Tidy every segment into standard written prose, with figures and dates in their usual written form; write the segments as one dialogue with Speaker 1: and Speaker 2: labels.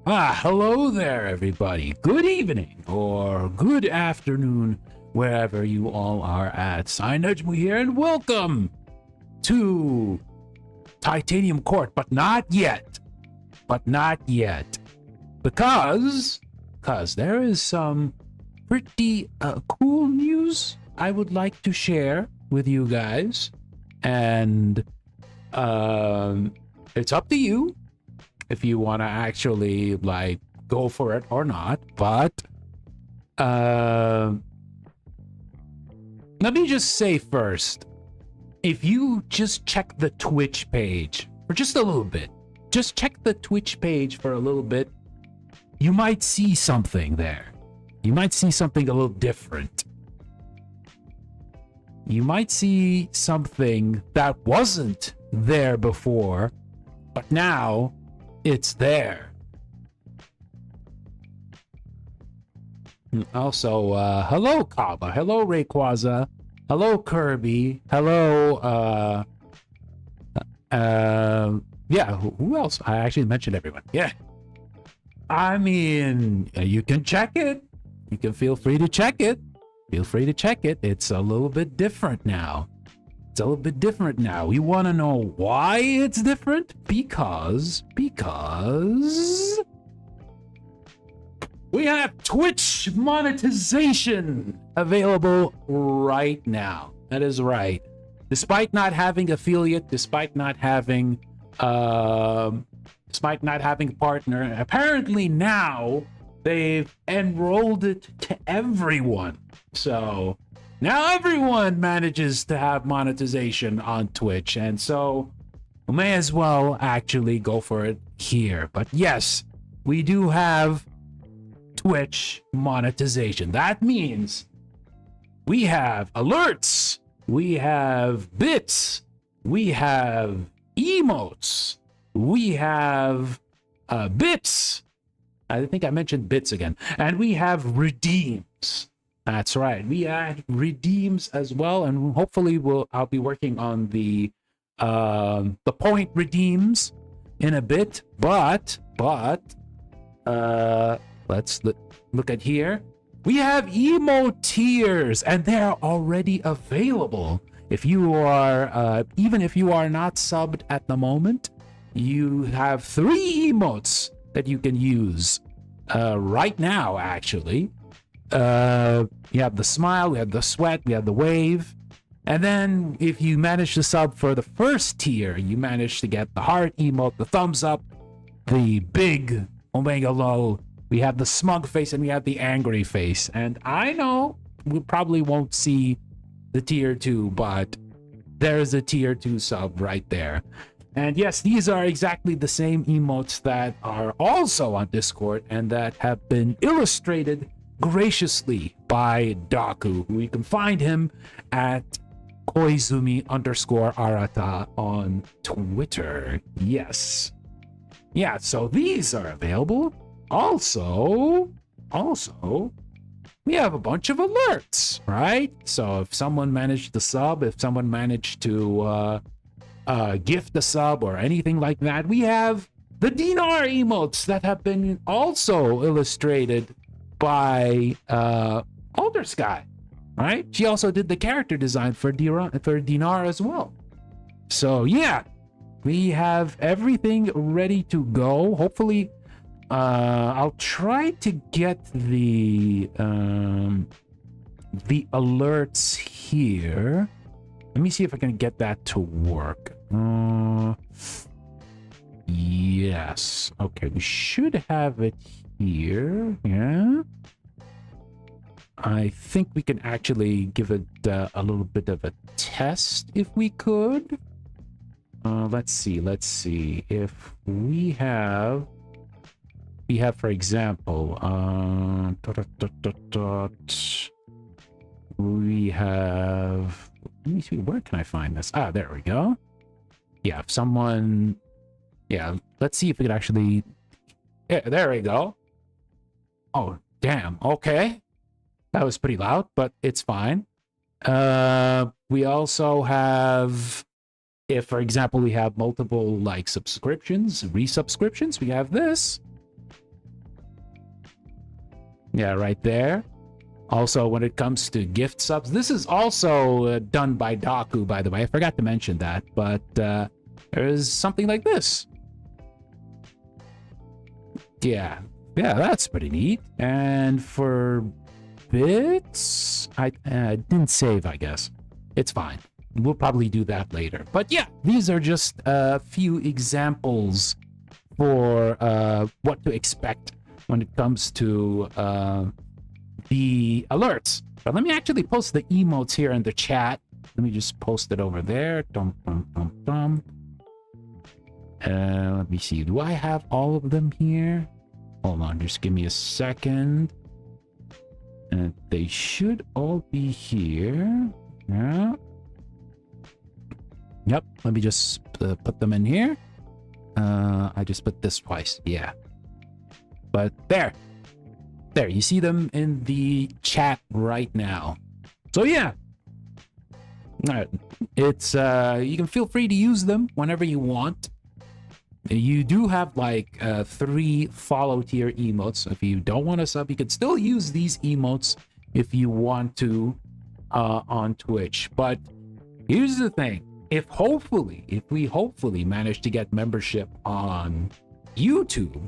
Speaker 1: Hello there, everybody. Good evening or good afternoon, wherever you all are at. Najumu here, and welcome to Titanium Court, but not yet. Because there is some pretty cool news I would like to share with you guys, and it's up to you if you want to actually like go for it or not. But let me just say first, if you just check the Twitch page for just a little bit, just check the Twitch page for a little bit, you might see something there. You might see something a little different. You might see something that wasn't there before, but now it's there. Also, hello Kaba, hello Rayquaza, hello Kirby, hello yeah, who else? I actually mentioned everyone. Yeah, I mean, you can check it. You can feel free to check it. It's a little bit different now. We want to know why it's different? Because we have Twitch monetization available right now. That is right. Despite not having affiliate, despite not having a partner, apparently now they've enrolled it to everyone. So now everyone manages to have monetization on Twitch, and so we may as well actually go for it here. But yes, we do have Twitch monetization. That means we have alerts, we have bits, we have emotes, we have bits. I think I mentioned bits again. And we have redeems. That's right. We add redeems as well, and hopefully I'll be working on the point redeems in a bit. But let's look at here. We have emote tiers, and they're already available. If you are even if you are not subbed at the moment, you have 3 emotes that you can use right now. Actually. You have the smile, we have the sweat, we have the wave, and then if you manage to sub for the first tier, you manage to get the heart emote, the thumbs up, the big Omega Lol We have the smug face and we have the angry face. And I know we probably won't see the tier 2, but there's a tier 2 sub right there. And yes, these are exactly the same emotes that are also on Discord and that have been illustrated graciously by Daku, who you can find him at Koizumi_Arata on Twitter. Yes. Yeah, so these are available. Also, we have a bunch of alerts, right? So if someone managed to sub, if someone managed to gift a sub or anything like that, we have the dinar emotes that have been also illustrated by Alder Sky, right? She also did the character design for Dinar as well. So yeah, we have everything ready to go. Hopefully, I'll try to get the alerts here. Let me see if I can get that to work. Yes. Okay, we should have it here. Yeah. I think we can actually give it a little bit of a test if we could. Let's see. If we have, for example, we have, let me see, where can I find this? Ah, there we go. Yeah, if someone, yeah, let's see if we could actually, yeah, there we go. Oh, damn. Okay. That was pretty loud, but it's fine. We also have, if, for example, we have multiple, like, subscriptions, resubscriptions, we have this. Yeah, right there. Also, when it comes to gift subs, this is also done by Daku, by the way. I forgot to mention that, but there is something like this. Yeah, that's pretty neat. And for bits, I didn't save, I guess. It's fine. We'll probably do that later. But yeah, these are just a few examples for what to expect when it comes to the alerts. But let me actually post the emotes here in the chat. Let me just post it over there. Let me see. Do I have all of them here? Hold on, just give me a second. And they should all be here. Yeah. Yep. Let me just put them in here. I just put this twice. Yeah. But there, you see them in the chat right now. So yeah, it's you can feel free to use them whenever you want. You do have like 3 follow tier emotes. So if you don't want to sub, you can still use these emotes if you want to on Twitch. But here's the thing: if we hopefully manage to get membership on YouTube,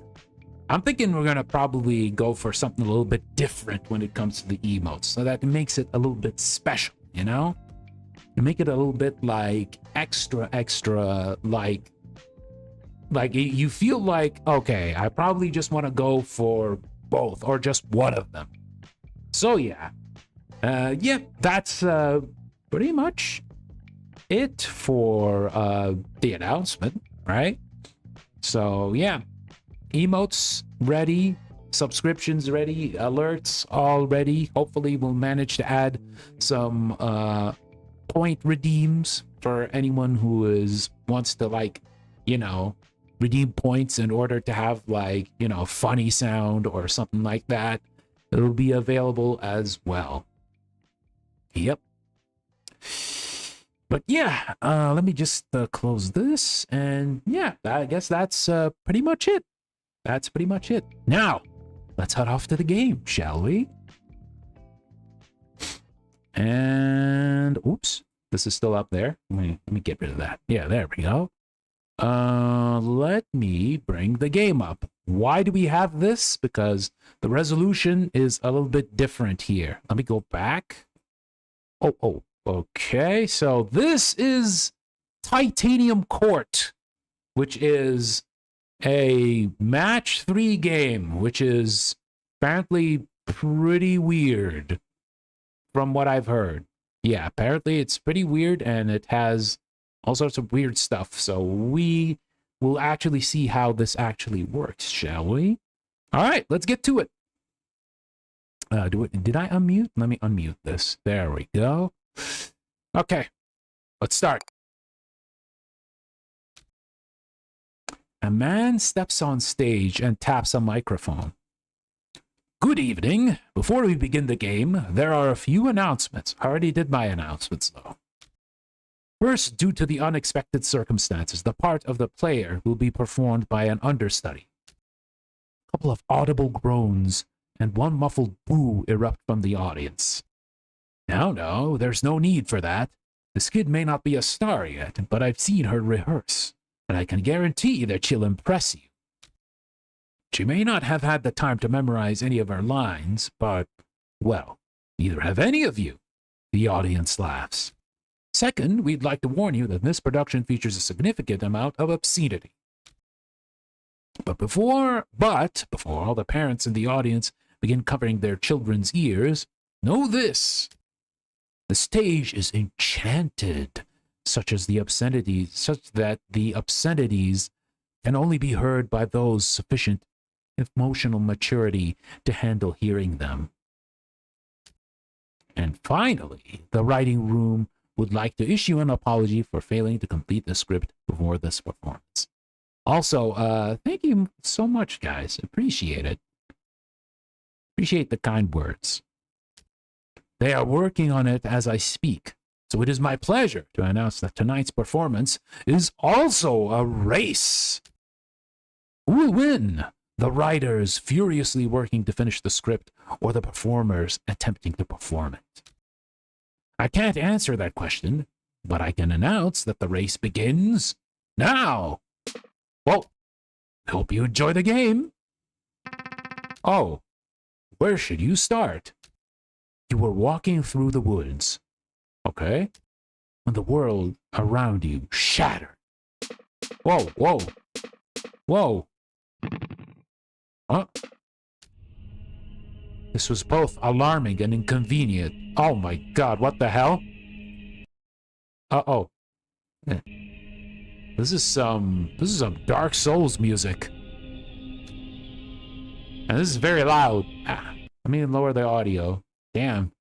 Speaker 1: I'm thinking we're gonna probably go for something a little bit different when it comes to the emotes, so that it makes it a little bit special, you know? To make it a little bit like extra, like you feel like, okay, I probably just want to go for both or just one of them. So yeah, that's pretty much it for the announcement, right? So yeah. Emotes ready, subscriptions ready, alerts all ready. Hopefully we'll manage to add some point redeems for anyone who wants to, like, you know, redeem points in order to have, like, you know, funny sound or something like that. It'll be available as well. Yep. But yeah, let me just close this, and yeah, I guess that's pretty much it. That's pretty much it. Now, let's head off to the game, shall we? And oops, this is still up there. Let me get rid of that. Yeah, there we go. Let me bring the game up. Why do we have this? Because the resolution is a little bit different here. Let me go back. Oh, okay. So this is Titanium Court, which is a match 3 game, which is apparently pretty weird from what I've heard. Yeah, apparently it's pretty weird and it has all sorts of weird stuff. So we will actually see how this actually works, shall we? All right, let's get to it. Did I unmute? Let me unmute this. There we go. Okay, let's start. A man steps on stage and taps a microphone. Good evening. Before we begin the game, there are a few announcements. I already did my announcements, though. First, due to the unexpected circumstances, the part of the player will be performed by an understudy. A couple of audible groans and one muffled boo erupt from the audience. No, there's no need for that. This kid may not be a star yet, but I've seen her rehearse, and I can guarantee that she'll impress you. She may not have had the time to memorize any of her lines, but, well, neither have any of you. The audience laughs. Second, we'd like to warn you that this production features a significant amount of obscenity. But before all the parents in the audience begin covering their children's ears, know this. The stage is enchanted, such that the obscenities can only be heard by those sufficient emotional maturity to handle hearing them. And finally, the writing room would like to issue an apology for failing to complete the script before this performance. Also, thank you so much, guys. Appreciate it. Appreciate the kind words. They are working on it as I speak, so it is my pleasure to announce that tonight's performance is also a race. Who will win? The writers furiously working to finish the script, or the performers attempting to perform it? I can't answer that question, but I can announce that the race begins now. Well, hope you enjoy the game. Oh, where should you start? You were walking through the woods, okay, when the world around you shattered. Whoa. Huh? This was both alarming and inconvenient. Oh my god, what the hell? Uh-oh. This is some Dark Souls music. And this is very loud. Let me lower the audio. Damn.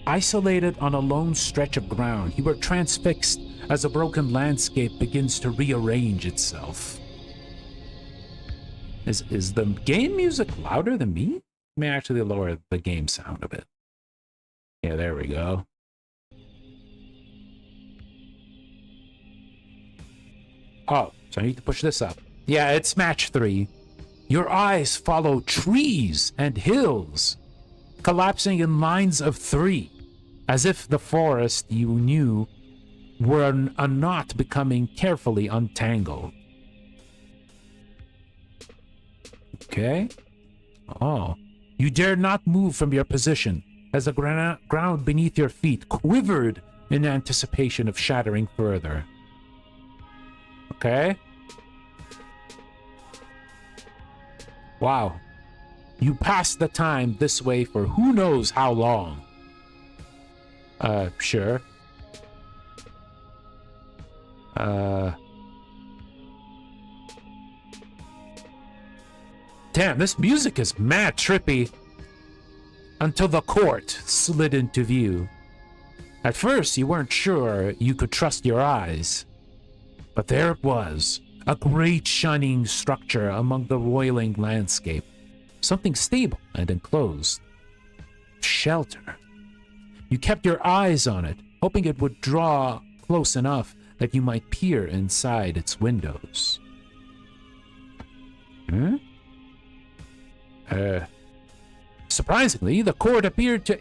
Speaker 1: Isolated on a lone stretch of ground, you were transfixed as a broken landscape begins to rearrange itself. Is the game music louder than me? Let me actually lower the game sound a bit. Yeah, there we go. Oh, so I need to push this up. Yeah, it's match 3. Your eyes follow trees and hills, collapsing in lines of 3, as if the forest you knew were a knot becoming carefully untangled. Okay. Oh. You dared not move from your position as the ground beneath your feet quivered in anticipation of shattering further. Okay. Wow. You passed the time this way for who knows how long. Sure. Damn, this music is mad trippy. Until the court slid into view. At first, you weren't sure you could trust your eyes. But there it was, a great shining structure among the roiling landscape. Something stable and enclosed. Shelter. You kept your eyes on it, hoping it would draw close enough that you might peer inside its windows. Surprisingly, the court appeared to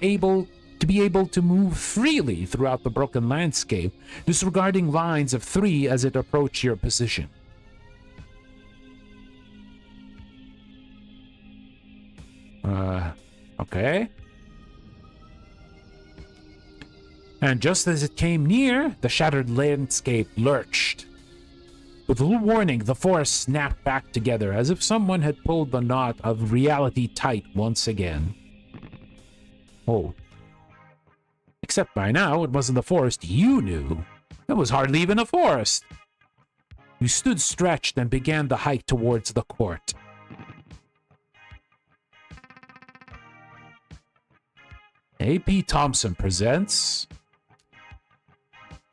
Speaker 1: be able to move freely throughout the broken landscape, disregarding lines of 3 as it approached your position. Okay. And just as it came near, the shattered landscape lurched. With little warning, the forest snapped back together as if someone had pulled the knot of reality tight once again. Oh. Except by now, it wasn't the forest you knew. It was hardly even a forest. You stood stretched and began the hike towards the court. A.P. Thompson presents...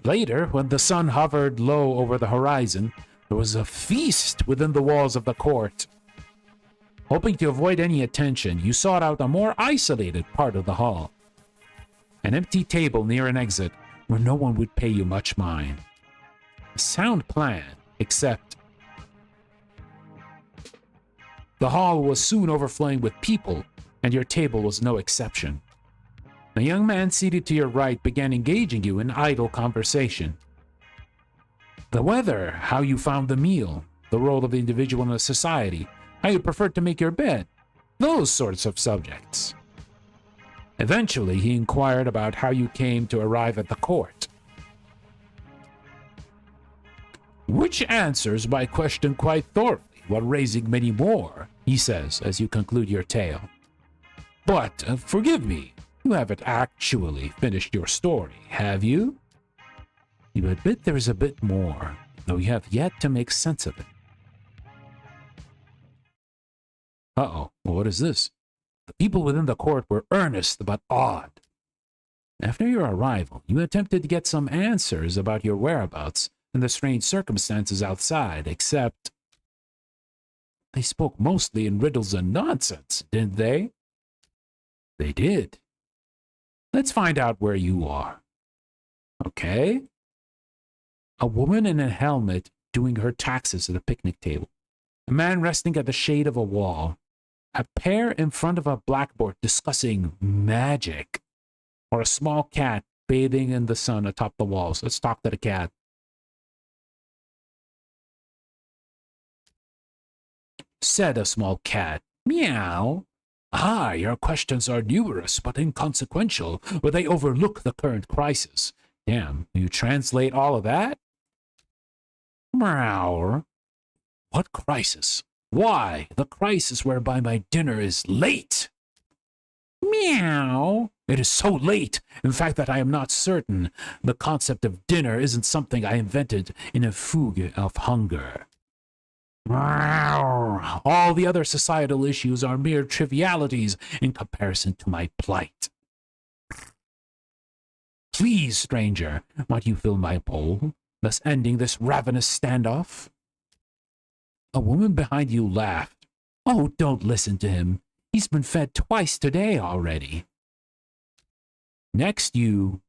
Speaker 1: Later, when the sun hovered low over the horizon, there was a feast within the walls of the court. Hoping to avoid any attention, you sought out a more isolated part of the hall. An empty table near an exit where no one would pay you much mind. A sound plan, except... The hall was soon overflowing with people, and your table was no exception. The young man seated to your right began engaging you in idle conversation. The weather, how you found the meal, the role of the individual in a society, how you preferred to make your bed, those sorts of subjects. Eventually, he inquired about how you came to arrive at the court. Which answers my question quite thoroughly, while raising many more, he says as you conclude your tale. But, forgive me, you haven't actually finished your story, have you? You admit there's a bit more, though you have yet to make sense of it. Uh-oh, well, what is this? The people within the court were earnest but awed. After your arrival, you attempted to get some answers about your whereabouts and the strange circumstances outside, except... They spoke mostly in riddles and nonsense, didn't they? They did. Let's find out where you are. Okay? A woman in a helmet doing her taxes at a picnic table. A man resting at the shade of a wall. A pair in front of a blackboard discussing magic. Or a small cat bathing in the sun atop the walls. Let's talk to the cat. Said a small cat. Meow. Ah, your questions are numerous but inconsequential, where they overlook the current crisis. Damn, you translate all of that? Meow. What crisis? Why, the crisis whereby my dinner is late. Meow. It is so late, in fact, that I am not certain the concept of dinner isn't something I invented in a fugue of hunger. All the other societal issues are mere trivialities in comparison to my plight. Please, stranger, might you fill my bowl, thus ending this ravenous standoff? A woman behind you laughed. Oh, don't listen to him. He's been fed twice today already. Next, you...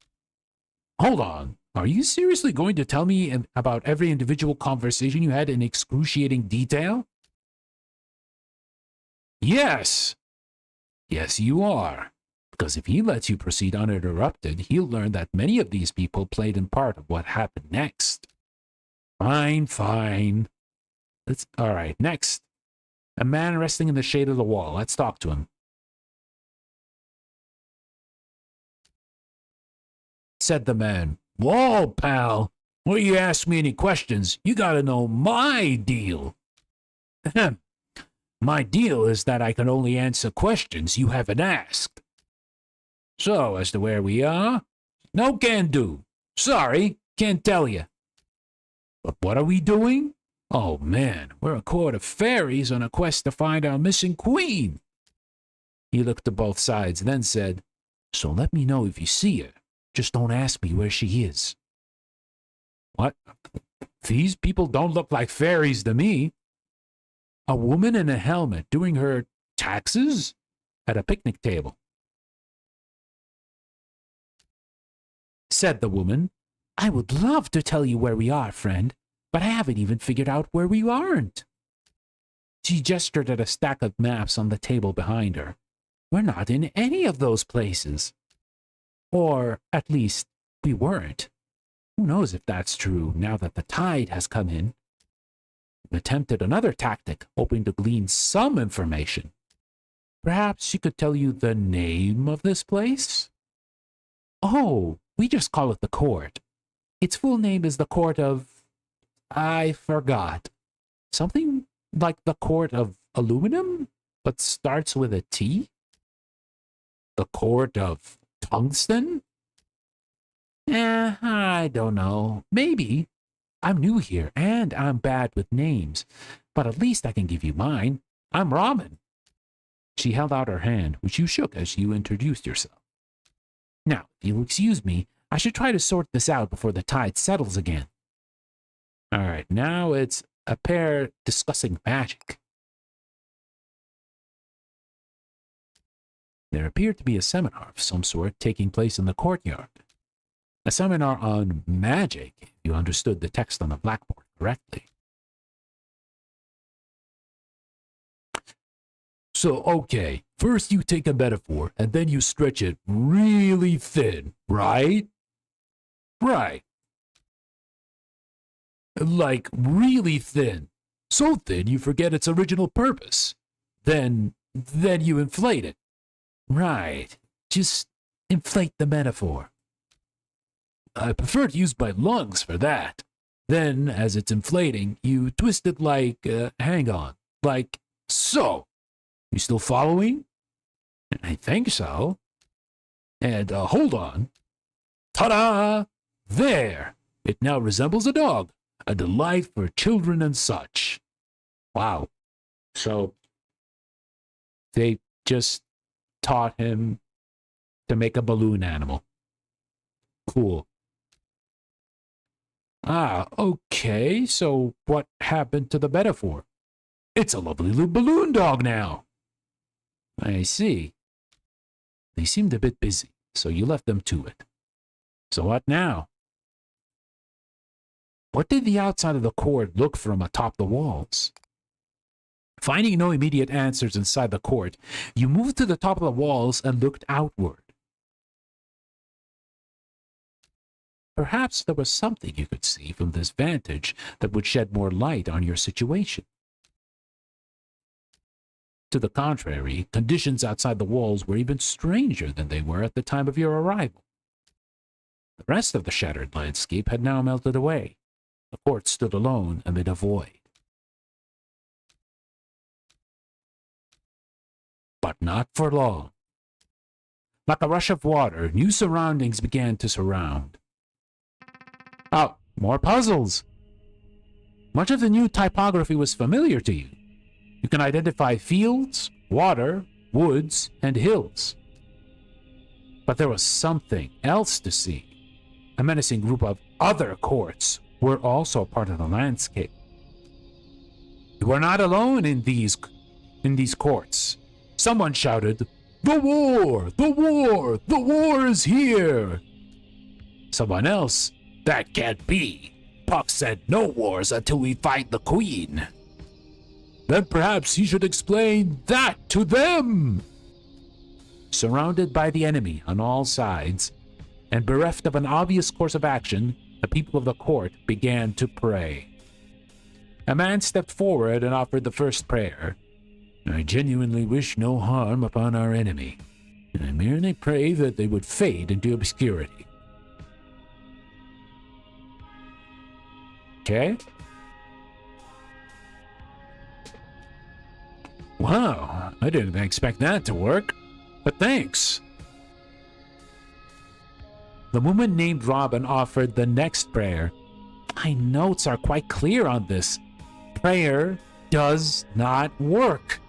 Speaker 1: Hold on. Are you seriously going to tell me about every individual conversation you had in excruciating detail? Yes. Yes, you are. Because if he lets you proceed uninterrupted, he'll learn that many of these people played in part of what happened next. Fine, fine. All right, next. A man resting in the shade of the wall. Let's talk to him. Said the man. Whoa, pal. When you ask me any questions, you gotta know my deal. My deal is that I can only answer questions you haven't asked. So, as to where we are? No can do. Sorry, can't tell you. But what are we doing? Oh, man, we're a court of fairies on a quest to find our missing queen. He looked to both sides, then said, So let me know if you see her. Just don't ask me where she is. What? These people don't look like fairies to me. A woman in a helmet doing her taxes at a picnic table. Said the woman, I would love to tell you where we are, friend, but I haven't even figured out where we aren't. She gestured at a stack of maps on the table behind her. We're not in any of those places. Or, at least, we weren't. Who knows if that's true now that the tide has come in? We attempted another tactic, hoping to glean some information. Perhaps she could tell you the name of this place? Oh, we just call it the court. Its full name is the Court of I forgot. Something like the court of aluminum, but starts with a T? The court of tungsten? I don't know. Maybe. I'm new here, and I'm bad with names. But at least I can give you mine. I'm Ramen. She held out her hand, which you shook as you introduced yourself. Now, if you'll excuse me, I should try to sort this out before the tide settles again. All right, now it's a pair discussing magic. There appeared to be a seminar of some sort taking place in the courtyard. A seminar on magic, if you understood the text on the blackboard correctly. So, okay, first you take a metaphor, and then you stretch it really thin, right? Right. Like, really thin. So thin you forget its original purpose. Then you inflate it. Right. Just inflate the metaphor. I prefer to use my lungs for that. Then, as it's inflating, you twist it like, hang on, like so. You still following? I think so. And, hold on. Ta-da! There! It now resembles a dog. A delight for children and such. Wow. So, they just taught him to make a balloon animal. Cool. Ah, okay, so what happened to the metaphor? It's a lovely little balloon dog now. I see. They seemed a bit busy, so you left them to it. So what now? What did the outside of the court look from atop the walls? Finding no immediate answers inside the court, you moved to the top of the walls and looked outward. Perhaps there was something you could see from this vantage that would shed more light on your situation. To the contrary, conditions outside the walls were even stranger than they were at the time of your arrival. The rest of the shattered landscape had now melted away. The court stood alone amid a void. But not for long. Like a rush of water, new surroundings began to surround. Oh, more puzzles! Much of the new typography was familiar to you. You can identify fields, water, woods, and hills. But there was something else to see. A menacing group of other courts were also part of the landscape. You are not alone in these courts. Someone shouted, "The war! The war! The war is here!" Someone else, "That can't be. Puck said no wars until we fight the queen." Then perhaps he should explain that to them. Surrounded by the enemy on all sides, and bereft of an obvious course of action, the people of the court began to pray. A man stepped forward and offered the first prayer. I genuinely wish no harm upon our enemy, and I merely pray that they would fade into obscurity. Okay? Wow, I didn't expect that to work, but thanks. The woman named Robin offered the next prayer. My notes are quite clear on this. Prayer does not work.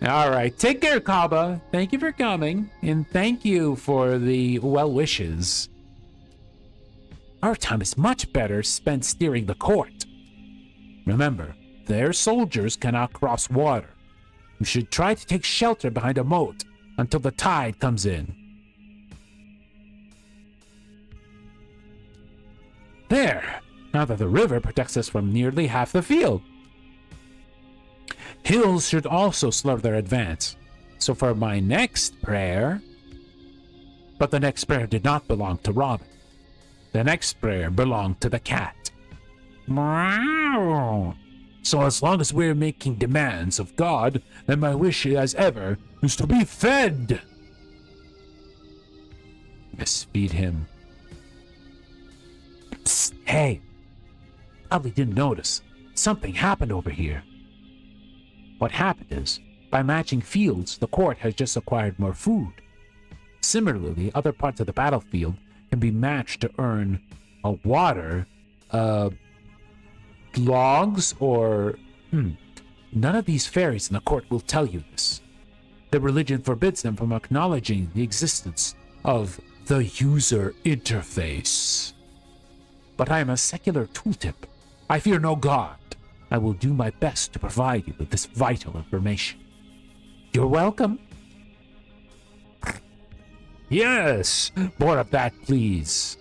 Speaker 1: All right, take care, Kaba. Thank you for coming, and thank you for the well wishes. Our time is much better spent steering the court. Remember, their soldiers cannot cross water. You should try to take shelter behind a moat until the tide comes in. There! Now that the river protects us from nearly half the field. Hills should also slow their advance. So for my next prayer... But the next prayer did not belong to Robin. The next prayer belonged to the cat. Meow. So as long as we're making demands of God, then my wish as ever is to be fed. Yes, feed him. Psst, hey, probably didn't notice. Something happened over here. What happened is, by matching fields, the court has just acquired more food. Similarly, other parts of the battlefield can be matched to earn a water, logs, or... None of these fairies in the court will tell you this. Their religion forbids them from acknowledging the existence of the user interface. But I am a secular tooltip. I fear no god. I will do my best to provide you with this vital information. You're welcome. Yes! More of that, please.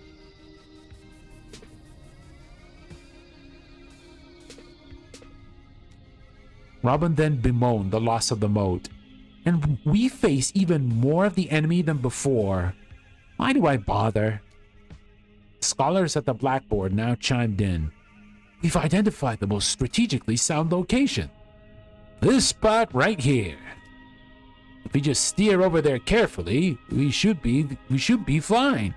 Speaker 1: Robin then bemoaned the loss of the moat. And we face even more of the enemy than before. Why do I bother? Scholars at the blackboard now chimed in. We've identified the most strategically sound location. This spot right here. If we just steer over there carefully, we should be fine.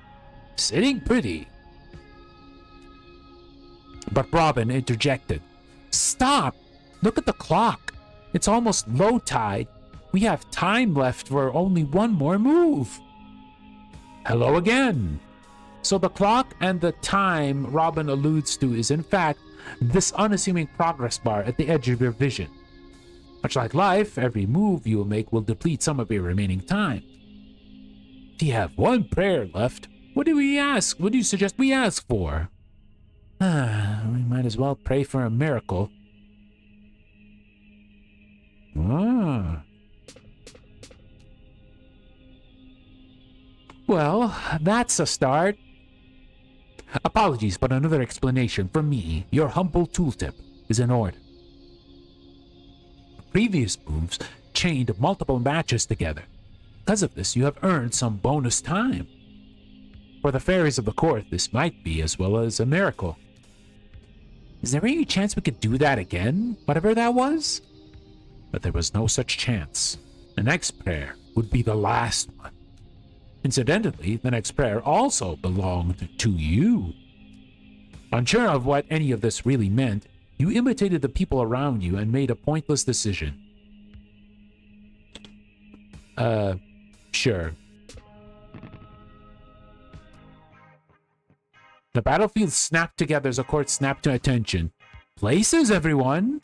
Speaker 1: Sitting pretty. But Robin interjected. Stop! Look at the clock. It's almost low tide. We have time left for only one more move. Hello again. So the clock and the time Robin alludes to is in fact this unassuming progress bar at the edge of your vision. Much like life, every move you will make will deplete some of your remaining time. If you have one prayer left, what do we ask? What do you suggest we ask for? We might as well pray for a miracle. Well, that's a start. Apologies, but another explanation from me, your humble tooltip, is in order. Previous moves chained multiple matches together. Because of this, you have earned some bonus time. For the fairies of the court, this might be as well as a miracle. Is there any chance we could do that again, whatever that was? But there was no such chance. The next prayer would be the last one. Incidentally, the next prayer also belonged to you. Unsure of what any of this really meant, you imitated the people around you and made a pointless decision. Sure. The battlefield snapped together as the court snapped to attention. Places, everyone!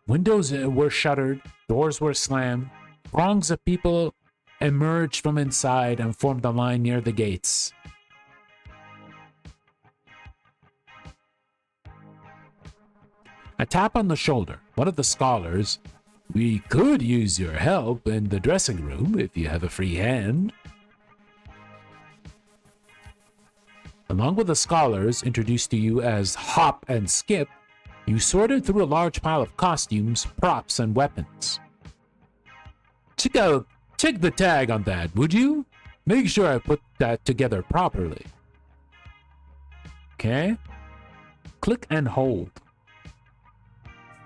Speaker 1: Windows were shuttered, doors were slammed, throngs of people emerged from inside and formed a line near the gates. A tap on the shoulder. One of the scholars. We could use your help in the dressing room if you have a free hand. Along with the scholars introduced to you as Hop and Skip, you sorted through a large pile of costumes, props, and weapons. Check the tag on that, would you? Make sure I put that together properly. Okay. Click and hold.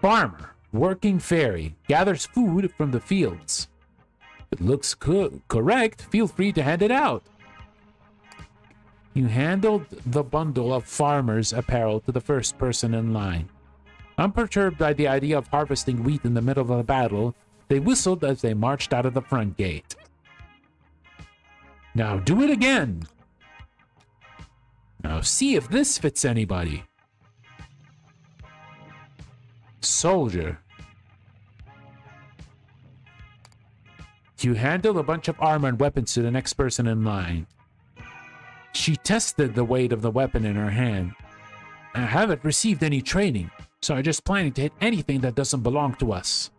Speaker 1: Farmer, working fairy, gathers food from the fields. If it looks correct, feel free to hand it out. You handled the bundle of farmer's apparel to the first person in line. Unperturbed by the idea of harvesting wheat in the middle of a battle, they whistled as they marched out of the front gate. Now do it again. Now see if this fits anybody. Soldier. You handle a bunch of armor and weapons to the next person in line. She tested the weight of the weapon in her hand. I haven't received any training, so I'm just planning to hit anything that doesn't belong to us.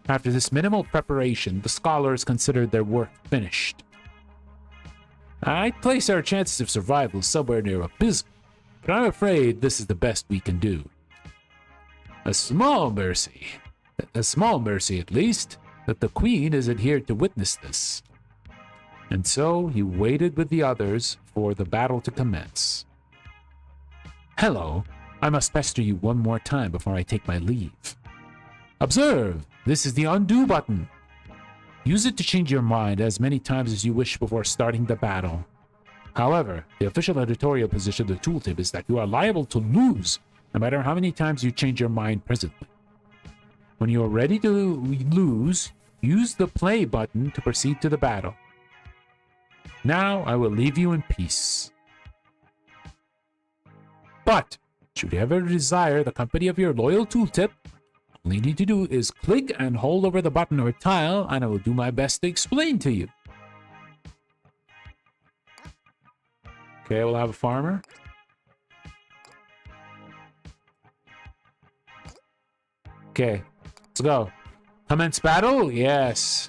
Speaker 1: After this minimal preparation, the scholars considered their work finished. I'd place our chances of survival somewhere near abysmal, but I'm afraid this is the best we can do. A small mercy at least, that the Queen is adhered to witness this. And so he waited with the others for the battle to commence. Hello, I must pester you one more time before I take my leave. Observe, this is the undo button. Use it to change your mind as many times as you wish before starting the battle. However, the official editorial position of the tooltip is that you are liable to lose, no matter how many times you change your mind presently. When you are ready to lose, use the play button to proceed to the battle. Now I will leave you in peace. But, should you ever desire the company of your loyal tooltip, all you need to do is click and hold over the button or tile, and I will do my best to explain to you. Okay, we'll have a farmer. Okay, let's go. Commence battle? Yes.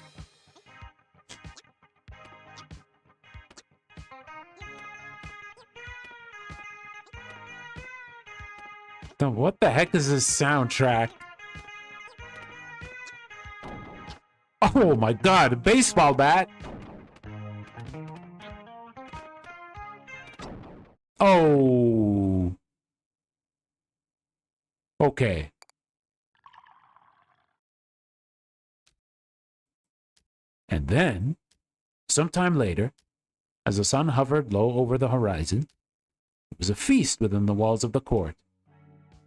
Speaker 1: What the heck is this soundtrack? Oh my god, a baseball bat! Oh. Okay. And then, sometime later, as the sun hovered low over the horizon, there was a feast within the walls of the court.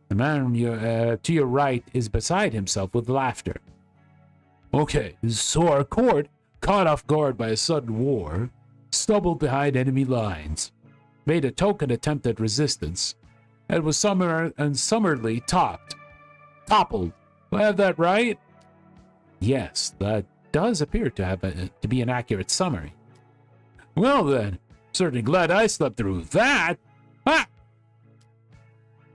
Speaker 1: The man to your right is beside himself with laughter. Okay, so our court, caught off guard by a sudden war, stumbled behind enemy lines, made a token attempt at resistance, and was summarily toppled. Do I have that right? Yes, that does appear to be an accurate summary. Well then, certainly glad I slept through that. Ha!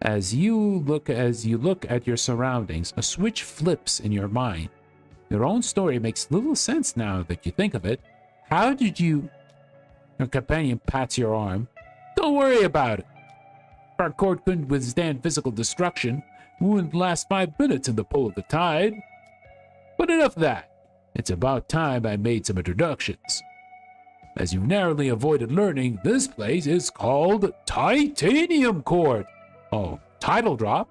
Speaker 1: As you look at your surroundings, a switch flips in your mind. Your own story makes little sense now that you think of it. How did you... Your companion pats your arm. Don't worry about it. If our court couldn't withstand physical destruction, we wouldn't last 5 minutes in the pull of the tide. But enough of that. It's about time I made some introductions. As you've narrowly avoided learning, this place is called Titanium Court. Oh, title drop?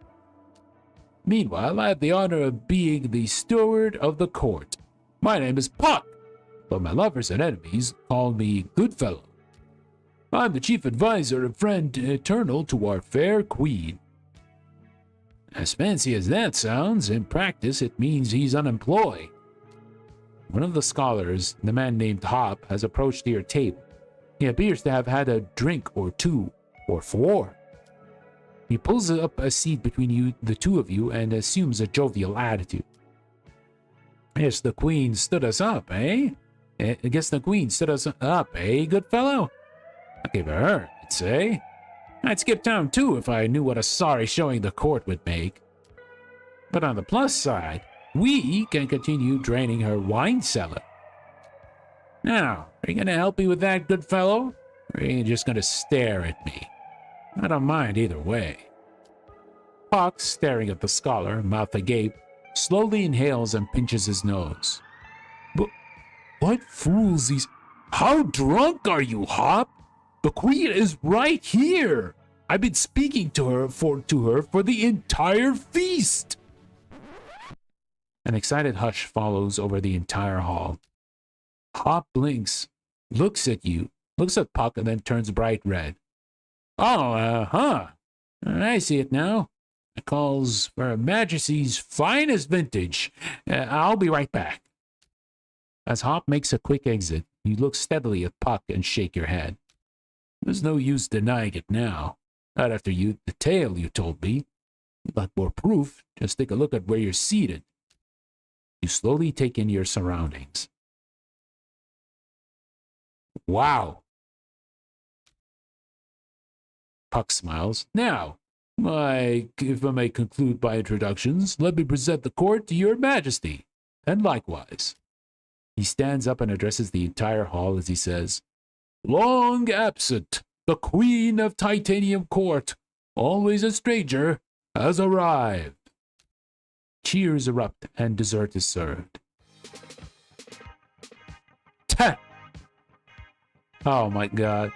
Speaker 1: Meanwhile, I have the honor of being the steward of the court. My name is Puck, but my lovers and enemies call me Goodfellow. I'm the chief advisor and friend eternal to our fair queen. As fancy as that sounds, in practice it means he's unemployed. One of the scholars, the man named Hop, has approached your table. He appears to have had a drink or two, or 4. He pulls up a seat between the two of you, and assumes a jovial attitude. Yes, the queen stood us up, eh? I guess the queen stood us up, eh, good fellow? Okay, for her, I'd say. I'd skip town too if I knew what a sorry showing the court would make. But on the plus side, we can continue draining her wine cellar. Now, are you going to help me with that, good fellow? Or are you just going to stare at me? I don't mind either way. Hawk, staring at the scholar, mouth agape, slowly inhales and pinches his nose. But what fools these... How drunk are you, Hop? The queen is right here. I've been speaking to her for the entire feast. An excited hush follows over the entire hall. Hop blinks, looks at you, looks at Puck, and then turns bright red. Oh, I see it now. It calls for Her Majesty's finest vintage. I'll be right back. As Hop makes a quick exit, you look steadily at Puck and shake your head. There's no use denying it now. Not after the tale you told me. You'd like more proof? Just take a look at where you're seated. You slowly take in your surroundings. Wow. Puck smiles. Now, if I may conclude by introductions, let me present the court to your majesty, and likewise. He stands up and addresses the entire hall as he says, Long absent, the queen of Titanium Court, always a stranger, has arrived. Cheers erupt and dessert is served. Oh my god.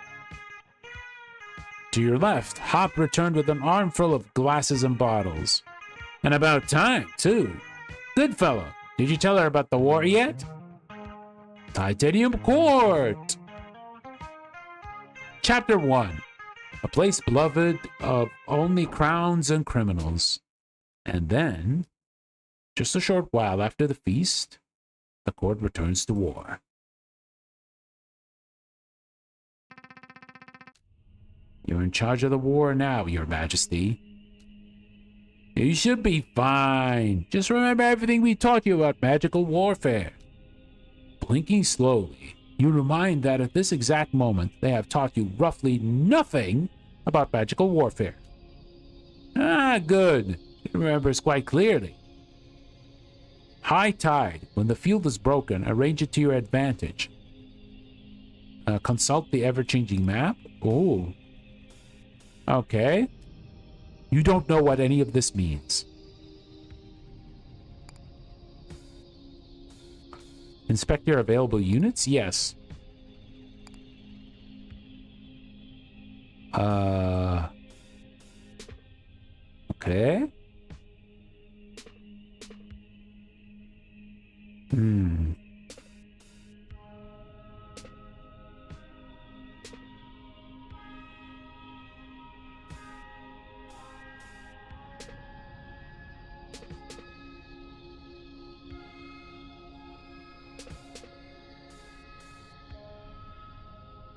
Speaker 1: To your left, Hop returned with an armful of glasses and bottles. And about time, too. Good fellow, did you tell her about the war yet? Titanium Court! Chapter 1. A place beloved of only crowns and criminals. And then, just a short while after the feast, the court returns to war. You're in charge of the war now, Your Majesty. You should be fine. Just remember everything we taught you about magical warfare. Blinking slowly, you remind that at this exact moment, they have taught you roughly nothing about magical warfare. Ah, good. He remembers quite clearly. High tide. When the field is broken, arrange it to your advantage. Consult the ever-changing map. Oh. Okay. You don't know what any of this means. Inspect your available units? Yes. Okay.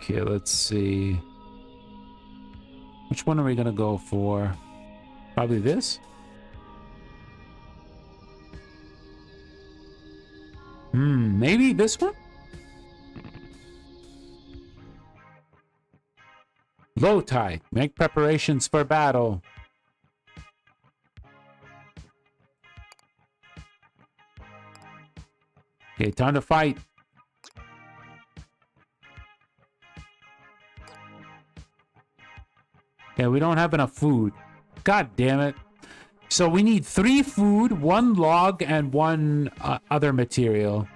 Speaker 1: Okay, let's see. Which one are we gonna go for? Probably this? Maybe this one? Low tide. Make preparations for battle. Okay, time to fight. Yeah, we don't have enough food. God damn it. So we need 3 food, 1 log, and 1 other material.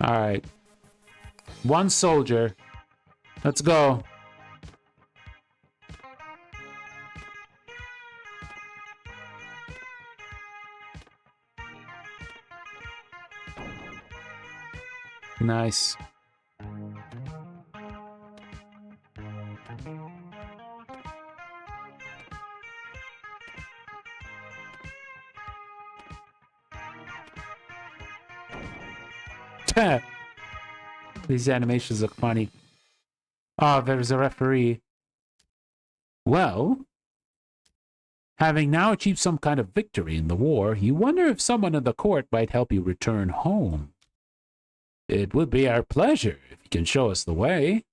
Speaker 1: Alright. 1 soldier. Let's go. Nice. These animations look funny. Oh, there's a referee. Well, having now achieved some kind of victory in the war, you wonder if someone in the court might help you return home. It would be our pleasure if you can show us the way.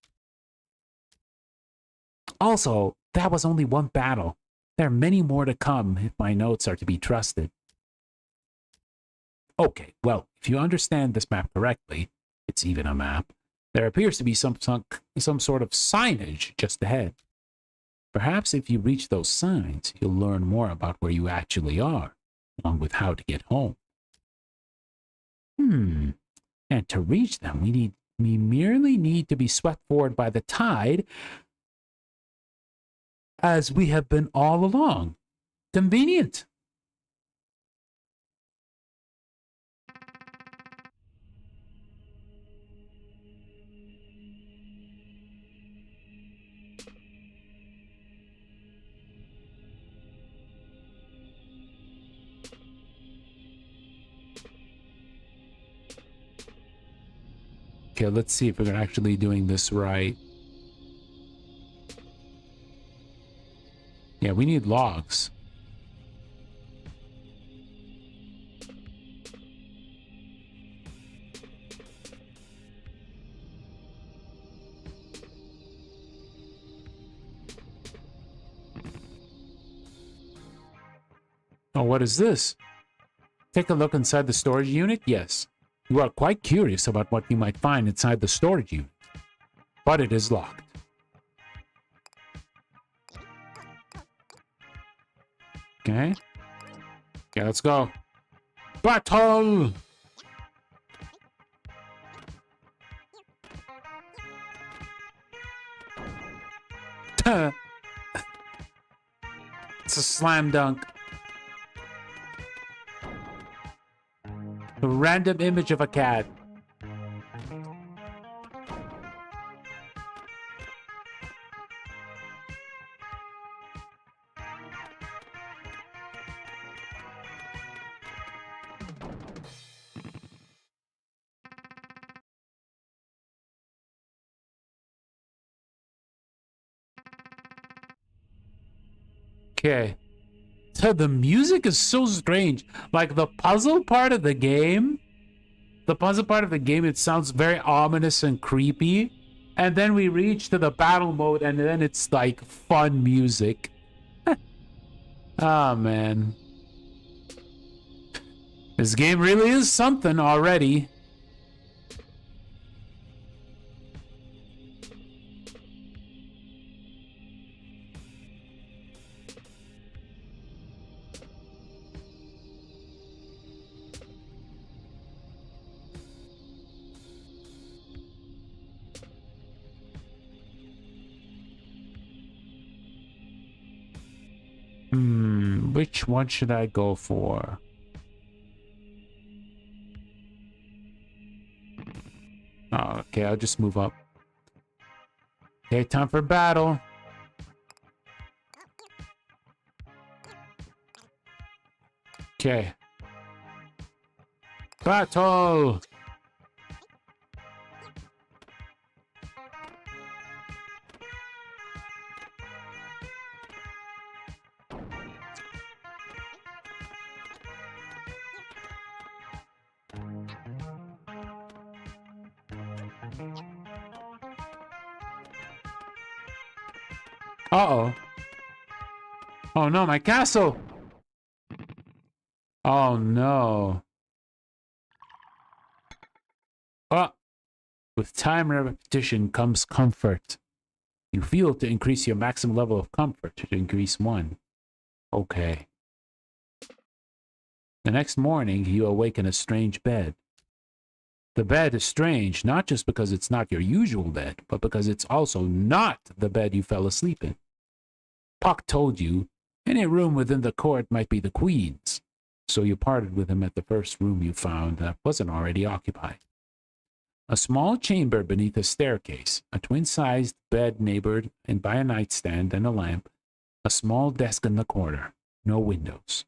Speaker 1: Also, that was only one battle. There are many more to come if my notes are to be trusted. Okay, well, if you understand this map correctly, it's even a map. There appears to be some sort of signage just ahead. Perhaps if you reach those signs, you'll learn more about where you actually are, along with how to get home. And to reach them, we merely need to be swept forward by the tide, as we have been all along. Convenient. Okay, let's see if we're actually doing this right. Yeah, we need logs. Oh, what is this? Take a look inside the storage unit? Yes. You are quite curious about what you might find inside the storage unit, but it is locked. Okay. Okay, let's go. Battle! It's a slam dunk. A random image of a cat. Okay. So the music is so strange. Like the puzzle part of the game, it sounds very ominous and creepy. And then we reach to the battle mode and then it's like fun music. Oh man. This game really is something already. Which one should I go for? Oh, okay, I'll just move up. Okay, time for battle. Okay. Battle! Uh-oh. Oh no, my castle! Oh no. Oh. With time and repetition comes comfort. You feel to increase your maximum level of comfort to increase 1. Okay. The next morning, you awake in a strange bed. The bed is strange, not just because it's not your usual bed, but because it's also not the bed you fell asleep in. Puck told you any room within the court might be the Queen's, so you parted with him at the first room you found that wasn't already occupied. A small chamber beneath a staircase, a twin-sized bed neighbored and by a nightstand and a lamp, a small desk in the corner, no windows.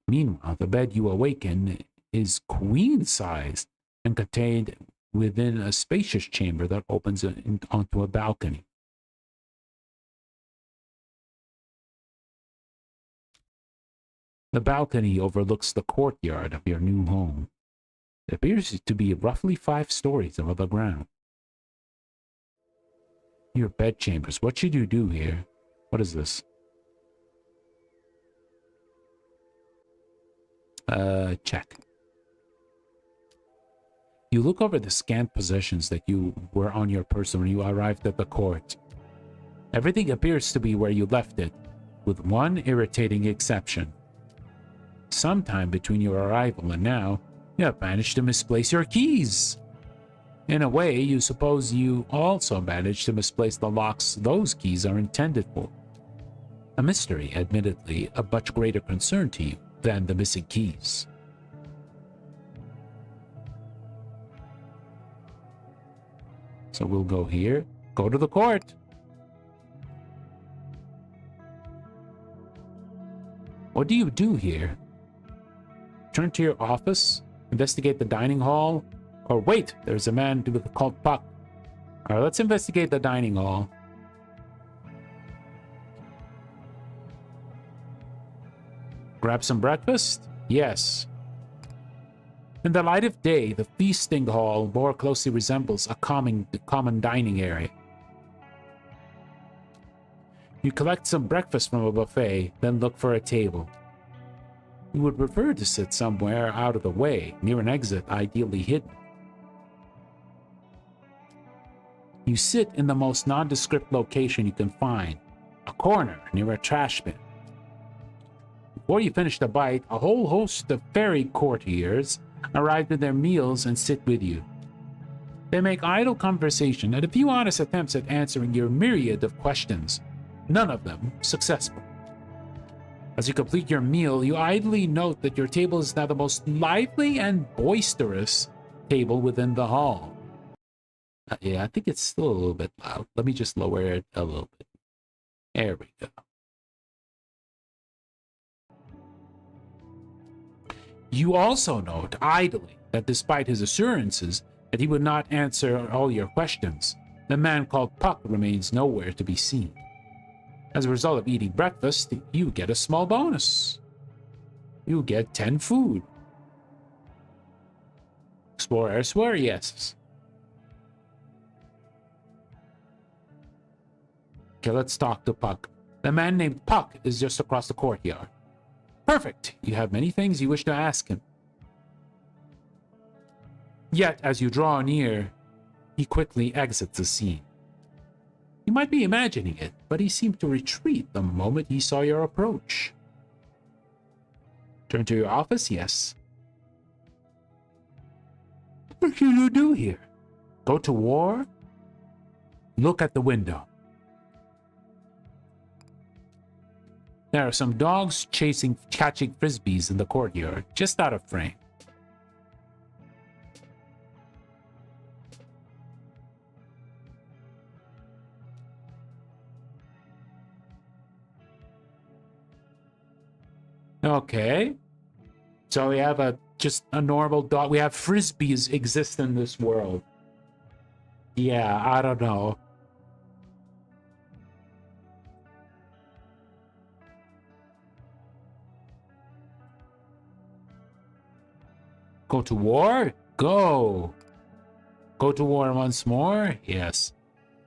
Speaker 1: Meanwhile, the bed you awaken is queen-sized and contained within a spacious chamber that opens onto a balcony. The balcony overlooks the courtyard of your new home. It appears to be roughly 5 stories above the ground. Your bedchambers. What should you do here? What is this? Check. You look over the scant possessions that you were on your person when you arrived at the court. Everything appears to be where you left it, with one irritating exception. Sometime between your arrival and now, you have managed to misplace your keys. In a way, you suppose you also managed to misplace the locks those keys are intended for. A mystery, admittedly, of much greater concern to you than the missing keys. So we'll go here, go to the court. What do you do here? Turn to your office, investigate the dining hall, or wait, there's a man called Puck. All right, let's investigate the dining hall. Grab some breakfast? Yes. In the light of day, the feasting hall more closely resembles a common dining area. You collect some breakfast from a buffet, then look for a table. You would prefer to sit somewhere out of the way, near an exit, ideally hidden. You sit in the most nondescript location you can find, a corner near a trash bin. Before you finish the bite, a whole host of fairy courtiers arrive with their meals and sit with you. They make idle conversation and a few honest attempts at answering your myriad of questions, none of them successful. As you complete your meal, you idly note that your table is now the most lively and boisterous table within the hall. Yeah, I think it's still a little bit loud. Let me just lower it a little bit. There we go. You also note idly that despite his assurances that he would not answer all your questions, the man called Puck remains nowhere to be seen. As a result of eating breakfast, you get a small bonus. You get 10 food. Explore elsewhere? Yes. Okay, let's talk to Puck. The man named Puck is just across the courtyard. Perfect. You have many things you wish to ask him. Yet, as you draw near, he quickly exits the scene. You might be imagining it, but he seemed to retreat the moment he saw your approach. Turn to your office? Yes. What should you do here? Go to war? Look at the window. There are some dogs catching frisbees in the courtyard, just out of frame. Okay. So we have just a normal dog. We have frisbees exist in this world. Yeah, I don't know. Go to war? Go. Go to war once more? Yes.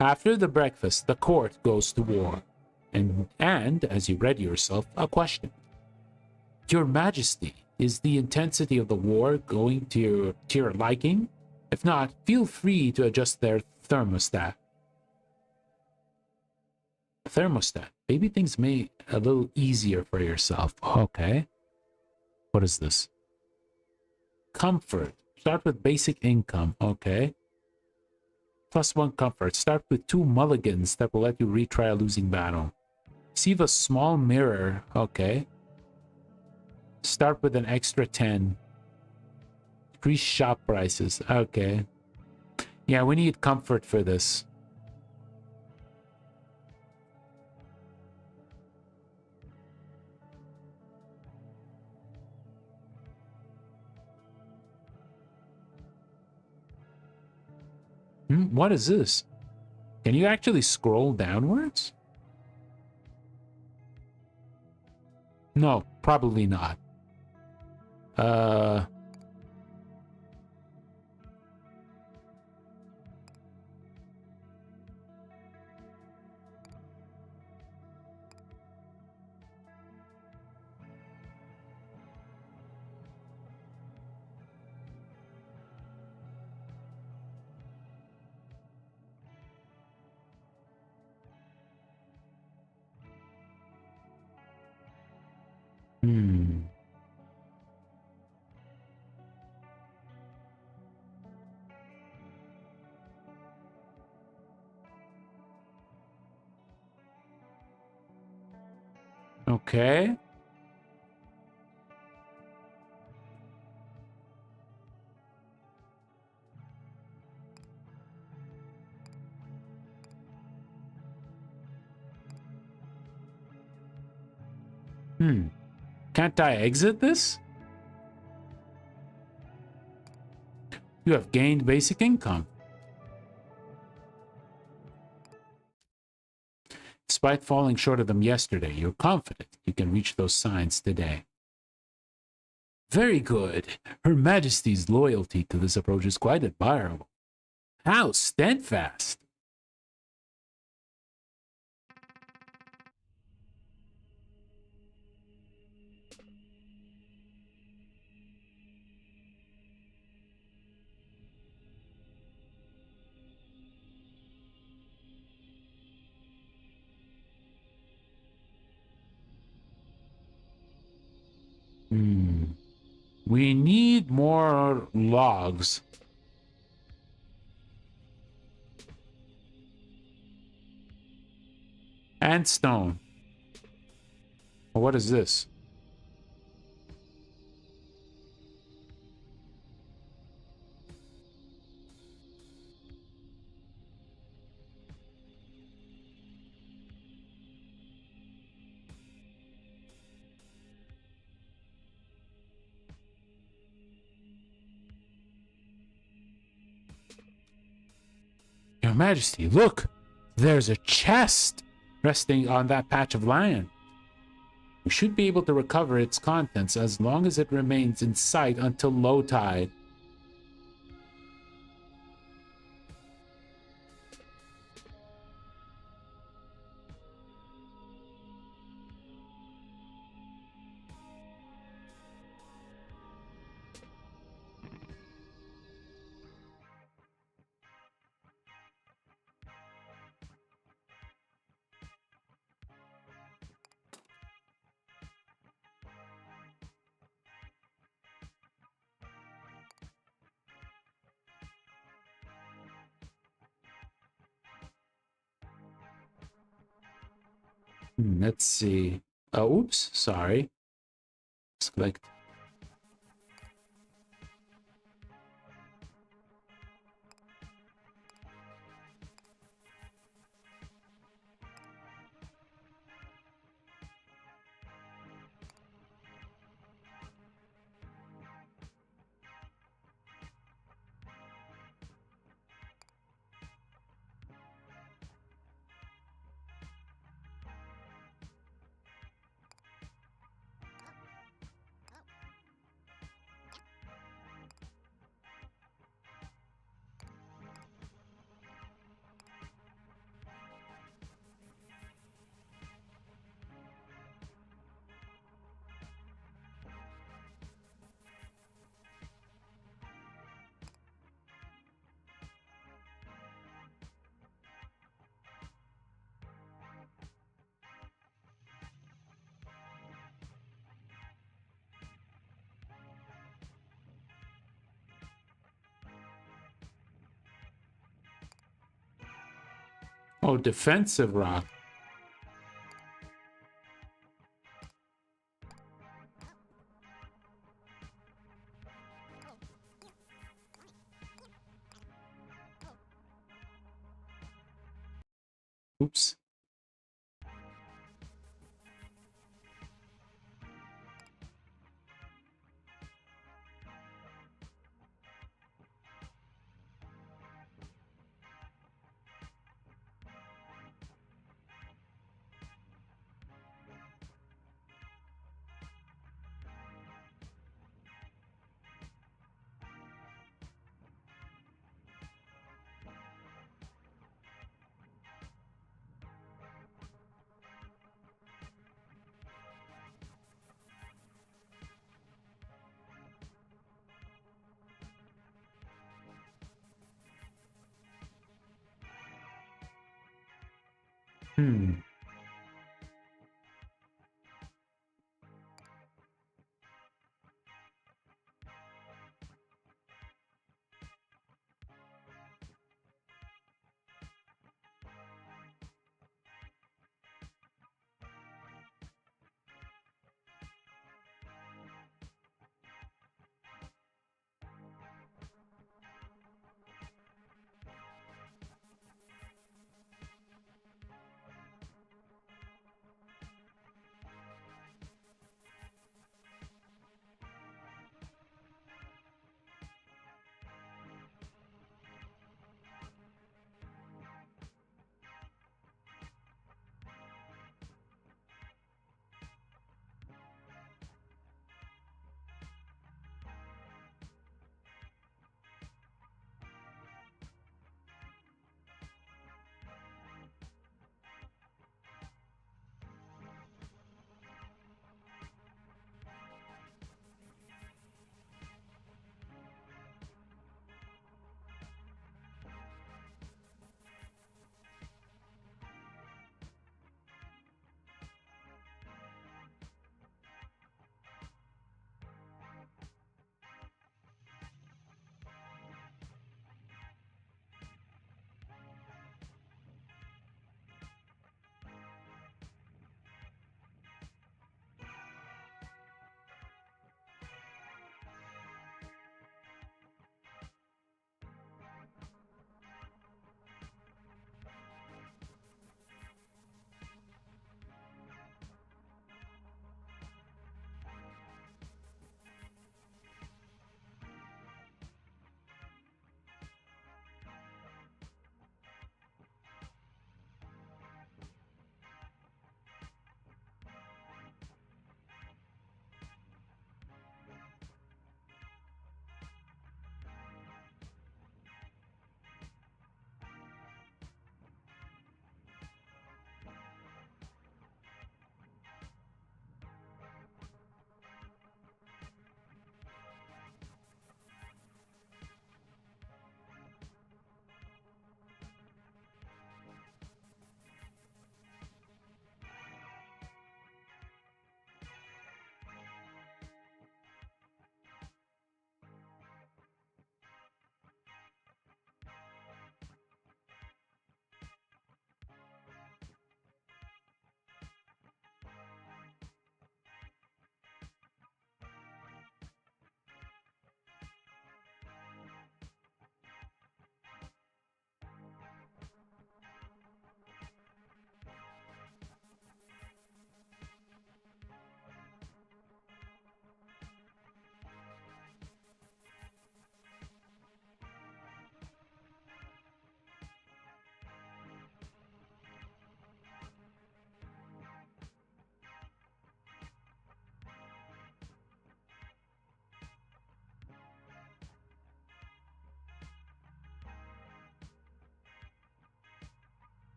Speaker 1: After the breakfast, the court goes to war. And as you ready yourself, a question. Your Majesty, is the intensity of the war going to your liking? If not, feel free to adjust their thermostat. Thermostat. Maybe things may a little easier for yourself. Okay. What is this? Comfort. Start with basic income. Okay. +1 comfort. Start with 2 mulligans that will let you retry a losing battle. Receive a small mirror. Okay. Start with an extra 10. Increase shop prices. Okay. Yeah, we need comfort for this. What is this? Can you actually scroll downwards? No, probably not. Okay. Can't I exit this? You have gained basic income. Despite falling short of them yesterday, you're confident you can reach those signs today. Very good. Her Majesty's loyalty to this approach is quite admirable. How steadfast! We need more logs. And stone. What is this? Your Majesty, look! There's a chest! resting on that patch of land. We should be able to recover its contents as long as it remains in sight until low tide. Let's see. Oops, sorry. Let's click. Oh, defensive rock. Oops. Hmm.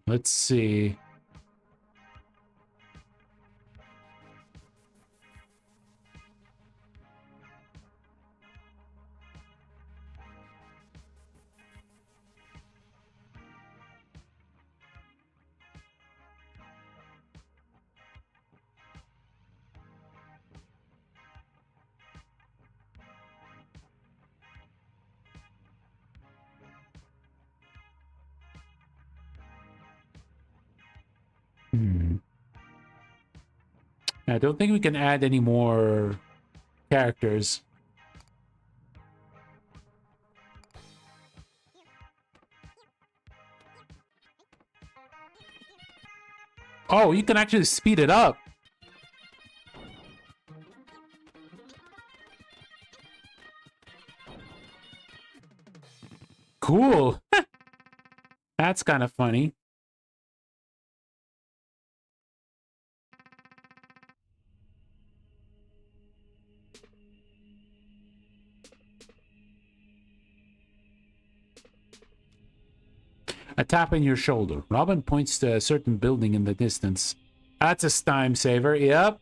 Speaker 1: Let's see. I don't think we can add any more characters. Oh, you can actually speed it up. Cool. That's kind of funny. A tap on your shoulder. Robin points to a certain building in the distance. That's a time saver. Yep.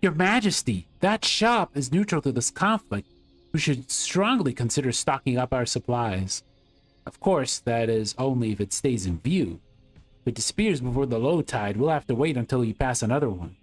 Speaker 1: Your Majesty, that shop is neutral to this conflict. We should strongly consider stocking up our supplies. Of course, that is only if it stays in view. If it disappears before the low tide, we'll have to wait until you pass another one.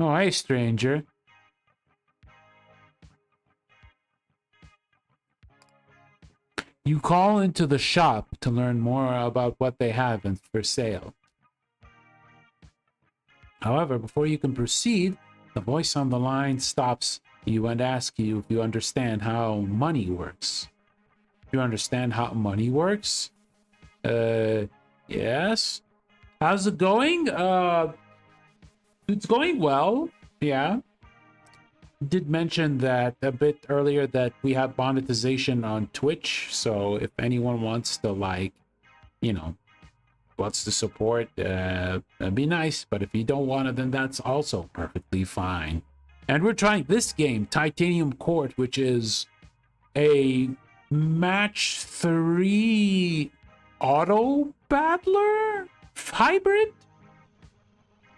Speaker 1: Oh, hey, stranger. You call into the shop to learn more about what they have for sale. However, before you can proceed, the voice on the line stops you and asks you if you understand how money works. You understand how money works? Yes. How's it going? It's going well. Yeah. Did mention that a bit earlier that we have monetization on Twitch, so if anyone wants to, like, you know, wants to support, that'd be nice. But if you don't want it, then that's also perfectly fine. And we're trying this game, Titanium Court, which is a match 3 auto battler hybrid.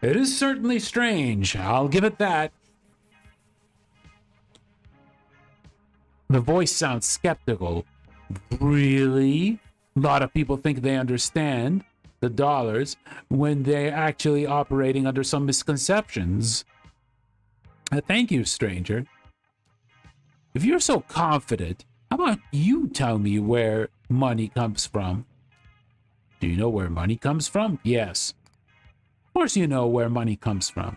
Speaker 1: It is certainly strange, I'll give it that. The voice sounds skeptical. Really? A lot of people think they understand the dollars when they're actually operating under some misconceptions. Thank you, stranger. If you're so confident, how about you tell me where money comes from? Do you know where money comes from? Yes. Of course you know where money comes from.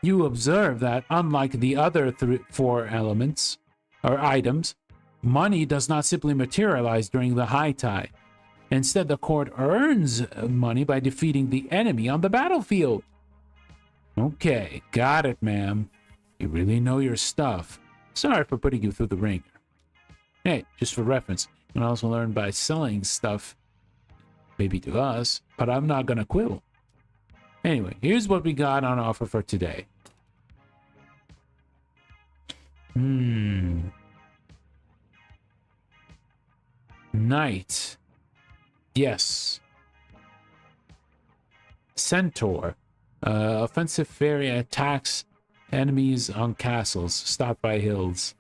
Speaker 1: You observe that unlike the other 4 elements, or items, money does not simply materialize during the high tide. Instead, the court earns money by defeating the enemy on the battlefield. Okay, got it, ma'am. You really know your stuff. Sorry for putting you through the ringer. Hey, just for reference, you can also learn by selling stuff, maybe to us, but I'm not gonna quibble. Anyway, here's what we got on offer for today. Knight. Yes. Centaur. Offensive fairy attacks enemies on castles stopped by hills.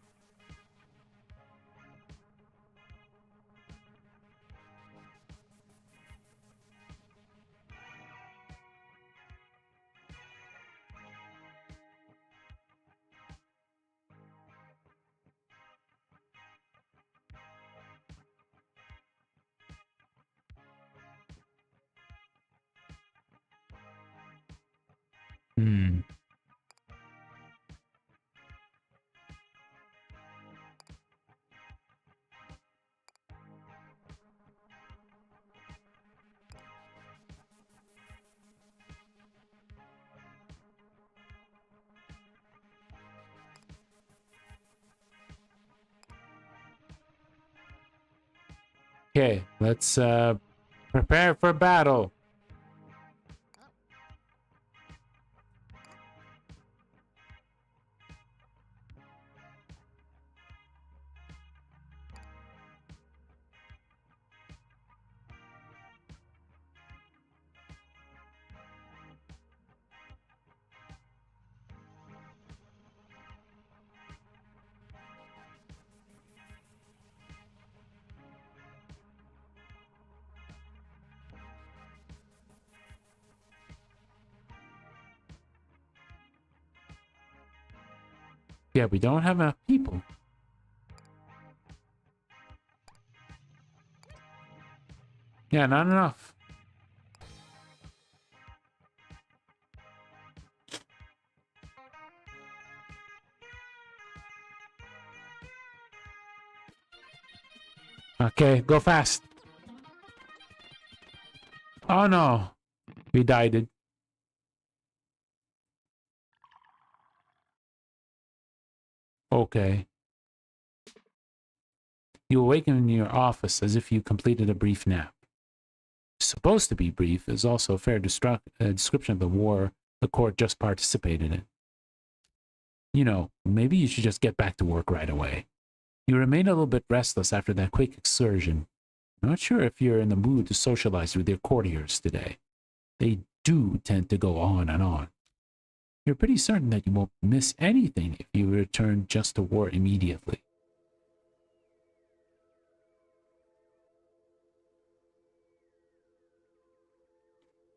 Speaker 1: Okay, let's prepare for battle. Yeah, we don't have enough people. Yeah, not enough. Okay, go fast. Oh no, we died. It. Okay. You awaken in your office as if you completed a brief nap. Supposed to be brief is also a fair description of the war the court just participated in. You know, maybe you should just get back to work right away. You remain a little bit restless after that quick excursion. Not sure if you're in the mood to socialize with your courtiers today. They do tend to go on and on. You're pretty certain that you won't miss anything if you return just to war immediately.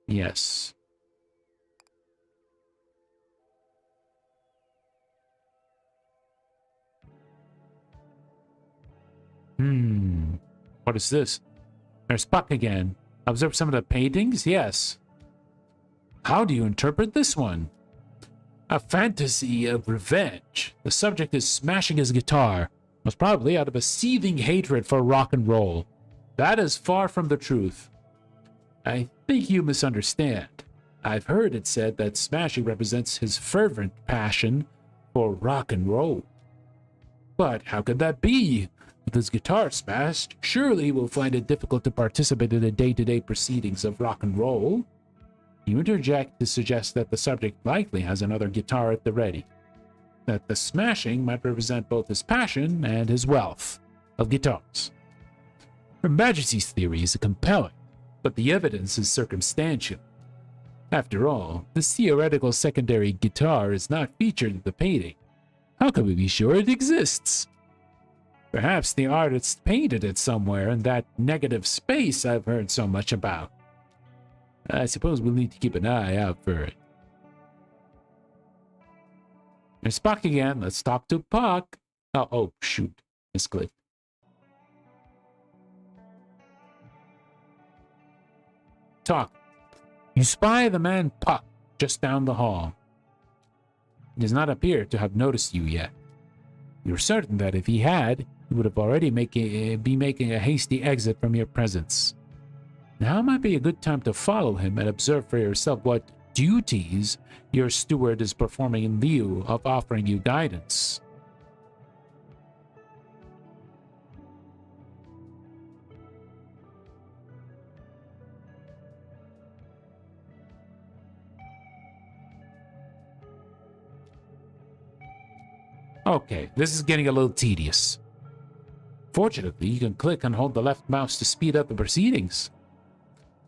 Speaker 1: Yes. What is this? There's Puck again. Observe some of the paintings? Yes. How do you interpret this one? A fantasy of revenge. The subject is smashing his guitar, most probably out of a seething hatred for rock and roll. That is far from the truth. I think you misunderstand. I've heard it said that smashing represents his fervent passion for rock and roll. But how could that be? With his guitar smashed, surely he will find it difficult to participate in the day-to-day proceedings of rock and roll. You interject to suggest that the subject likely has another guitar at the ready. That the smashing might represent both his passion and his wealth of guitars. Her Majesty's theory is compelling, but the evidence is circumstantial. After all, this theoretical secondary guitar is not featured in the painting. How can we be sure it exists? Perhaps the artist painted it somewhere in that negative space I've heard so much about. I suppose we'll need to keep an eye out for it. There's Puck again. Let's talk to Puck. Oh, shoot. Misclicked. Talk. You spy the man Puck just down the hall. He does not appear to have noticed you yet. You're certain that if he had, he would have already be making a hasty exit from your presence. Now might be a good time to follow him and observe for yourself what duties your steward is performing in lieu of offering you guidance. Okay, this is getting a little tedious. Fortunately, you can click and hold the left mouse to speed up the proceedings.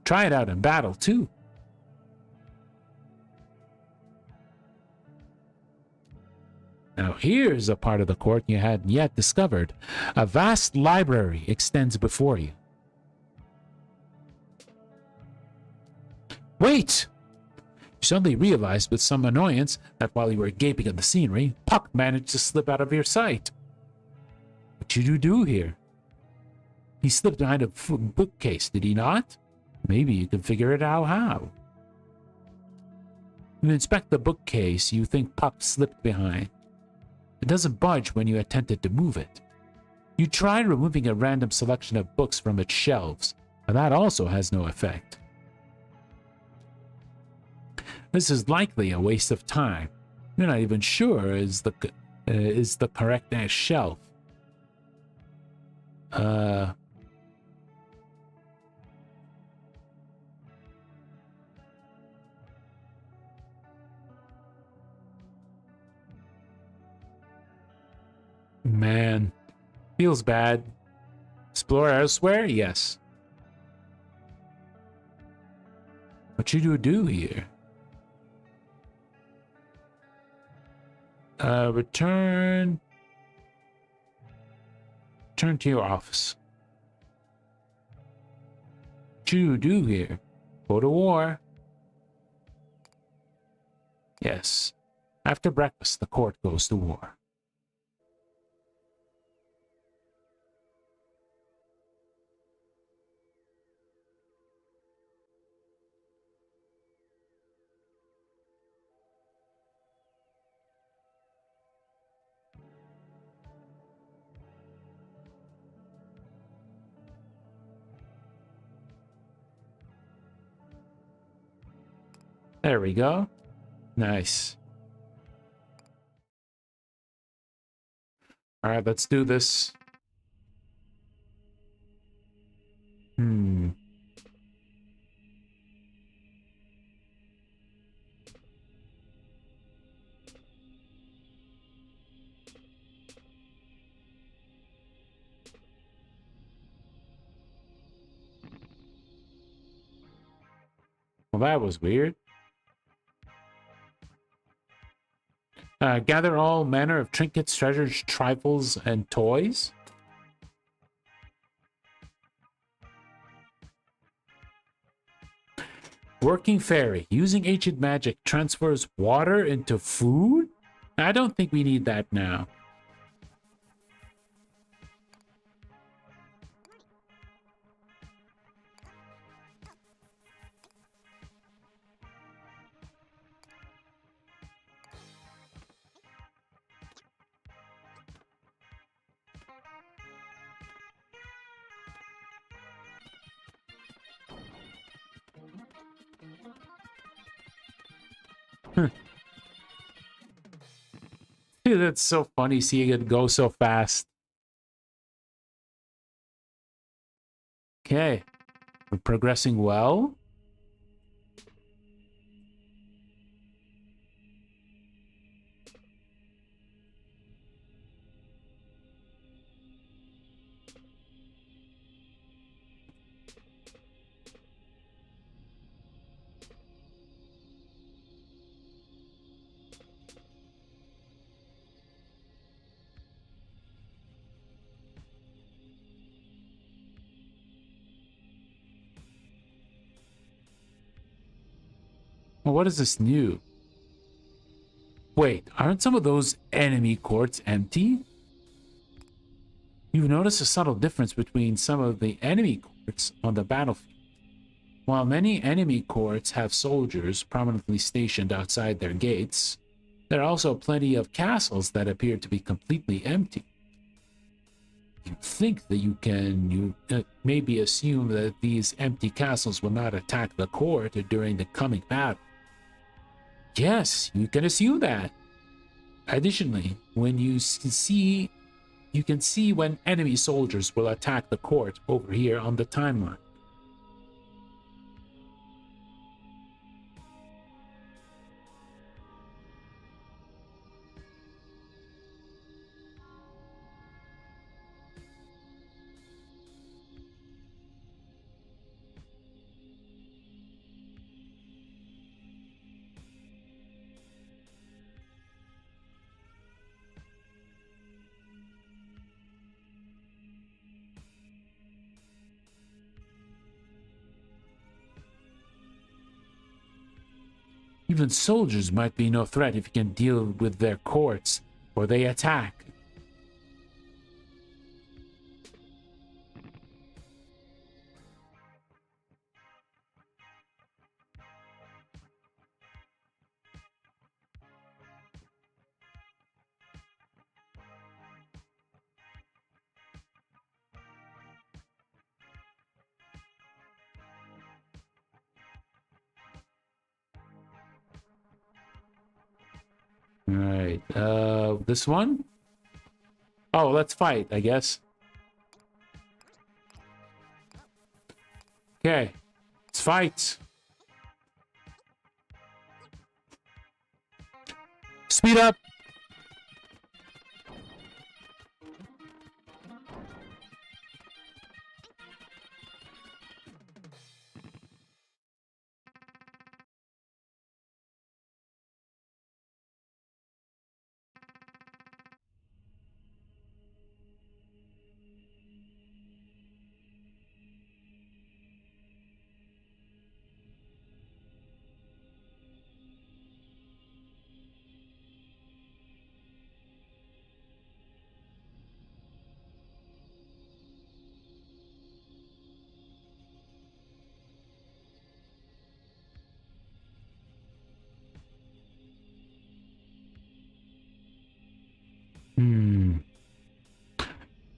Speaker 1: Try it out in battle, too. Now here's a part of the court you hadn't yet discovered. A vast library extends before you. Wait! You suddenly realized with some annoyance that while you were gaping at the scenery, Puck managed to slip out of your sight. What did you do here? He slipped behind a bookcase, did he not? Maybe you can figure it out how. You inspect the bookcase you think Puck slipped behind. It doesn't budge when you attempted to move it. You try removing a random selection of books from its shelves, but that also has no effect. This is likely a waste of time. You're not even sure is the correct shelf. Man, feels bad. Explore elsewhere? Yes. What you do here? Return to your office. What you do here? Go to war. Yes. After breakfast, the court goes to war. There we go. Nice. All right, let's do this. Well, that was weird. Gather all manner of trinkets, treasures, trifles, and toys. Working fairy. Using ancient magic transfers water into food? I don't think we need that now. Dude, that's so funny seeing it go so fast. Okay. We're progressing well. Well, what is this new? Wait, aren't some of those enemy courts empty? You've noticed a subtle difference between some of the enemy courts on the battlefield. While many enemy courts have soldiers prominently stationed outside their gates, there are also plenty of castles that appear to be completely empty. You think that you maybe assume that these empty castles will not attack the court during the coming battle. Yes, you can assume that. Additionally, when you can see when enemy soldiers will attack the court over here on the timeline. Even soldiers might be no threat if you can deal with their courts, or they attack. Alright, this one? Oh, let's fight, I guess. Okay, let's fight. Speed up.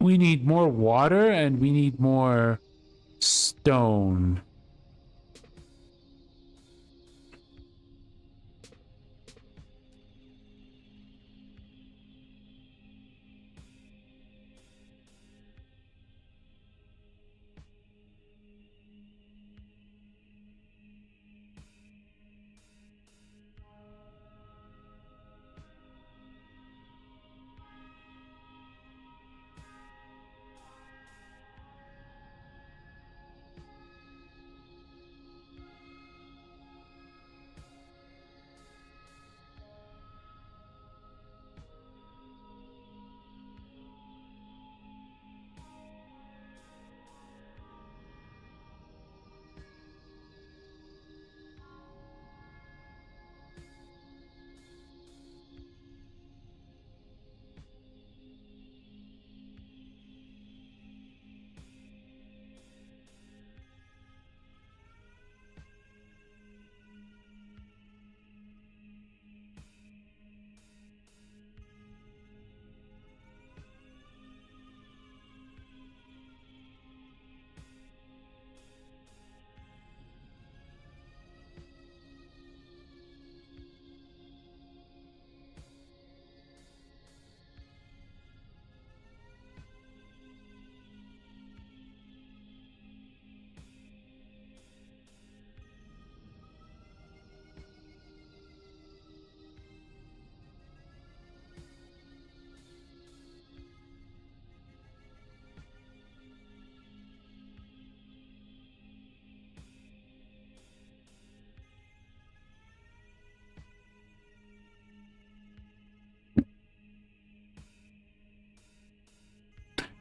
Speaker 1: We need more water and we need more stone.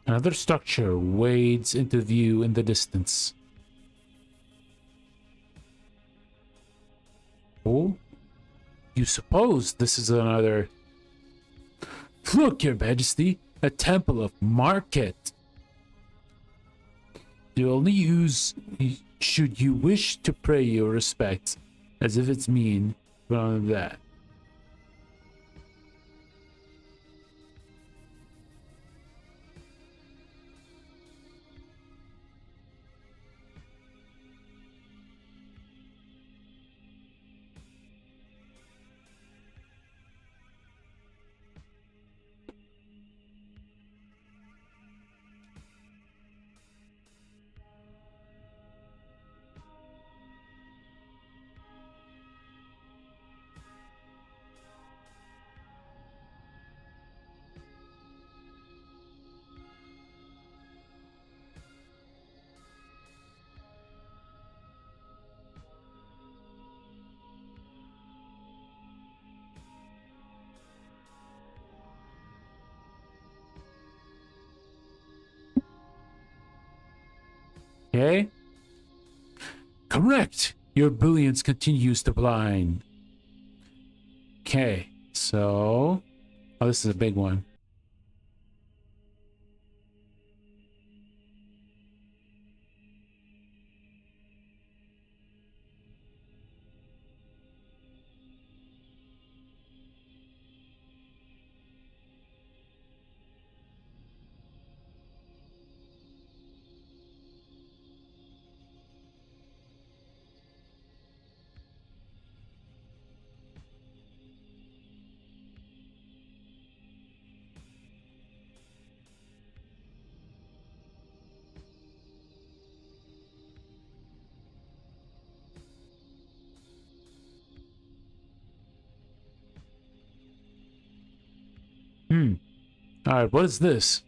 Speaker 1: Another structure wades into view in the distance. Oh, you suppose this is another... Look, Your Majesty, a temple of market. You only use should you wish to pay your respects, as if it's mean, but on that. Okay? Correct! Your brilliance continues to blind. Okay, so... Oh, this is a big one. Alright, what is this?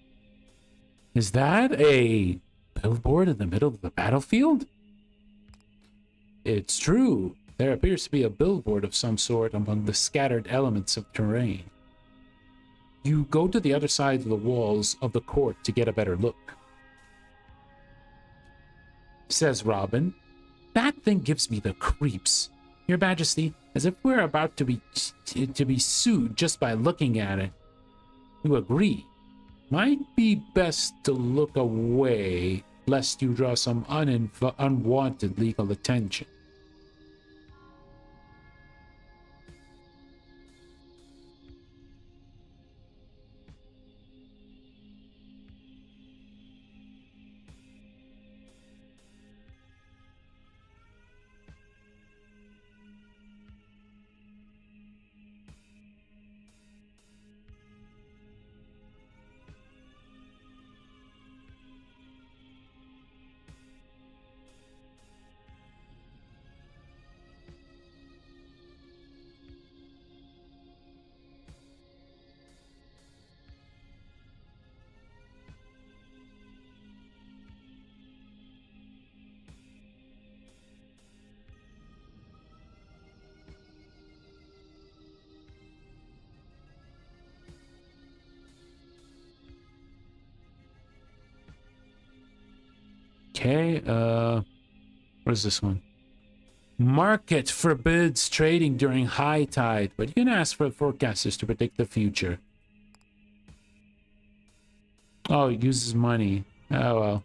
Speaker 1: Is that a billboard in the middle of the battlefield? It's true. There appears to be a billboard of some sort among the scattered elements of terrain. You go to the other side of the walls of the court to get a better look. Says Robin. That thing gives me the creeps. Your Majesty, as if we're about to be sued just by looking at it. You agree? Might be best to look away, lest you draw some unwanted legal attention. Okay, what is this one? Market forbids trading during high tide, but you can ask for forecasters to predict the future. Oh, it uses money. Oh, well.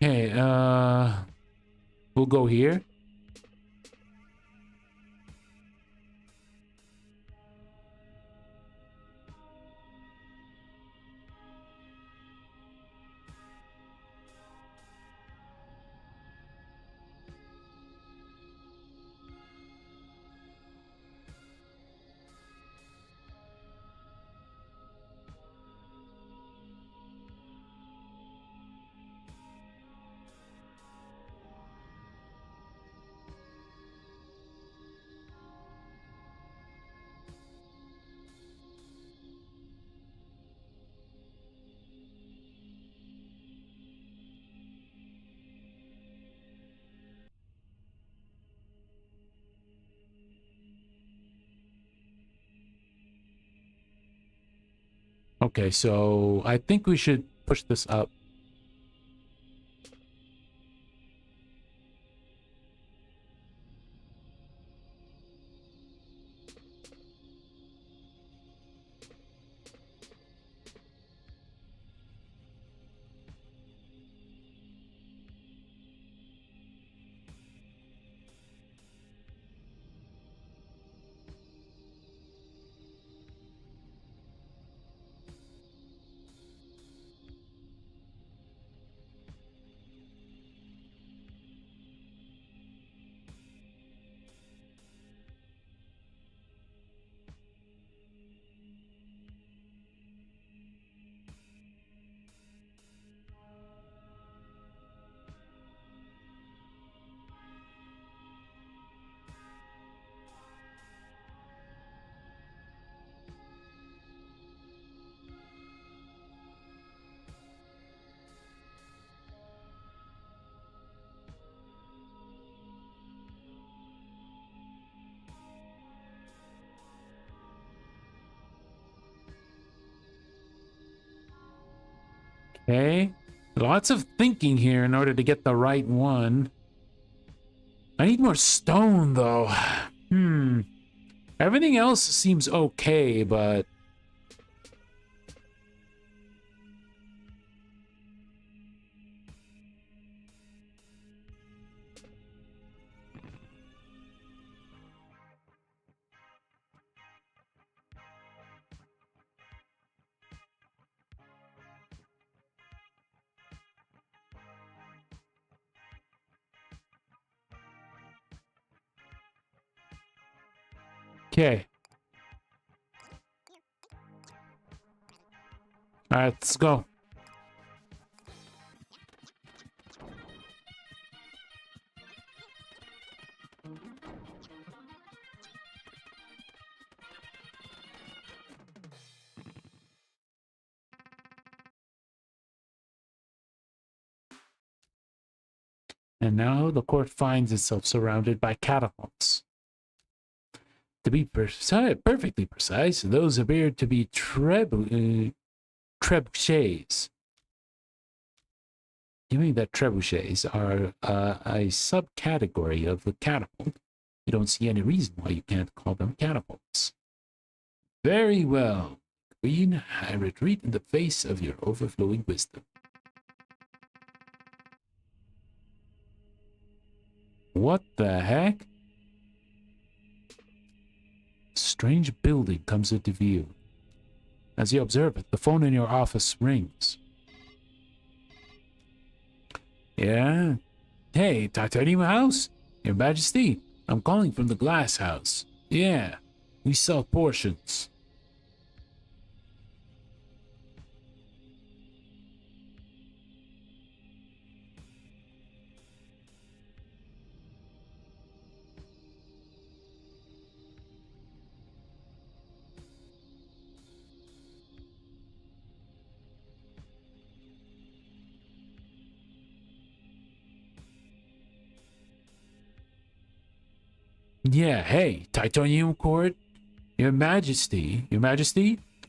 Speaker 1: Okay, we'll go here. Okay, so I think we should push this up. Okay, lots of thinking here in order to get the right one. I need more stone, though. Everything else seems okay, but... Okay. Alright, let's go. And now the court finds itself surrounded by catapults. To be perfectly precise, those appeared to be trebuchets. Given that trebuchets are a subcategory of the catapult, you don't see any reason why you can't call them catapults. Very well, Queen, I retreat in the face of your overflowing wisdom. What the heck? Strange building comes into view. As you observe it, the phone in your office rings. Yeah? Hey, Titanium House? Your Majesty, I'm calling from the Glass House. Yeah. We sell portions. Yeah, hey, titanium cord? Your Majesty,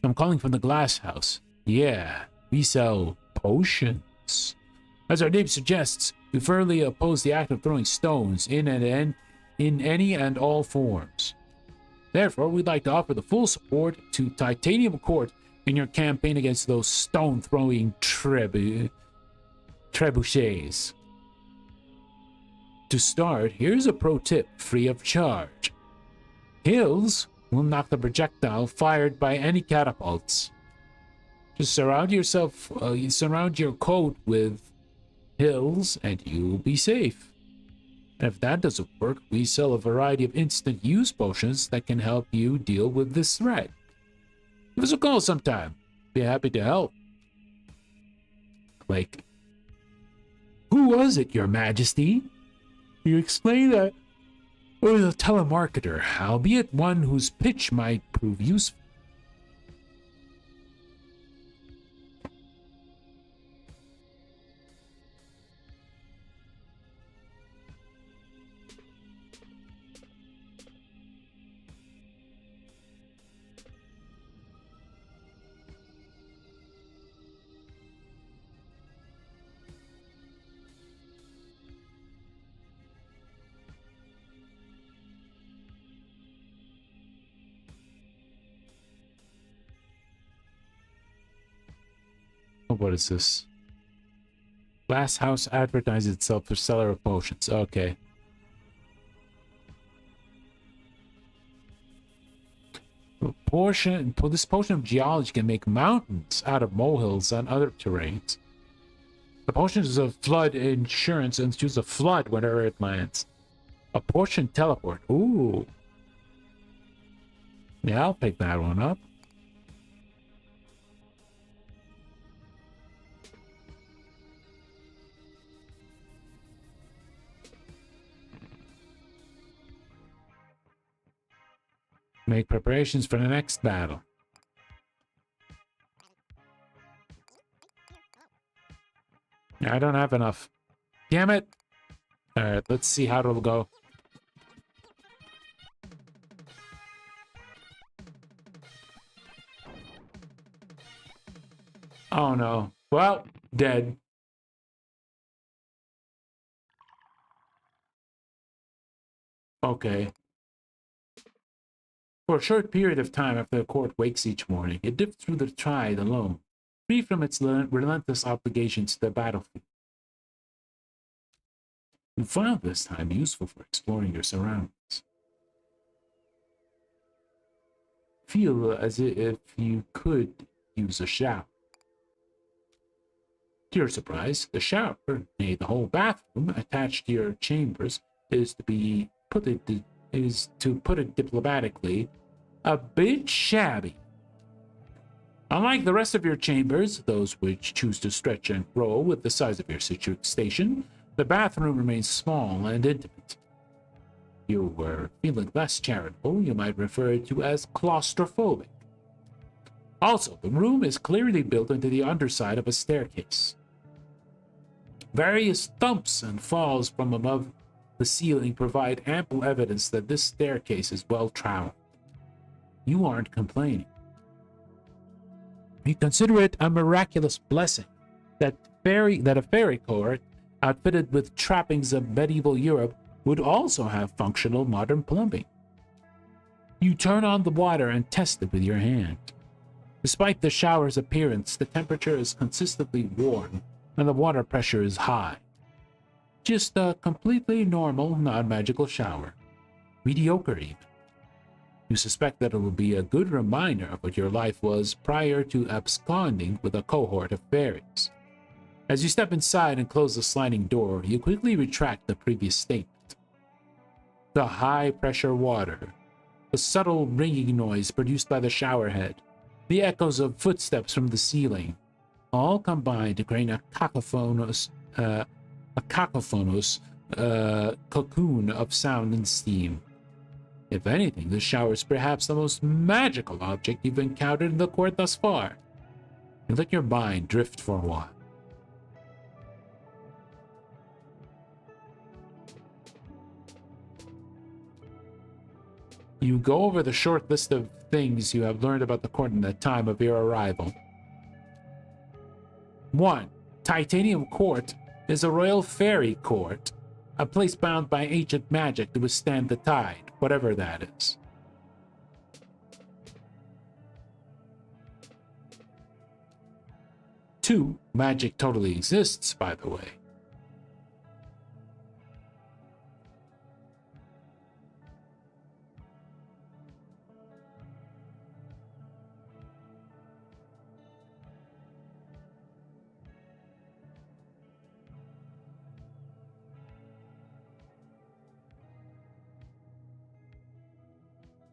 Speaker 1: I'm calling from the glass house. Yeah, we sell potions. As our name suggests, we firmly oppose the act of throwing stones in any and all forms. Therefore, we'd like to offer the full support to Titanium Court in your campaign against those stone-throwing trebuchets. To start, here's a pro tip free of charge. Hills will knock the projectile fired by any catapults. Just surround your coat with hills and you'll be safe. And if that doesn't work, we sell a variety of instant use potions that can help you deal with this threat. Give us a call sometime. Be happy to help. Like, who was it, Your Majesty? You explained that it was a telemarketer, albeit one whose pitch might prove useful. What is this? Glass house advertises itself for seller of potions. Okay. This potion of geology can make mountains out of molehills and other terrains. The potion is a flood insurance and choose a flood whenever it lands. A portion teleport. Ooh. Yeah, I'll pick that one up. Make preparations for the next battle. I don't have enough. Damn it! Alright, let's see how it'll go. Oh no. Well, dead. Okay. For a short period of time after the court wakes each morning, it dips through the tide alone, free from its relentless obligations to the battlefield. You found this time useful for exploring your surroundings. Feel as if you could use a shower. To your surprise, the shower, nay, the whole bathroom attached to your chambers, is to put it diplomatically, a bit shabby. Unlike the rest of your chambers, those which choose to stretch and grow with the size of your station, the bathroom remains small and intimate. If you were feeling less charitable, you might refer to as claustrophobic. Also, the room is clearly built into the underside of a staircase. Various thumps and falls from above the ceiling provide ample evidence that this staircase is well traveled. You aren't complaining. You consider it a miraculous blessing that a fairy court outfitted with trappings of medieval Europe would also have functional modern plumbing. You turn on the water and test it with your hand. Despite the shower's appearance, the temperature is consistently warm and the water pressure is high. Just a completely normal, non-magical shower. Mediocre even. You suspect that it will be a good reminder of what your life was prior to absconding with a cohort of fairies. As you step inside and close the sliding door, you quickly retract the previous statement. The high-pressure water the subtle ringing noise produced by the shower head, the echoes of footsteps from the ceiling, all combine to create a cacophonous cocoon of sound and steam. If anything, the shower is perhaps the most magical object you've encountered in the court thus far. You let your mind drift for a while. You go over the short list of things you have learned about the court in the time of your arrival. 1. Titanium Court is a royal fairy court, a place bound by ancient magic to withstand the tide, whatever that is. 2. Magic totally exists, by the way.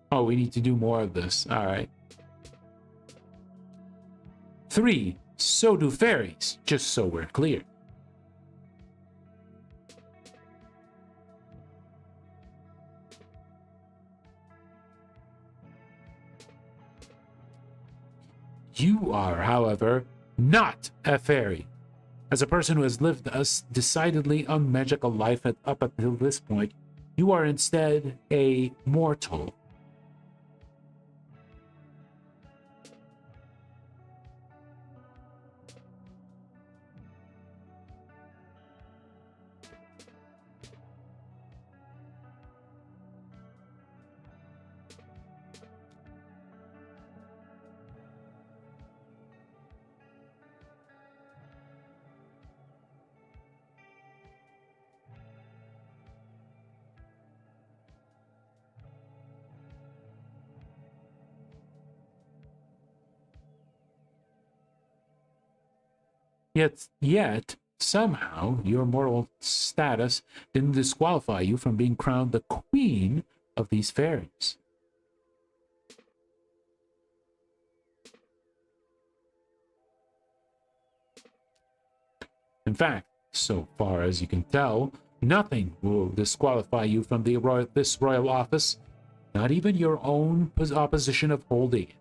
Speaker 1: Oh, we need to do more of this. All right. 3. So do fairies, just so we're clear. You are, however, not a fairy. As a person who has lived a decidedly unmagical life up until this point, you are instead a mortal. Yet, somehow, your mortal status didn't disqualify you from being crowned the queen of these fairies. In fact, so far as you can tell, nothing will disqualify you from this royal office, not even your own opposition of holding it.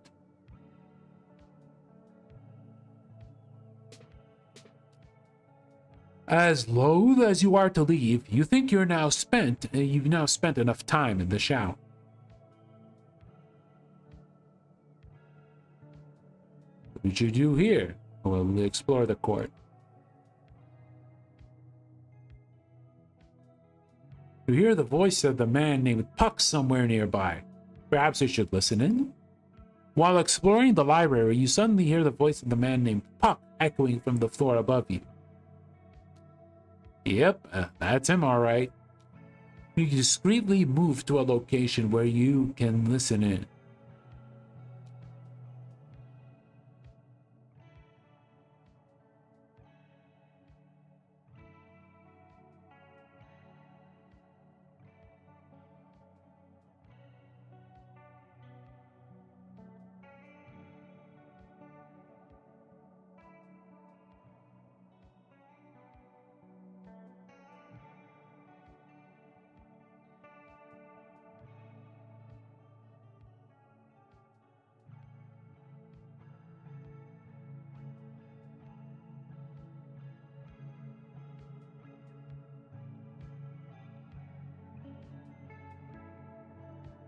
Speaker 1: As loath as you are to leave, you think you've now spent enough time in the shower. What did you do here? We'll explore the court. You hear the voice of the man named Puck somewhere nearby. Perhaps you should listen in? While exploring the library, you suddenly hear the voice of the man named Puck echoing from the floor above you. Yep, that's him, all right. You discreetly move to a location where you can listen in.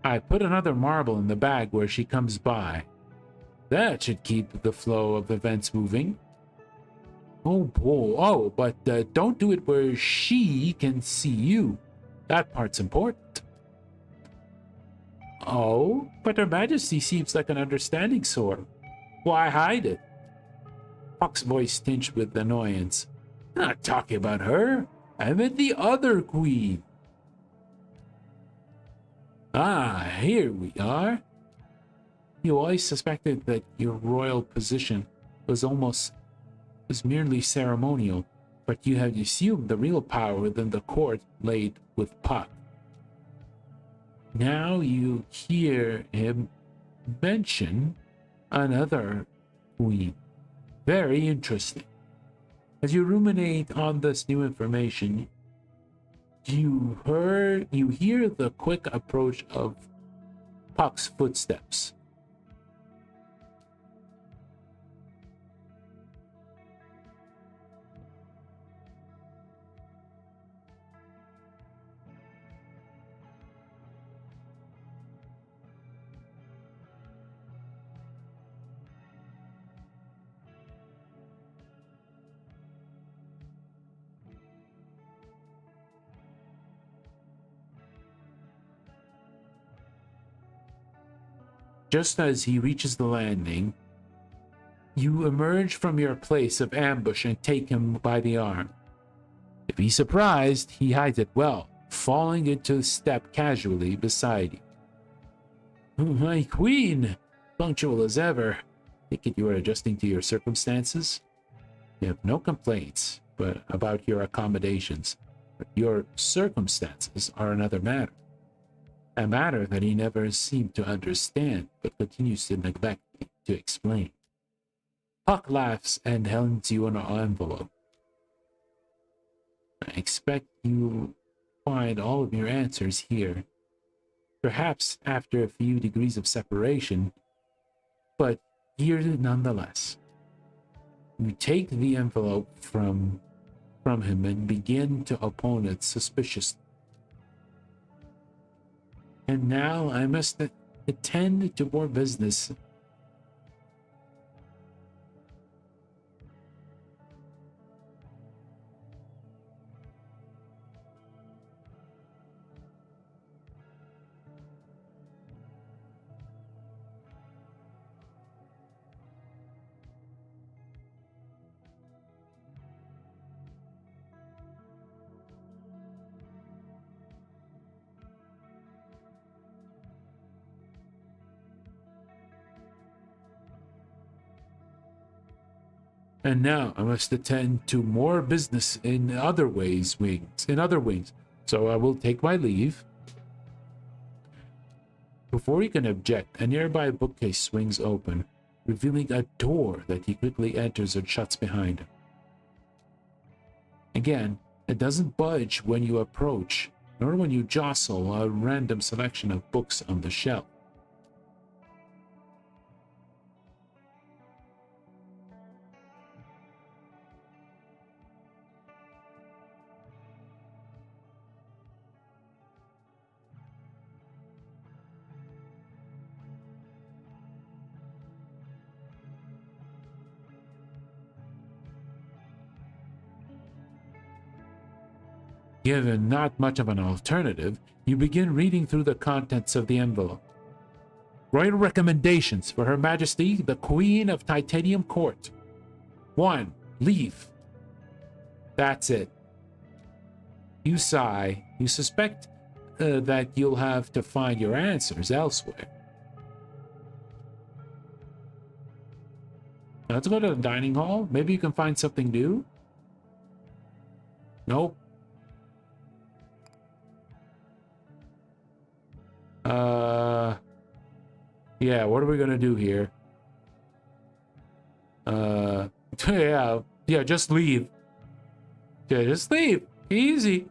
Speaker 1: I put another marble in the bag where she comes by. That should keep the flow of events moving. Oh, boy. Oh, but don't do it where she can see you. That part's important. Oh, but Her Majesty seems like an understanding sort. Why hide it? Puck's voice tinged with annoyance. I'm not talking about her. I meant the other queen. Ah, here we are. You always suspected that your royal position was merely ceremonial, but you have assumed the real power within the court laid with Puck. Now you hear him mention another queen. Very interesting. As you ruminate on this new information, you hear the quick approach of Puck's footsteps. Just as he reaches the landing, you emerge from your place of ambush and take him by the arm. If he's surprised, he hides it well, falling into step casually beside you. Oh, my queen! Punctual as ever. Think it you are adjusting to your circumstances? You have no complaints but about your accommodations, but your circumstances are another matter. A matter that he never seemed to understand, but continues to neglect to explain. Puck laughs and hands you an envelope. I expect you find all of your answers here. Perhaps after a few degrees of separation, but here nonetheless. You take the envelope from him and begin to open it suspiciously. And now I must attend to more business. And now I must attend to more business in other wings. So I will take my leave. Before he can object, a nearby bookcase swings open, revealing a door that he quickly enters and shuts behind him. Again, it doesn't budge when you approach, nor when you jostle a random selection of books on the shelf. Given not much of an alternative, you begin reading through the contents of the envelope. Royal recommendations for Her Majesty, the Queen of Titanium Court. 1. Leave. That's it. You sigh. You suspect that you'll have to find your answers elsewhere. Now let's go to the dining hall. Maybe you can find something new. Nope. Yeah, what are we gonna do here? Yeah, just leave. Yeah, just leave. Easy.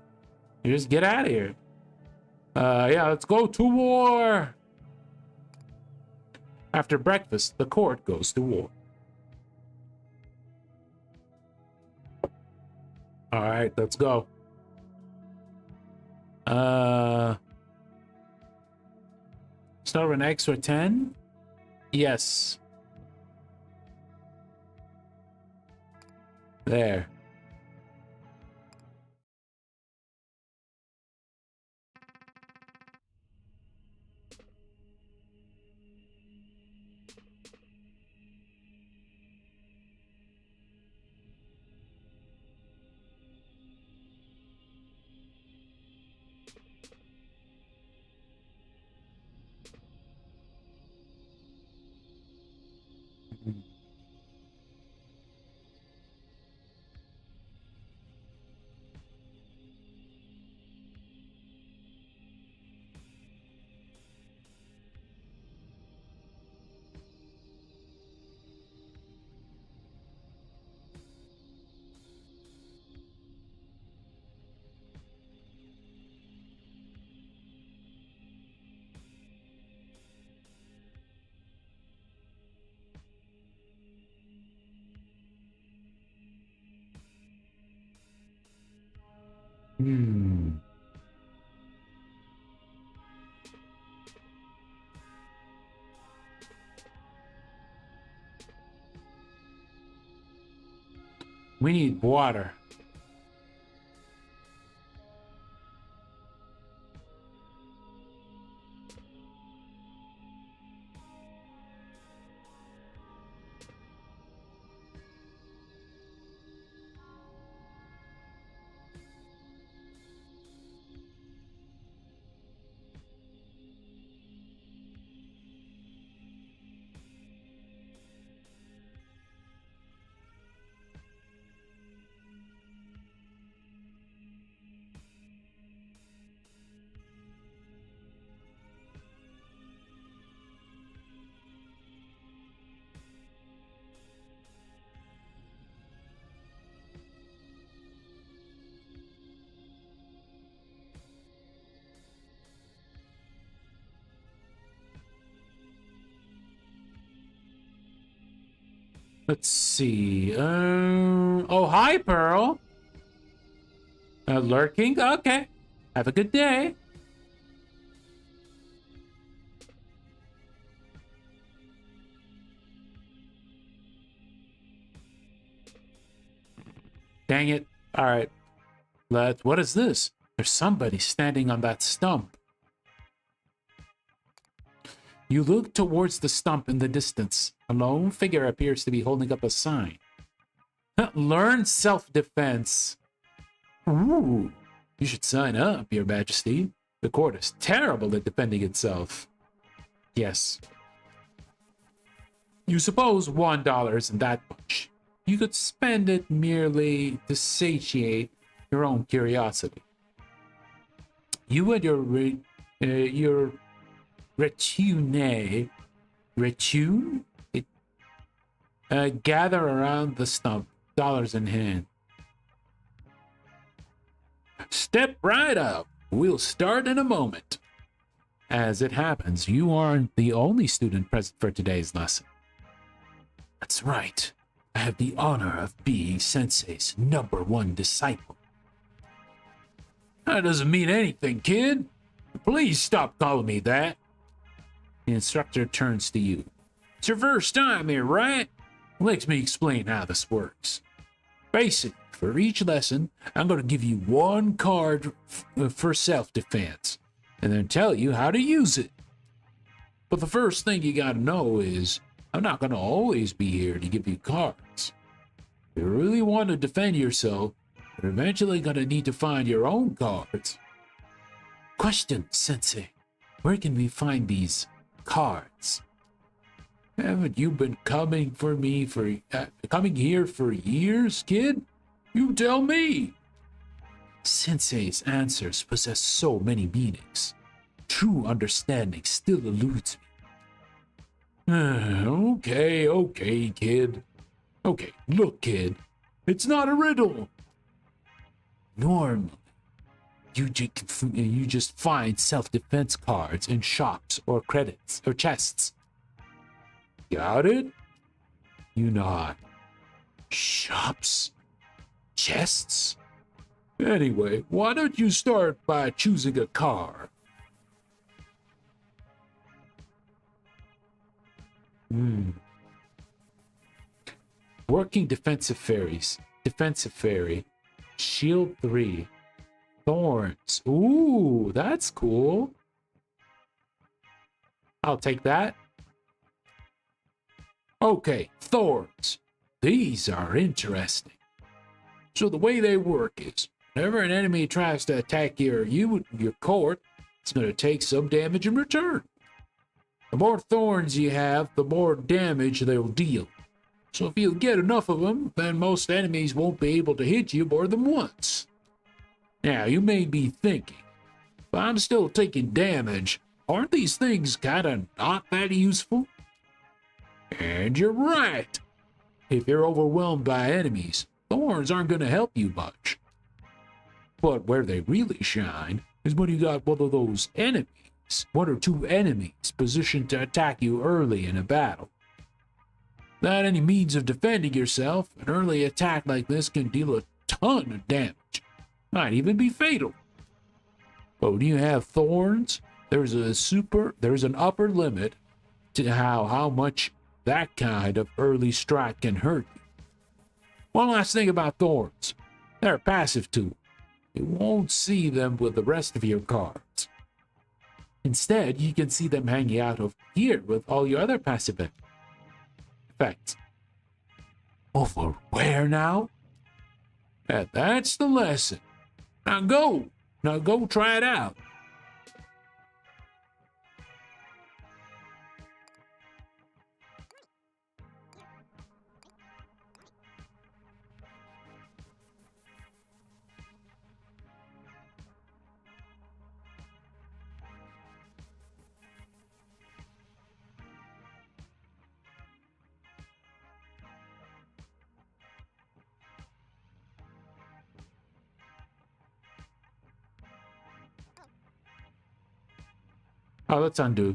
Speaker 1: You just get out of here. Yeah, let's go to war. After breakfast, the court goes to war. All right, let's go. Start with an extra 10? Yes. There. Hmm. We need water. Let's see. Oh, hi, Pearl. Lurking? Okay. Have a good day. Dang it. All right. What is this? There's somebody standing on that stump. You look towards the stump in the distance. A lone figure appears to be holding up a sign. Learn self-defense. Ooh. You should sign up, Your Majesty. The court is terrible at defending itself. Yes. You suppose $1 isn't that much. You could spend it merely to satiate your own curiosity. You and your retune, gather around the stump, dollars in hand. Step right up. We'll start in a moment. As it happens, you aren't the only student present for today's lesson. That's right. I have the honor of being Sensei's #1 disciple. That doesn't mean anything, kid. Please stop calling me that. The instructor turns to you. It's your first time here, right? Let me explain how this works. Basically, for each lesson, I'm going to give you one card for self-defense, and then tell you how to use it. But the first thing you got to know is, I'm not going to always be here to give you cards. If you really want to defend yourself, you're eventually going to need to find your own cards. Question, Sensei. Where can we find these cards? Haven't you been coming here for years, kid? You tell me. Sensei's answers possess so many meanings. True understanding still eludes me. Okay, kid. Okay, look, kid. It's not a riddle. Normally, you just find self-defense cards in shops or credits or chests. Got it? You nod. Shops? Chests? Anyway, why don't you start by choosing a card? Working defensive fairies. Defensive fairy. Shield 3. Thorns. Ooh, that's cool. I'll take that. Okay, thorns. These are interesting. So the way they work is, whenever an enemy tries to attack your court, it's going to take some damage in return. The more thorns you have, the more damage they'll deal. So if you get enough of them, then most enemies won't be able to hit you more than once. Now, you may be thinking, but I'm still taking damage. Aren't these things kinda not that useful? And you're right. If you're overwhelmed by enemies, thorns aren't going to help you much. But where they really shine is when you got one of those enemies, one or two enemies positioned to attack you early in a battle. Without any means of defending yourself, an early attack like this can deal a ton of damage. Might even be fatal. But when you have thorns, there's an upper limit to how much that kind of early strike can hurt you. One last thing about thorns. They're a passive tool. You won't see them with the rest of your cards. Instead, you can see them hanging out over here with all your other passive effects. Over where now? And that's the lesson. Now go try it out. Oh, let's undo.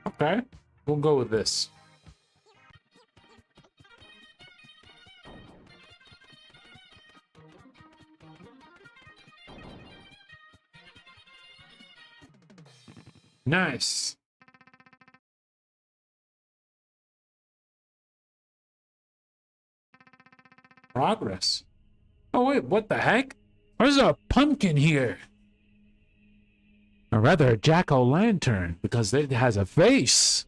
Speaker 1: Okay, we'll go with this. Nice. Progress. Oh wait, what the heck? There's a pumpkin here. Or rather, a jack-o'-lantern, because it has a face.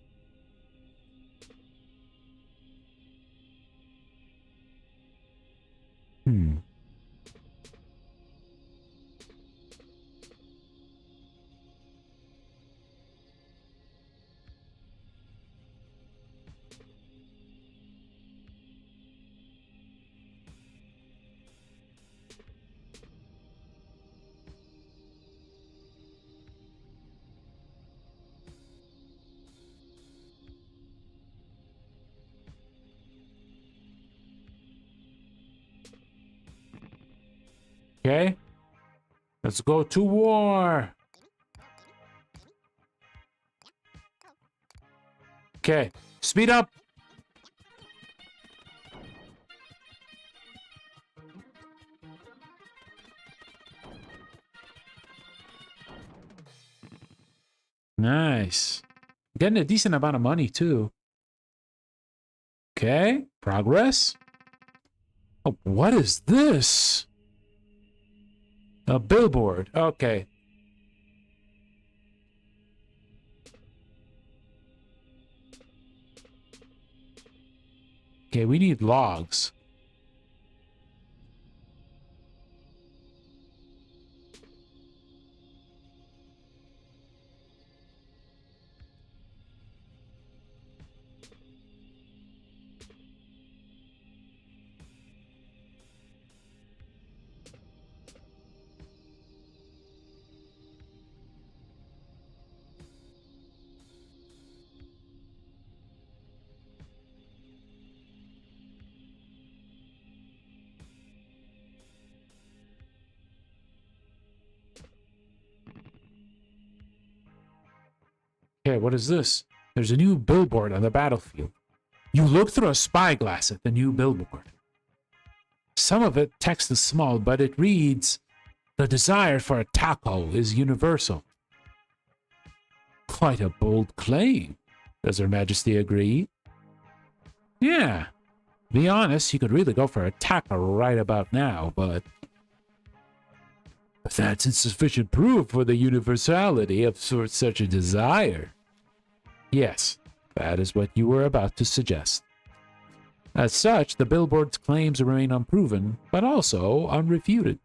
Speaker 1: Okay, let's go to war. Okay, speed up. Nice. Getting a decent amount of money too. Okay, progress. Oh, what is this? A billboard. Okay. Okay, we need logs. Okay, what is this? There's a new billboard on the battlefield. You look through a spyglass at the new billboard. Some of it text is small, but it reads, "The desire for a taco is universal." Quite a bold claim. Does Her Majesty agree? Yeah. Be honest, you could really go for a taco right about now, but that's insufficient proof for the universality of such a desire. Yes, that is what you were about to suggest. As such, the billboard's claims remain unproven, but also unrefuted.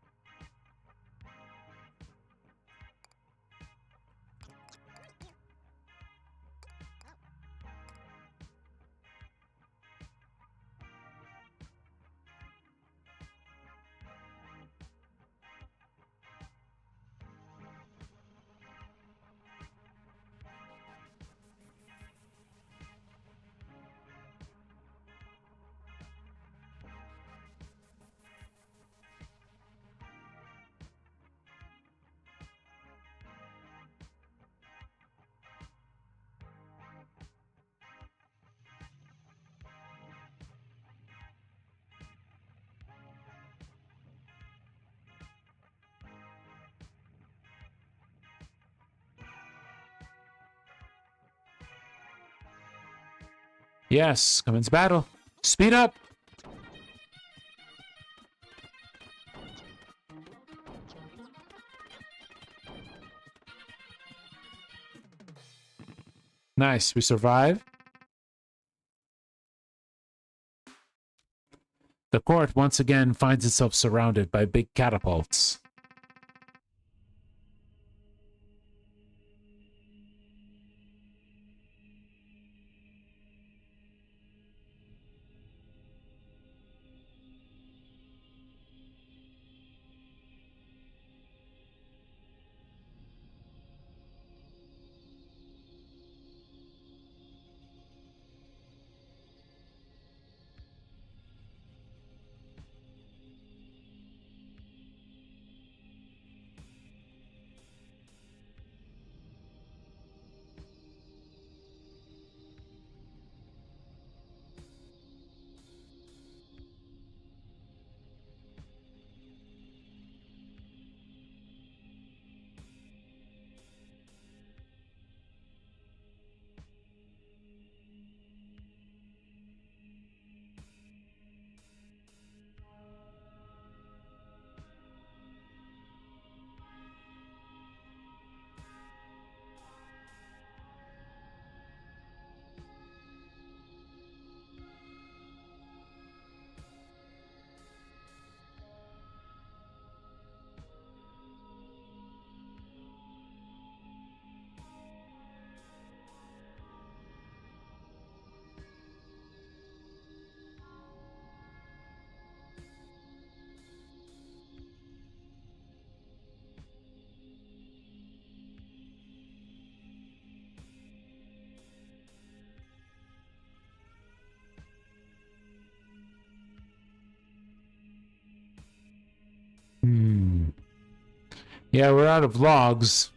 Speaker 1: Yes, come into battle. Speed up. Nice, we survive. The court once again finds itself surrounded by big catapults. Yeah, we're out of logs.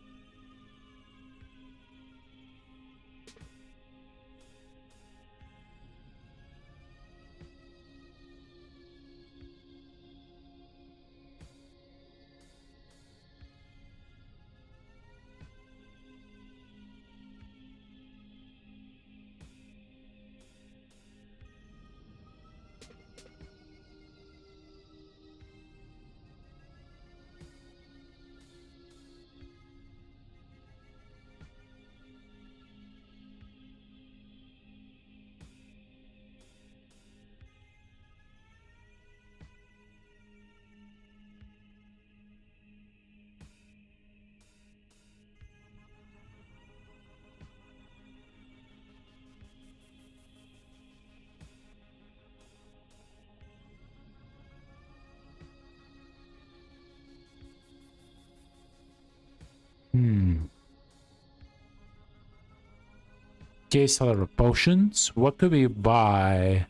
Speaker 1: Okay, seller of potions. What could we buy?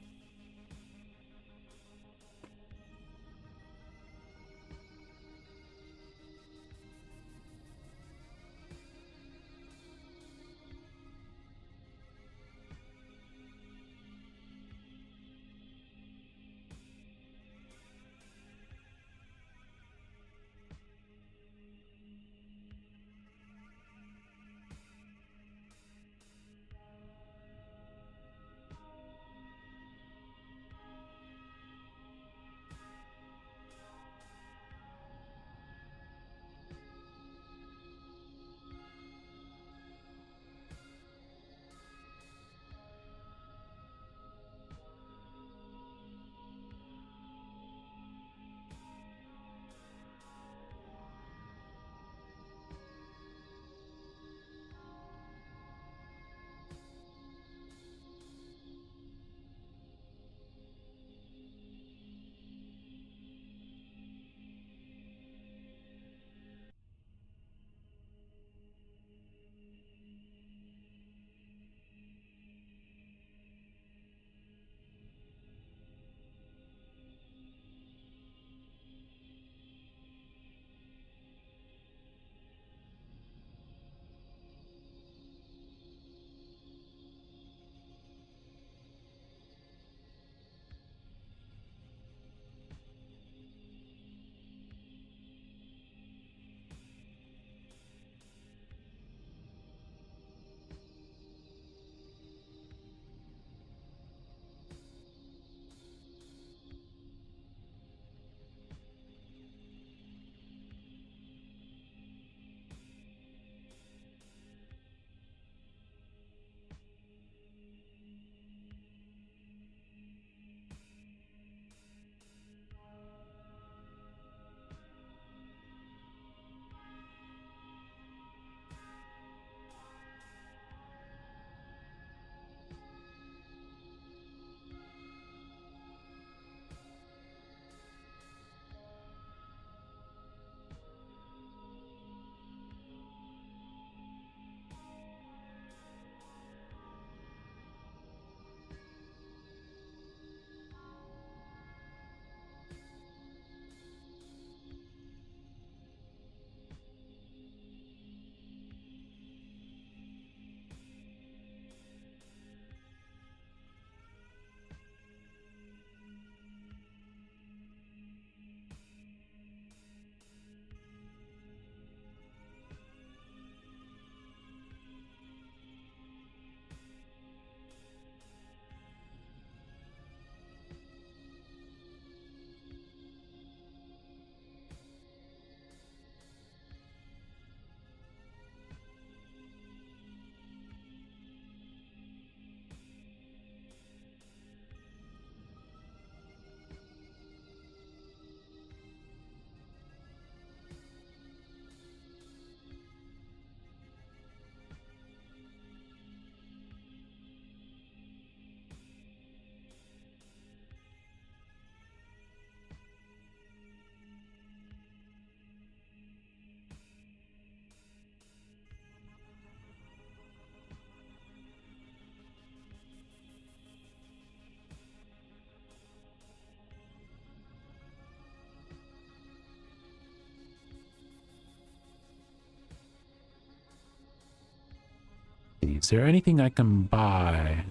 Speaker 1: Is there anything I can buy?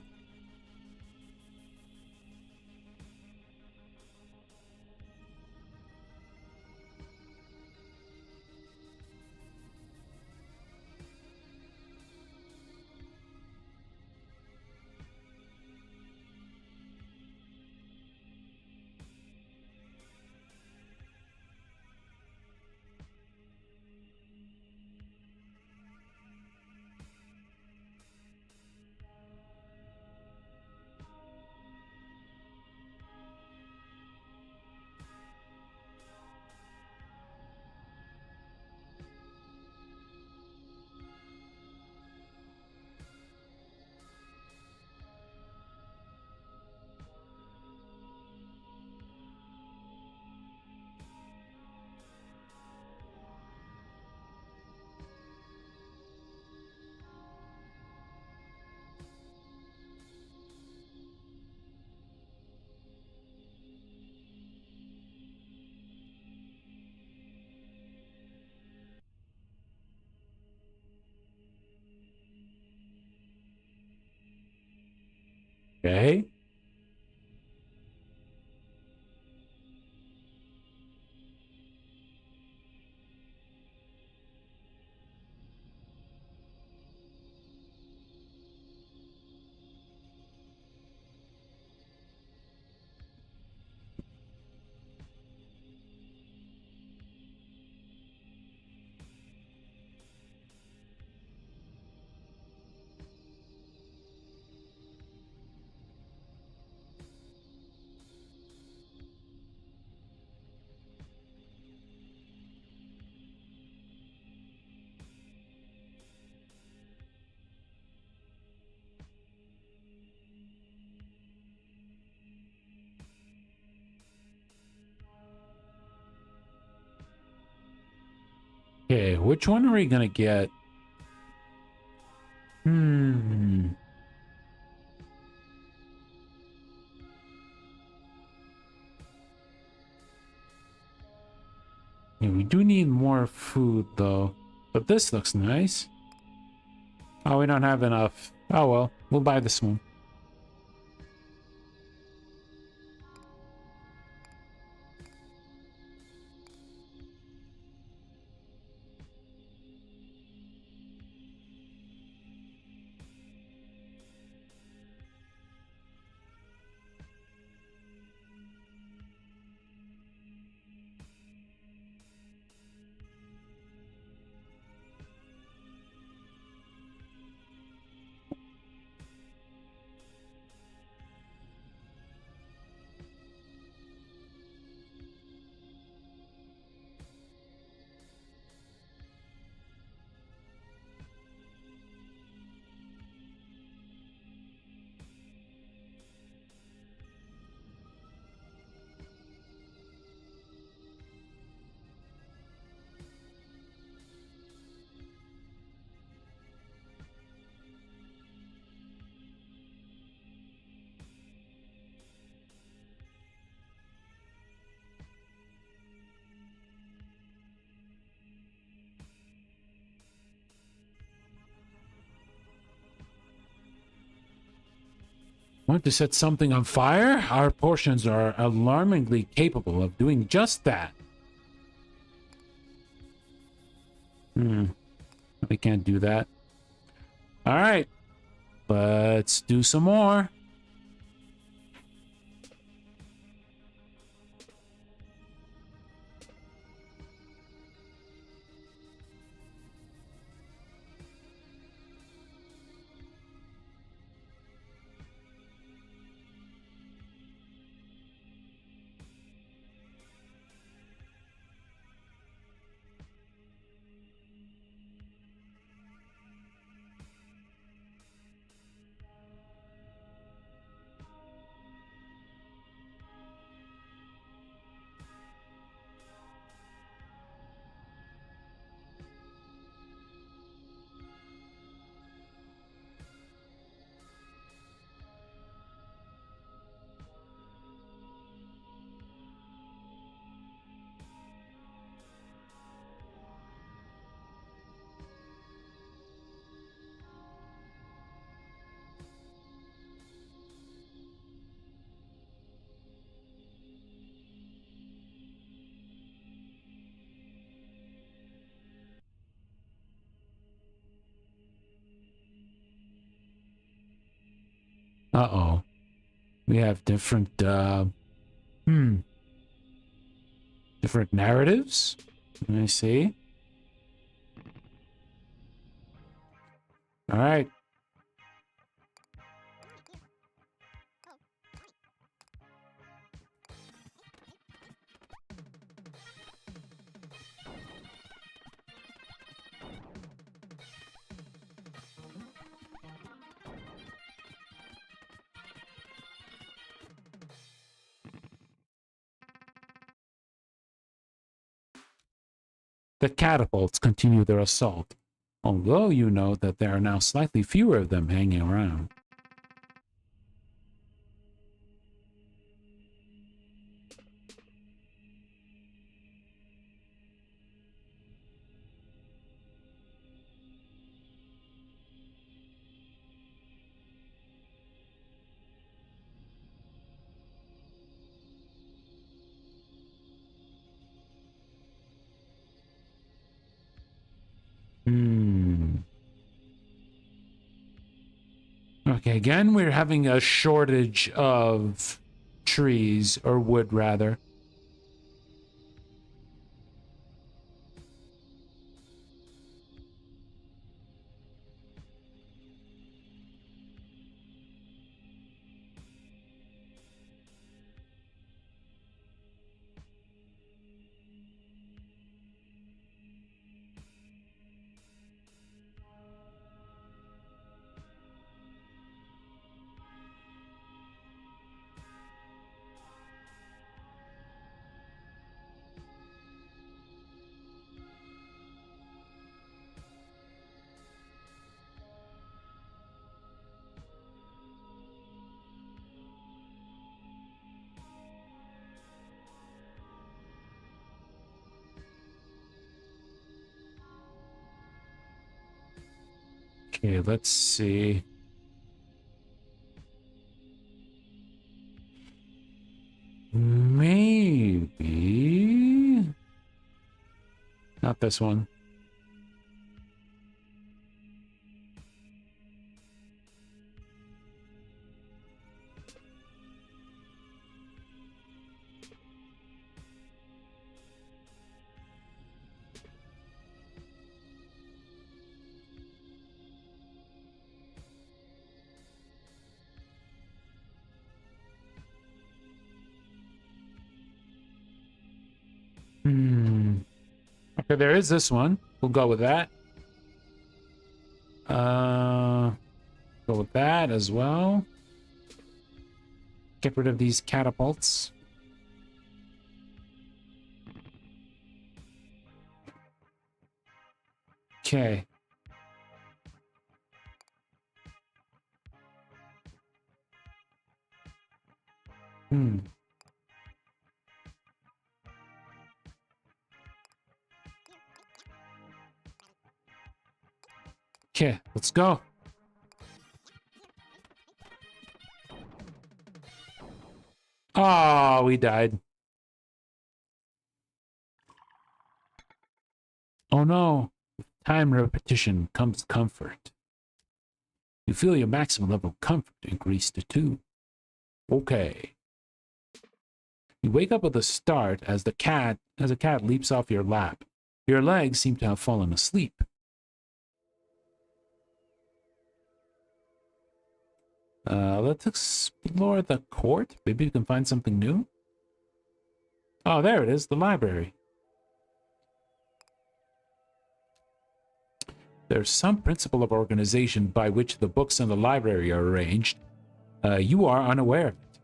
Speaker 1: Okay. Okay, which one are we gonna get? Yeah, we do need more food though. But this looks nice. Oh, we don't have enough. Oh well, we'll buy this one. Want to set something on fire? Our portions are alarmingly capable of doing just that. We can't do that. All right, let's do some more. Uh-oh. We have different, different narratives? Let me see. All right. The catapults continue their assault, although you know that there are now slightly fewer of them hanging around. Okay, again, we're having a shortage of trees, or wood, rather. Okay, let's see. Maybe... Not this one. Okay, there is this one. We'll go with that. Go with that as well. Get rid of these catapults. Okay. Okay, let's go. Oh, we died. Oh no. With time repetition comes comfort. You feel your maximum level of comfort increase to 2. Okay. You wake up at the start as a cat leaps off your lap. Your legs seem to have fallen asleep. Let's explore the court. Maybe we can find something new. Oh, there it is, the library. There's some principle of organization by which the books in the library are arranged. You are unaware of it.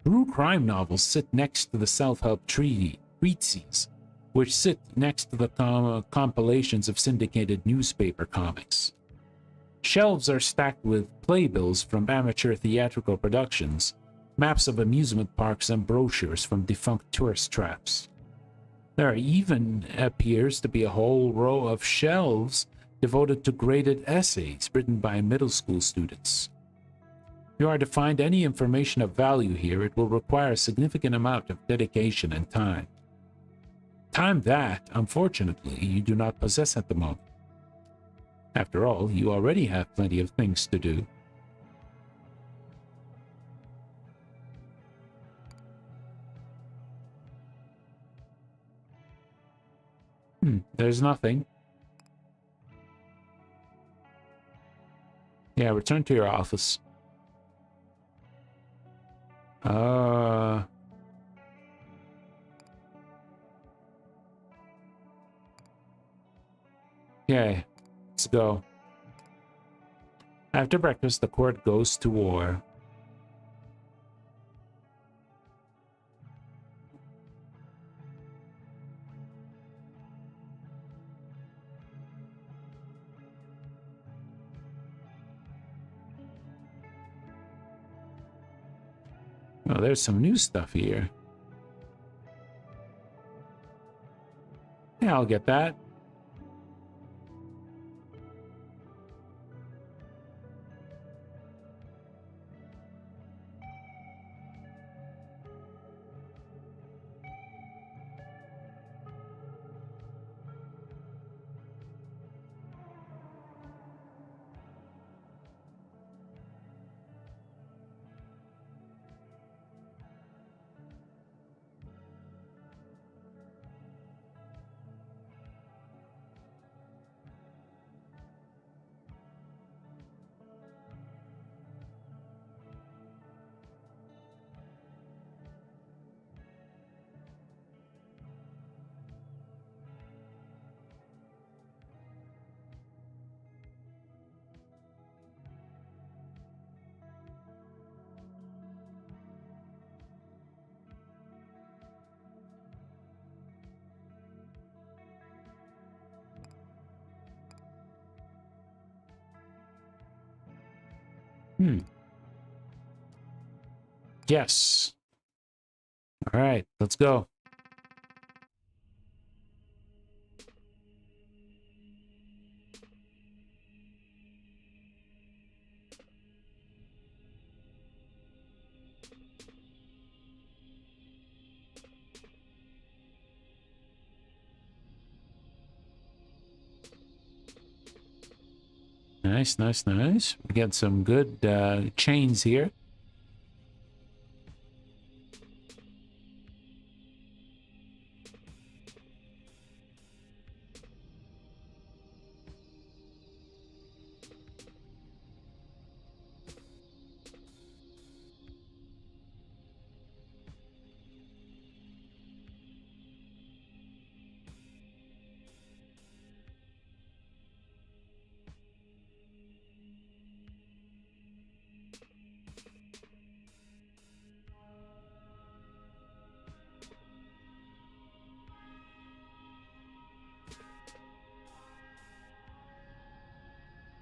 Speaker 1: True crime novels sit next to the self-help treatises, which sit next to the compilations of syndicated newspaper comics. Shelves are stacked with playbills from amateur theatrical productions, maps of amusement parks, and brochures from defunct tourist traps. There even appears to be a whole row of shelves devoted to graded essays written by middle school students. If you are to find any information of value here, it will require a significant amount of dedication and time. Time that, unfortunately, you do not possess at the moment. After all, you already have plenty of things to do. There's nothing. Yeah, return to your office. Okay, let's go. After breakfast, the court goes to war. Oh, there's some new stuff here. Yeah, I'll get that. Yes. All right, let's go. Nice, nice, nice. We got some good chains here.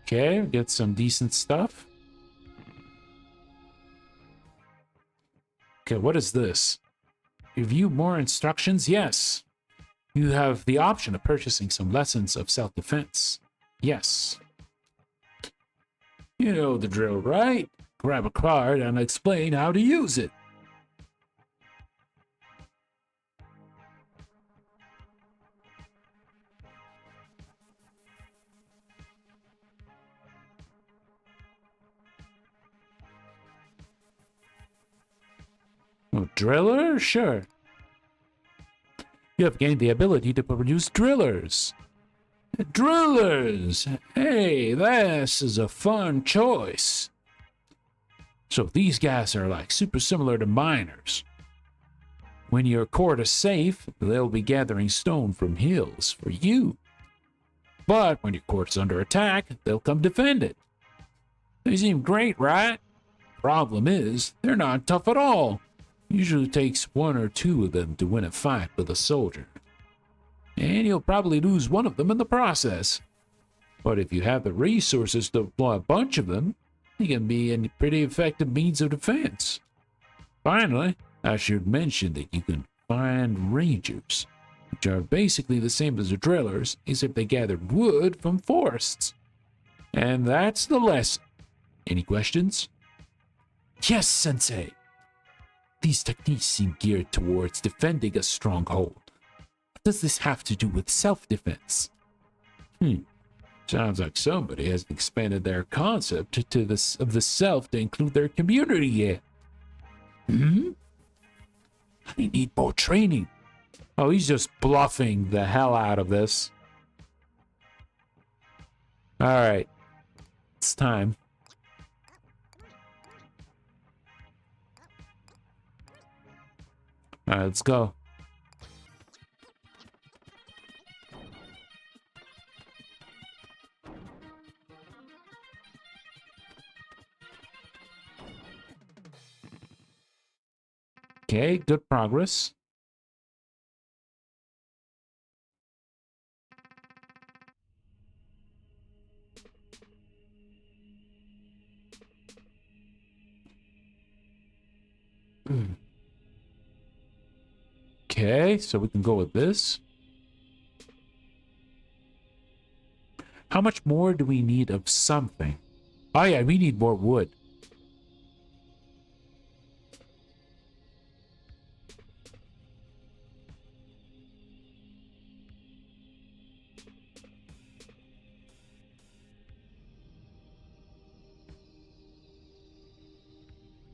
Speaker 1: Okay, get some decent stuff. Okay, what is this? Review more instructions? Yes. You have the option of purchasing some lessons of self-defense. Yes. You know the drill, right? Grab a card and explain how to use it. Oh, driller? Sure. You have gained the ability to produce drillers. Drillers! Hey, this is a fun choice. So these guys are like super similar to miners. When your court is safe, they'll be gathering stone from hills for you. But when your court's under attack, they'll come defend it. They seem great, right? Problem is, they're not tough at all. Usually takes one or two of them to win a fight with a soldier. And you'll probably lose one of them in the process. But if you have the resources to deploy a bunch of them, they can be a pretty effective means of defense. Finally, I should mention that you can find rangers, which are basically the same as the drillers, except they gathered wood from forests. And that's the lesson. Any questions? Yes, Sensei. These techniques seem geared towards defending a stronghold. What does this have to do with self-defense? Sounds like somebody has expanded their concept of the self to include their community yet. I need more training. Oh, he's just bluffing the hell out of this. All right. It's time. All right, let's go. Okay, good progress. Okay, so we can go with this. How much more do we need of something? Oh yeah, we need more wood.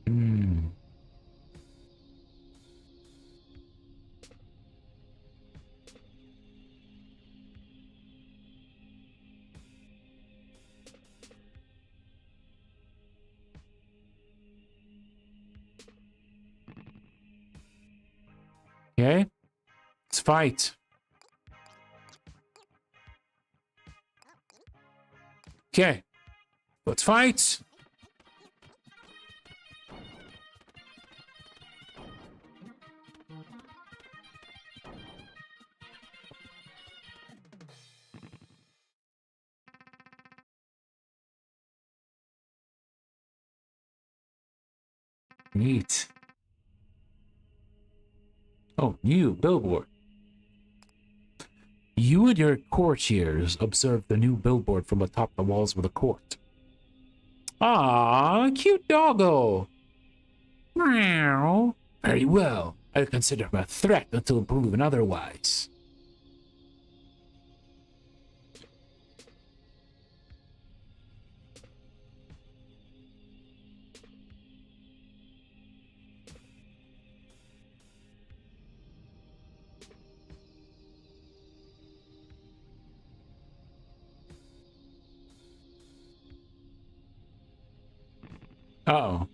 Speaker 1: Hmm. Okay, let's fight. Okay, let's fight. Neat. Oh, new billboard. You and your courtiers observe the new billboard from atop the walls of the court. Ah, cute doggo. Meow. Very well. I consider him a threat until proven otherwise. Uh-oh.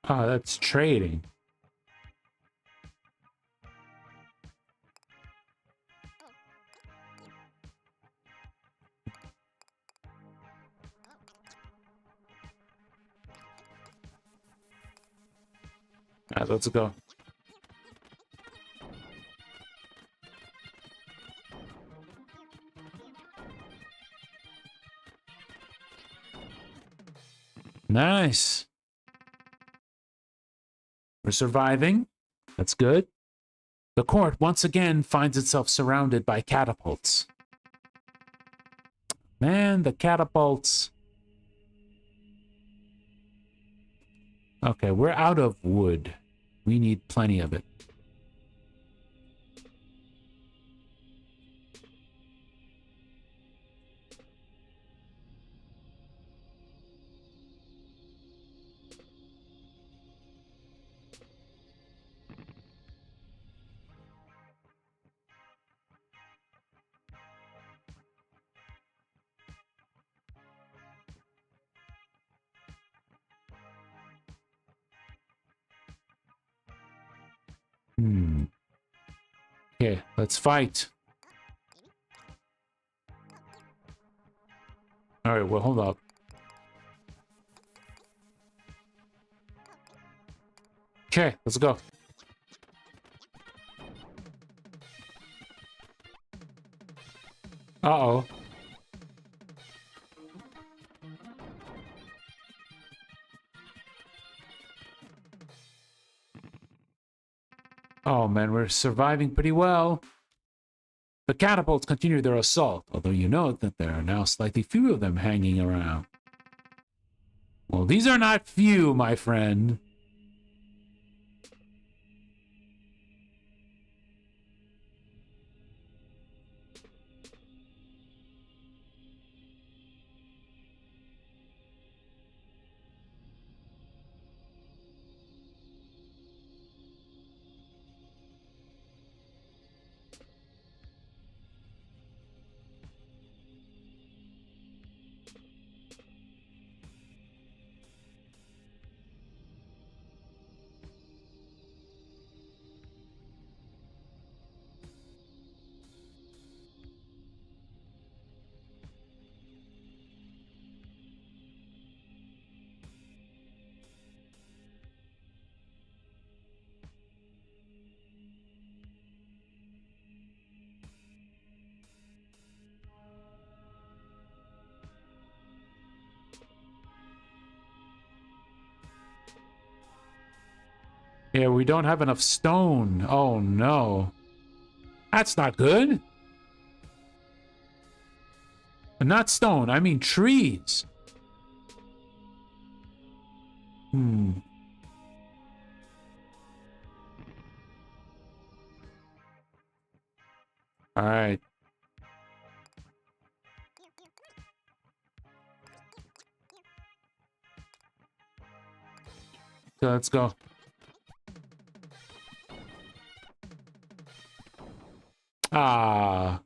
Speaker 1: Oh, that's trading. All right, let's go. Nice. We're surviving. That's good. The court once again finds itself surrounded by catapults. Man, the catapults. Okay, we're out of wood. We need plenty of it. Okay, let's fight. All right, well, hold up. Okay, let's go. Uh-oh. Oh, man, we're surviving pretty well. The catapults continue their assault, although you note that there are now slightly fewer of them hanging around. Well, these are not few, my friend. Yeah, we don't have enough stone. Oh, no. That's not good. Not stone, I mean trees. All right. So let's go. Ah.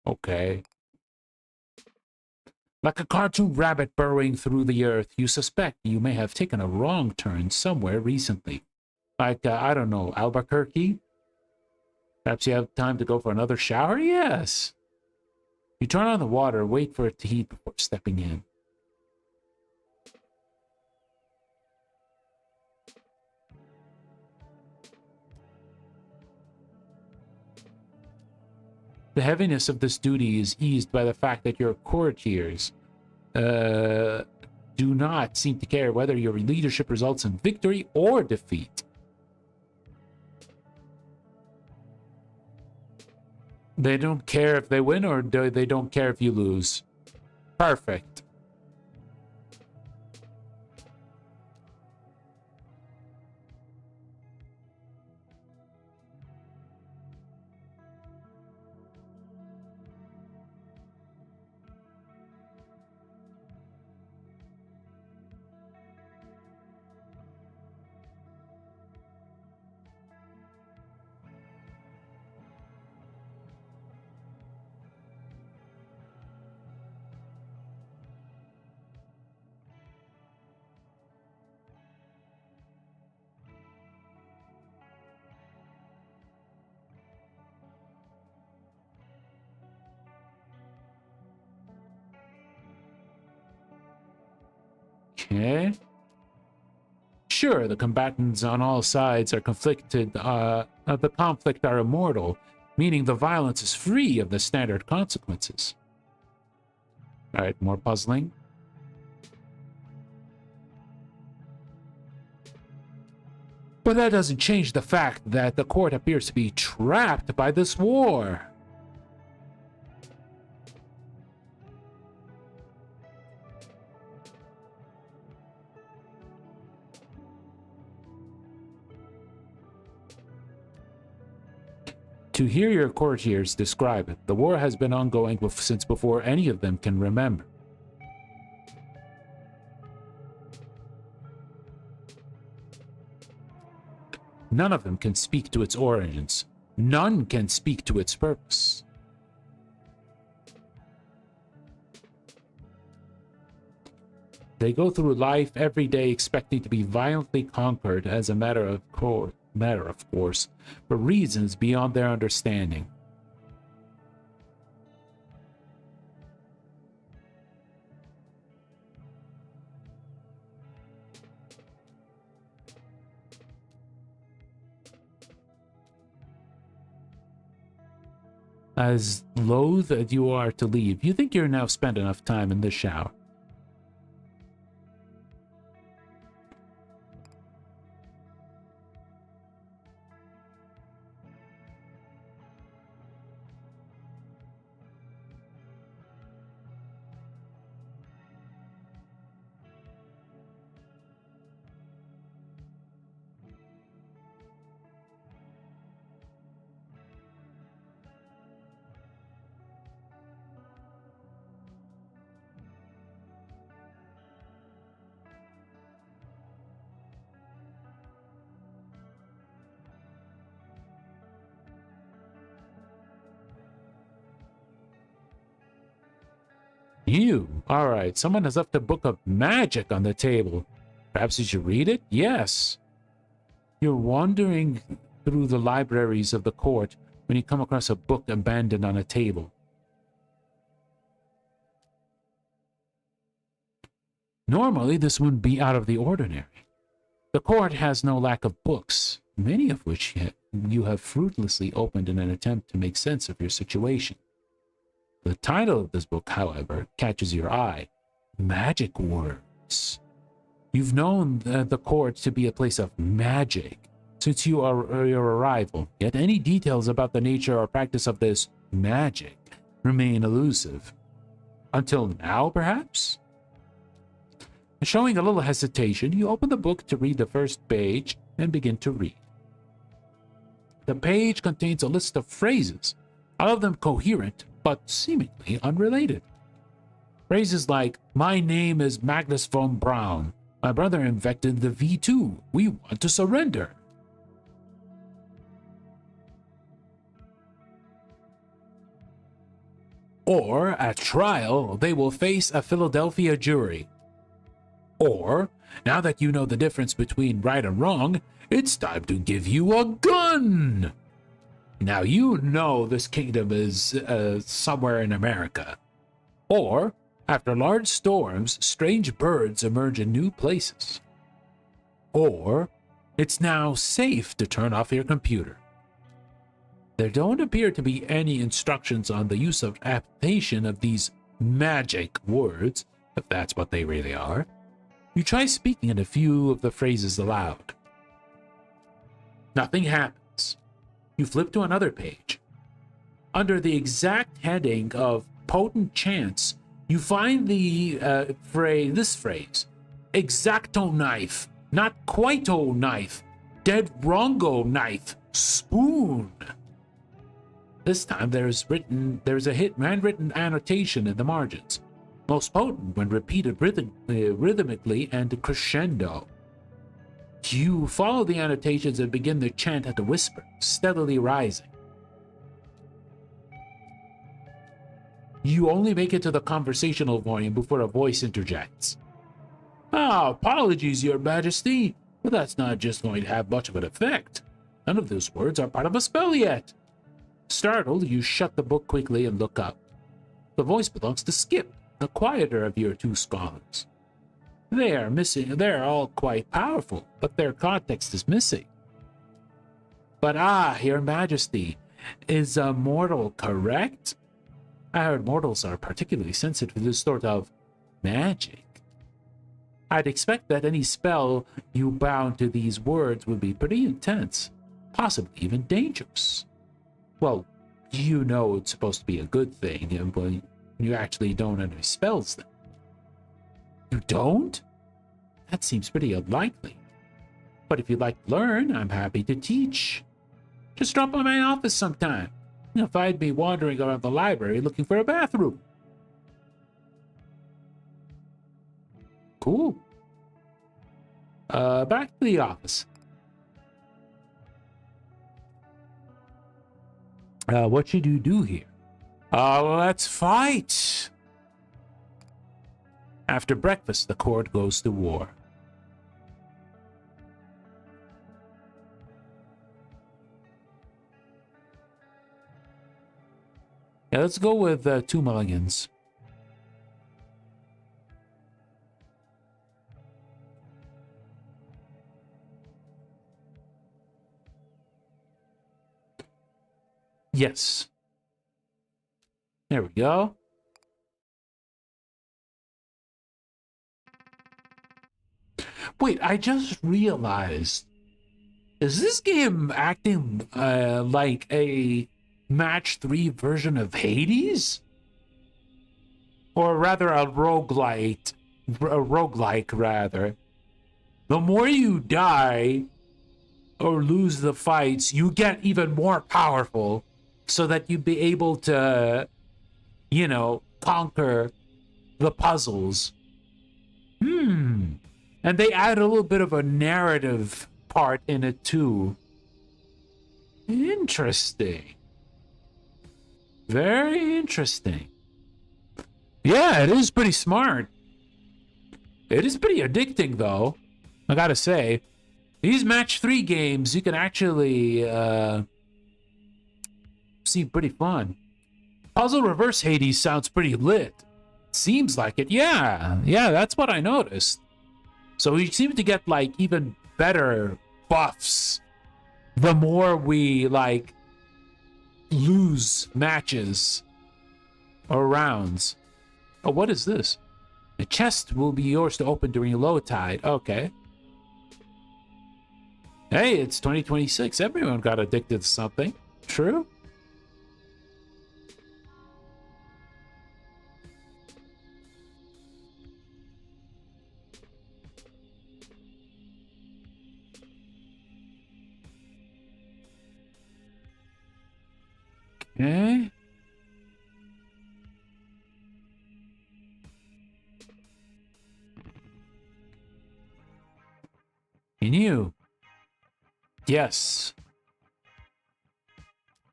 Speaker 1: Okay. Like a cartoon rabbit burrowing through the earth, you suspect you may have taken a wrong turn somewhere recently. Like, I don't know, Albuquerque? Perhaps you have time to go for another shower? Yes. You turn on the water, wait for it to heat before stepping in. The heaviness of this duty is eased by the fact that your courtiers do not seem to care whether your leadership results in victory or defeat. They don't care if they win or they don't care if you lose. Perfect. Okay. Sure, the combatants on all sides are conflicted. The conflict are immortal, meaning the violence is free of the standard consequences. All right, more puzzling. But that doesn't change the fact that the court appears to be trapped by this war. To hear your courtiers describe it, the war has been ongoing since before any of them can remember. None of them can speak to its origins. None can speak to its purpose. They go through life every day expecting to be violently conquered as a matter of course, for reasons beyond their understanding. As loath as you are to leave, you think you're now spent enough time in the shower. All right, someone has left a book of magic on the table. Perhaps you should read it? Yes. You're wandering through the libraries of the court when you come across a book abandoned on a table. Normally, this wouldn't be out of the ordinary. The court has no lack of books, many of which you have fruitlessly opened in an attempt to make sense of your situation. The title of this book, however, catches your eye. magic words. You've known the court to be a place of magic since your arrival, yet any details about the nature or practice of this magic remain elusive. Until now, perhaps? Showing a little hesitation, you open the book to read the first page and begin to read. The page contains a list of phrases, all of them coherent but seemingly unrelated. Phrases like, "My name is Magnus von Braun. My brother infected the V2. We want to surrender." Or, at trial, they will face a Philadelphia jury. Or, now that you know the difference between right and wrong, it's time to give you a gun. Now you know this kingdom is somewhere in America. Or, after large storms, strange birds emerge in new places. Or, it's now safe to turn off your computer. There don't appear to be any instructions on the use of adaptation of these magic words, if that's what they really are. You try speaking in a few of the phrases aloud. Nothing happens. You flip to another page. Under the exact heading of potent chants, you find the this phrase, exacto knife, not quito knife, dead wrongo knife, spoon. This time there's a handwritten annotation in the margins, most potent when repeated rhythmically and crescendo. You follow the annotations and begin the chant at a whisper, steadily rising. You only make it to the conversational volume before a voice interjects. Apologies, Your Majesty, but that's not just going to have much of an effect. None of those words are part of a spell yet. Startled, you shut the book quickly and look up. The voice belongs to Skip, the quieter of your two scholars. They're all quite powerful, but their context is missing. But Your Majesty, is a mortal correct? I heard mortals are particularly sensitive to this sort of magic. I'd expect that any spell you bound to these words would be pretty intense, possibly even dangerous. Well, you know it's supposed to be a good thing, but you actually don't have any spells then. You don't? That seems pretty unlikely. But if you'd like to learn, I'm happy to teach. Just drop by my office sometime. You'll find me wandering around the library looking for a bathroom. Cool. Back to the office. What should you do here? Let's fight. After breakfast, the court goes to war. Yeah, let's go with 2 mulligans. Yes. There we go. Wait, I just realized, is this game acting like a match 3 version of Hades? Or rather a roguelike rather. The more you die or lose the fights, you get even more powerful so that you'd be able to, conquer the puzzles. And they add a little bit of a narrative part in it too. Interesting. Very interesting. Yeah, it is pretty smart. It is pretty addicting though, I gotta say. These match 3 games, you can actually seem pretty fun. Puzzle Reverse Hades sounds pretty lit. Seems like it. Yeah, that's what I noticed. So we seem to get like even better buffs the more we like lose matches or rounds. Oh, what is this? The chest will be yours to open during low tide. Okay. Hey, it's 2026. Everyone got addicted to something. True? Okay. And you? Yes.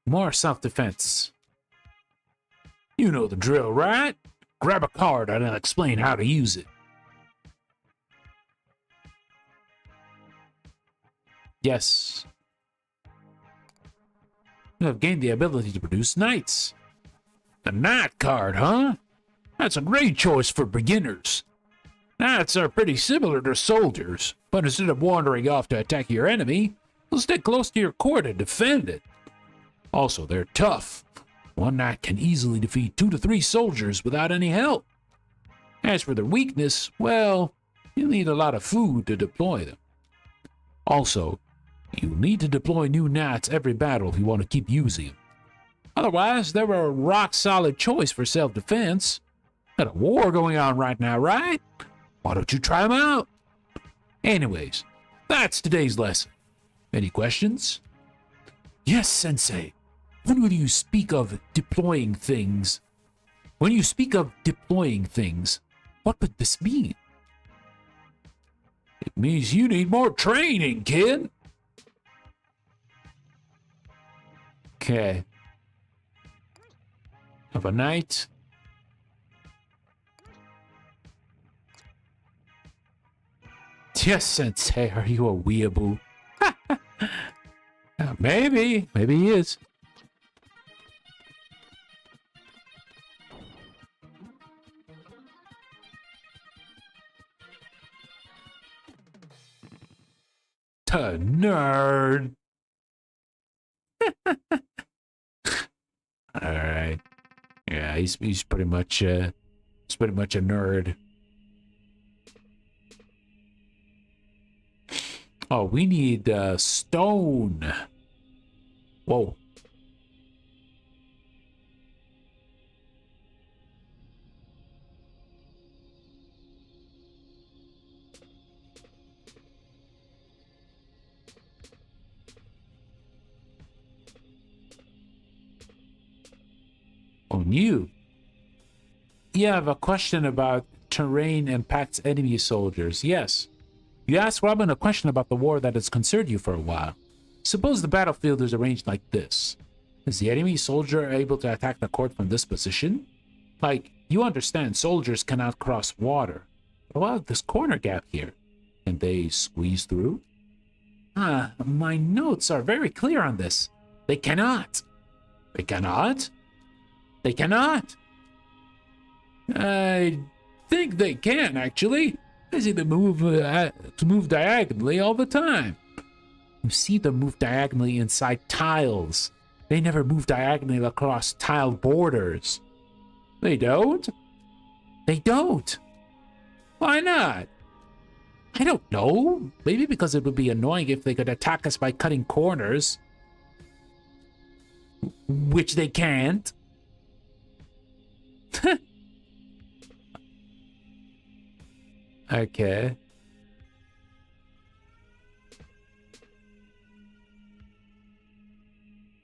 Speaker 1: More self-defense. You know the drill, right? Grab a card and I'll explain how to use it. Yes. You have gained the ability to produce knights. The knight card, huh? That's a great choice for beginners. Knights are pretty similar to soldiers, but instead of wandering off to attack your enemy, they'll stick close to your court and defend it. Also, they're tough. One knight can easily defeat 2 to 3 soldiers without any help. As for their weakness, well, you'll need a lot of food to deploy them. Also, you'll need to deploy new knights every battle if you want to keep using them. Otherwise, they're a rock-solid choice for self-defense. Got a war going on right now, right? Why don't you try them out? Anyways, that's today's lesson. Any questions? Yes, Sensei. When you speak of deploying things, what would this mean? It means you need more training, kid. Okay. Have a night. Yes, Sensei, are you a weeaboo? Maybe he is. Nerd. All right. Yeah, he's pretty much a nerd. Oh, we need stone. Whoa. On you. You have a question about terrain impacts enemy soldiers. Yes. You asked Robin a question about the war that has concerned you for a while. Suppose the battlefield is arranged like this. Is the enemy soldier able to attack the court from this position? Like, you understand soldiers cannot cross water. What about this corner gap here? Can they squeeze through? My notes are very clear on this. They cannot. They cannot? They cannot. I think they can, actually. I see them move diagonally all the time. You see them move diagonally inside tiles. They never move diagonally across tile borders. They don't? They don't. Why not? I don't know. Maybe because it would be annoying if they could attack us by cutting corners. Which they can't. Okay.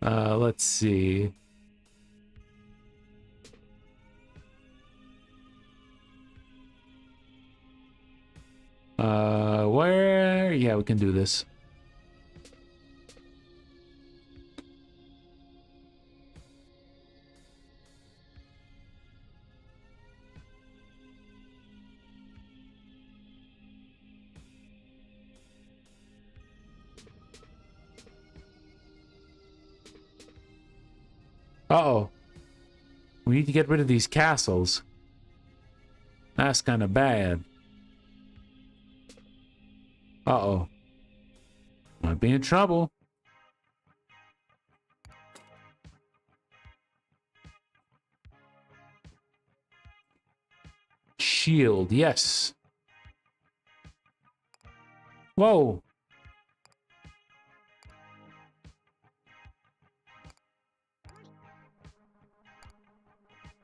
Speaker 1: Let's see. Where? Yeah, we can do this. Uh-oh. We need to get rid of these castles. That's kind of bad. Uh-oh. Might be in trouble. shield. Yes. Whoa.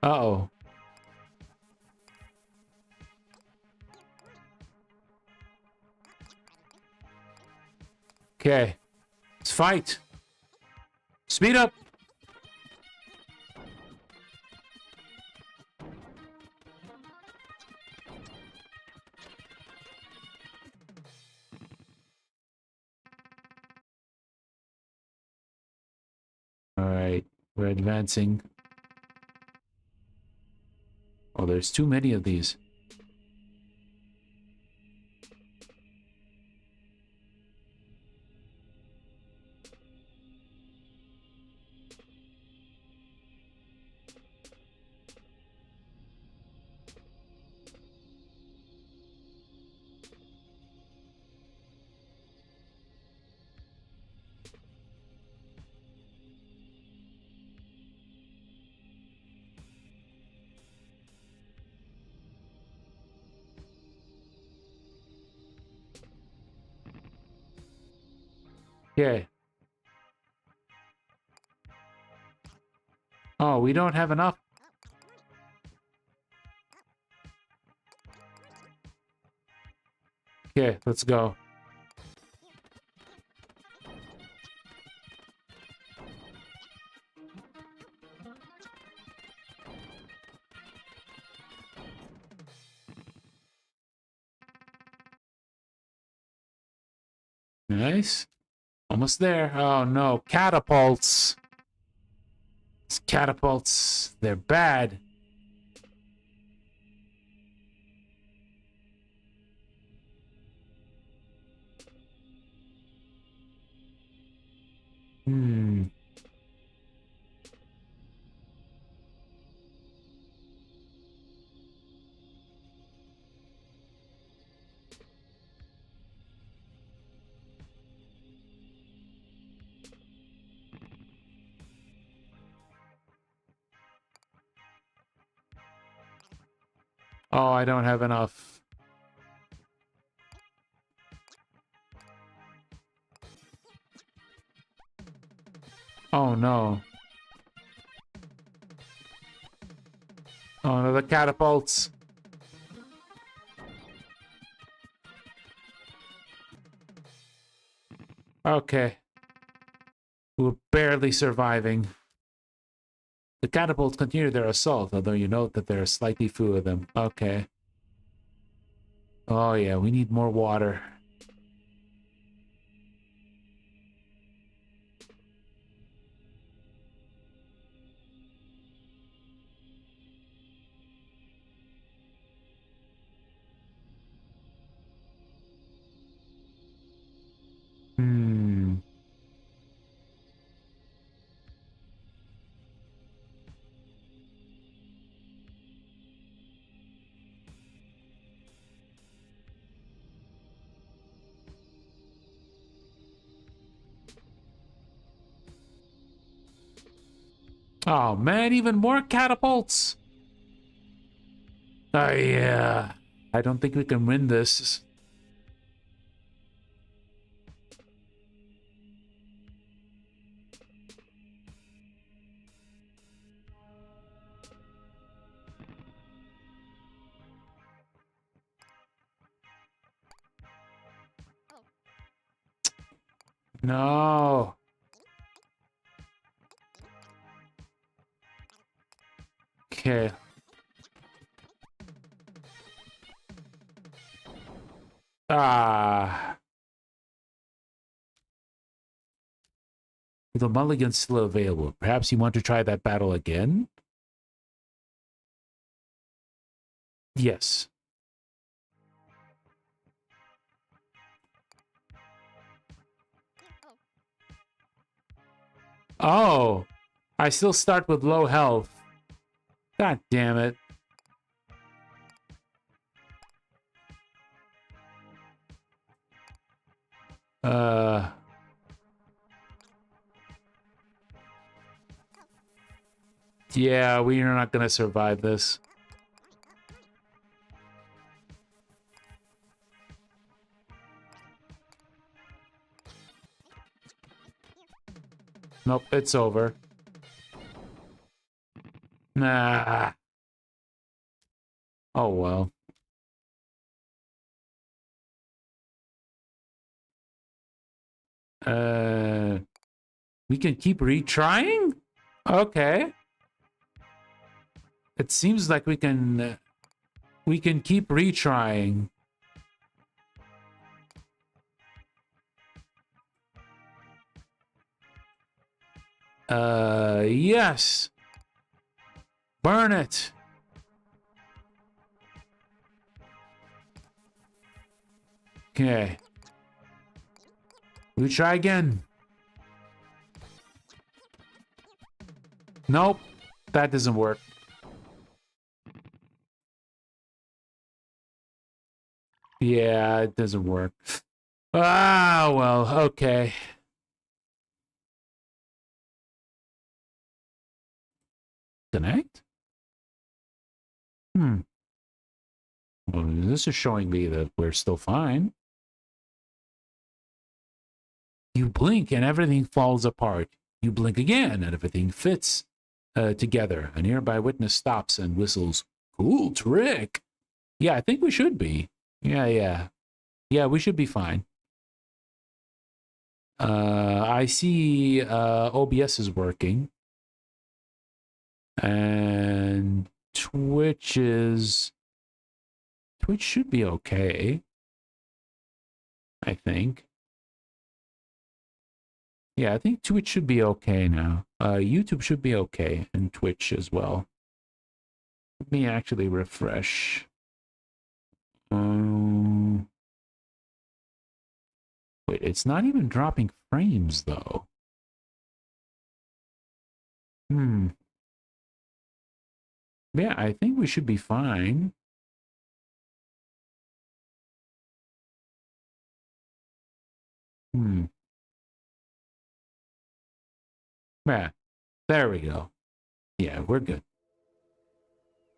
Speaker 1: Uh-oh. Okay. Let's fight. Speed up. All right. We're advancing. Oh, there's too many of these. Okay. Oh, we don't have enough. Okay, let's go. Nice. Almost there. Oh no, catapults. These catapults, they're bad. Hmm. Oh, I don't have enough. Oh no. Oh no, the catapults. Okay. We're barely surviving. The catapults continue their assault, although you note that there are slightly fewer of them. Okay. Oh yeah, we need more water. Hmm. Oh man, even more catapults. Oh yeah. I don't think we can win this. No. Okay. Ah. The mulligan's still available. Perhaps you want to try that battle again? Yes. Oh. I still start with low health. God damn it. Uh... Yeah, we are not gonna survive this. Nope, it's over. Nah. Oh, well. We can keep retrying? Okay. It seems like we can keep retrying. Yes. Burn it. Okay. We try again. Nope. That doesn't work. Yeah, it doesn't work. Ah, well, okay. Connect? Well, this is showing me that we're still fine. You blink and everything falls apart. You blink again and everything fits together. A nearby witness stops and whistles, "Cool trick." Yeah, I think we should be. Yeah, we should be fine. I see OBS is working. And Twitch should be okay. I think. Yeah, I think Twitch should be okay now. YouTube should be okay, and Twitch as well. Let me actually refresh. Wait, it's not even dropping frames, though. Yeah, I think we should be fine. Yeah, there we go. Yeah, we're good.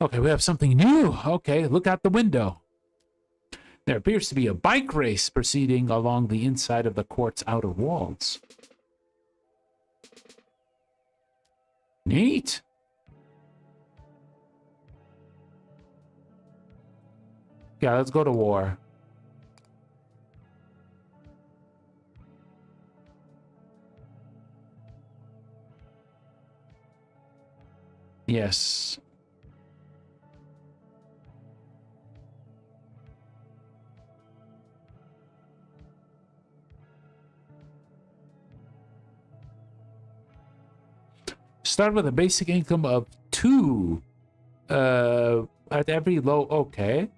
Speaker 1: Okay, we have something new. Okay, look out the window. There appears to be a bike race proceeding along the inside of the court's outer walls. Neat. Yeah, let's go to war. Yes. Start with a basic income of 2 at every low. Okay.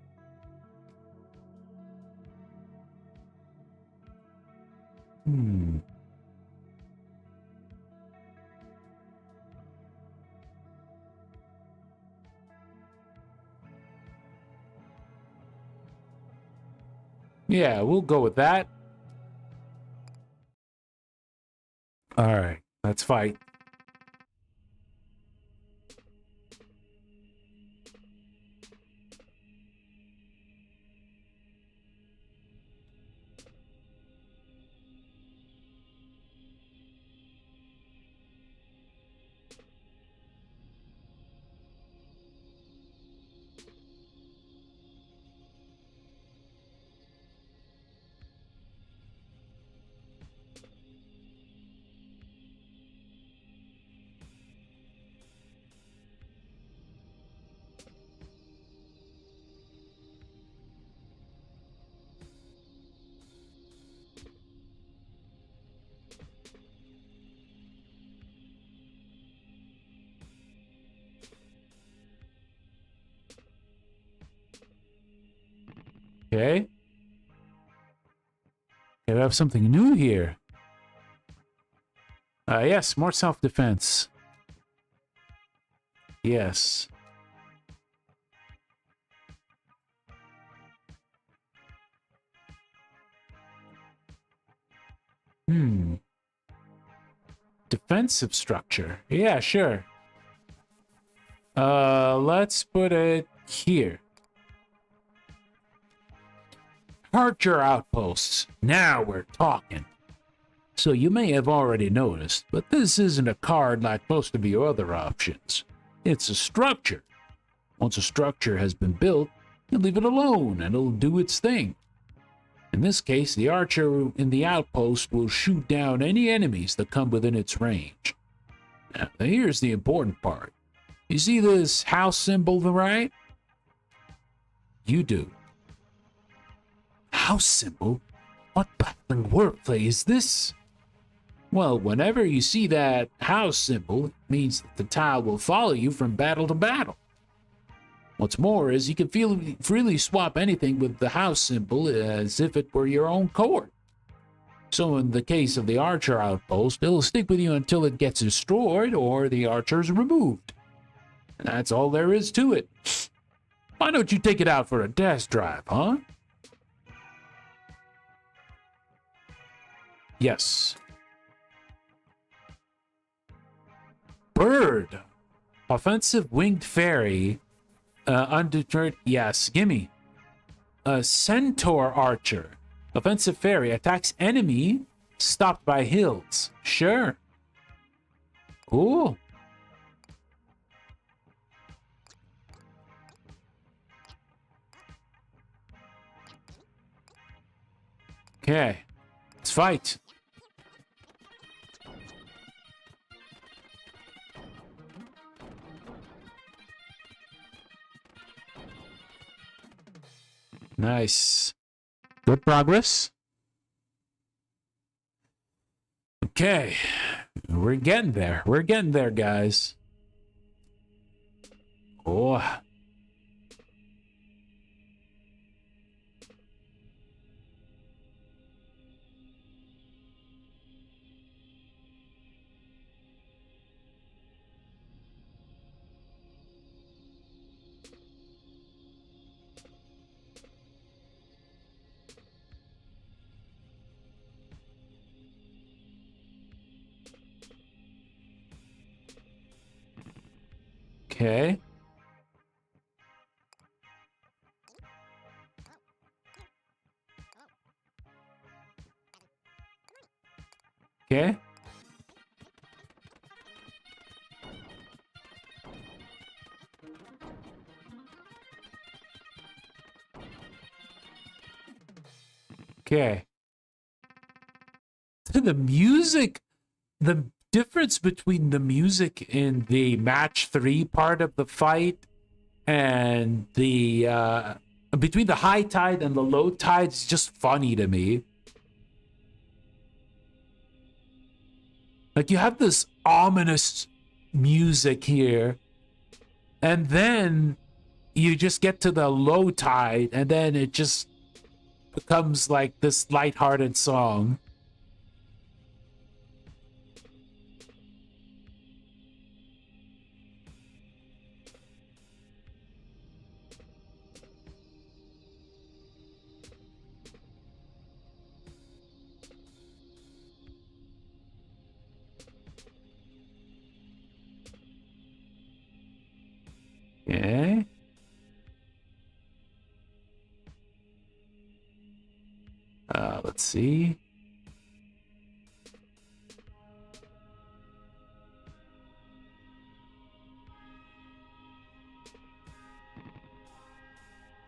Speaker 1: Yeah, we'll go with that. All right, let's fight. Okay. Okay, we have something new here. Yes, more self-defense. Yes. Defensive structure. Yeah, sure. Let's put it here. Archer outposts. Now we're talking. So you may have already noticed, but this isn't a card like most of your other options. It's a structure. Once a structure has been built, you leave it alone and it'll do its thing. In this case, the archer in the outpost will shoot down any enemies that come within its range. Now, here's the important part. You see this house symbol to the right? You do. House symbol? What baffling wordplay is this? Well, whenever you see that house symbol, it means that the tile will follow you from battle to battle. What's more is you can freely swap anything with the house symbol as if it were your own court. So in the case of the archer outpost, it'll stick with you until it gets destroyed or the archer's removed. And that's all there is to it. Why don't you take it out for a test drive, huh? Yes. Bird. Offensive winged fairy. Undeterred. Yes, gimme. A centaur archer. Offensive fairy attacks enemy stopped by hills. Sure. Cool. Okay. Let's fight. Nice. Good progress. Okay. We're getting there. We're getting there, guys. Oh. Okay. Okay. Okay. The music, the difference between the music in the match 3 part of the fight and the between the high tide and the low tide is just funny to me. Like you have this ominous music here, and then you just get to the low tide, and then it just becomes like this lighthearted song. Okay. Let's see.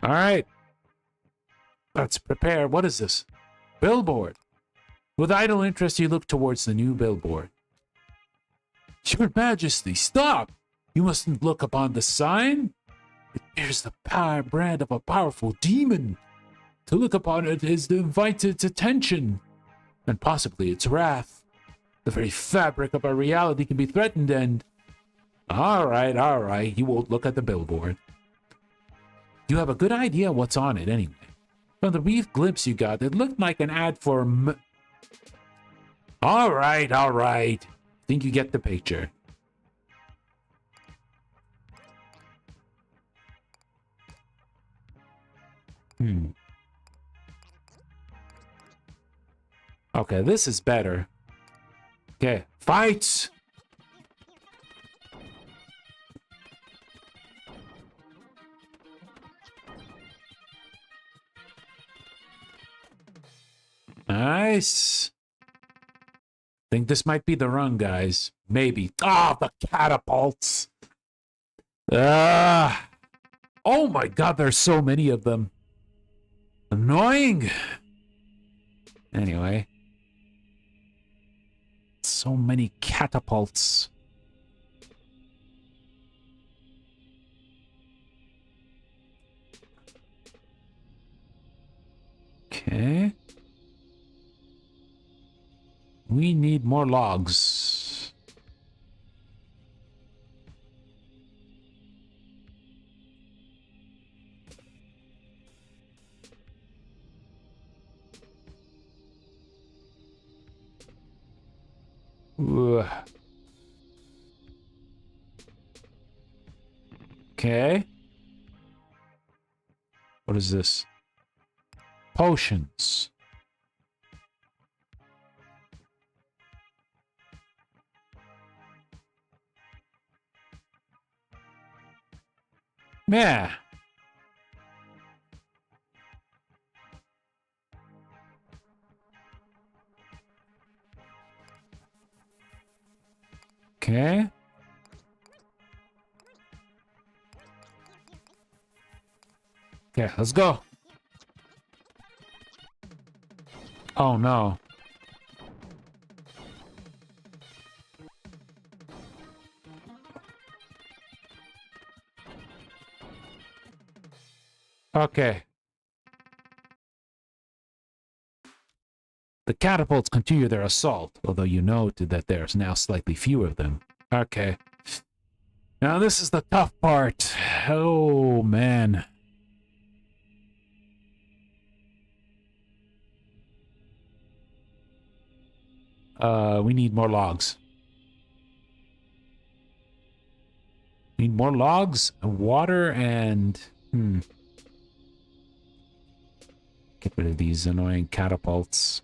Speaker 1: All right. Let's prepare. What is this? Billboard. With idle interest, you look towards the new billboard. Your Majesty, stop! You mustn't look upon the sign. It bears the brand of a powerful demon. To look upon it is to invite its attention, and possibly its wrath. The very fabric of our reality can be threatened and... All right, you won't look at the billboard. You have a good idea what's on it anyway. From the brief glimpse you got, it looked like an ad for... All right. Think you get the picture. Okay, this is better. Okay, fight! Nice. Think this might be the run, guys. Maybe. Ah, the catapults. Ah. Oh my god, there's so many of them. Annoying. Anyway. So many catapults. Okay. We need more logs. Ugh. Okay. What is this? Potions. Yeah. Okay. Okay, let's go. Oh no. Okay. The catapults continue their assault, although you note that there's now slightly fewer of them. Okay. Now this is the tough part. Oh, man. We need more logs. Need more logs, water, and... Get rid of these annoying catapults.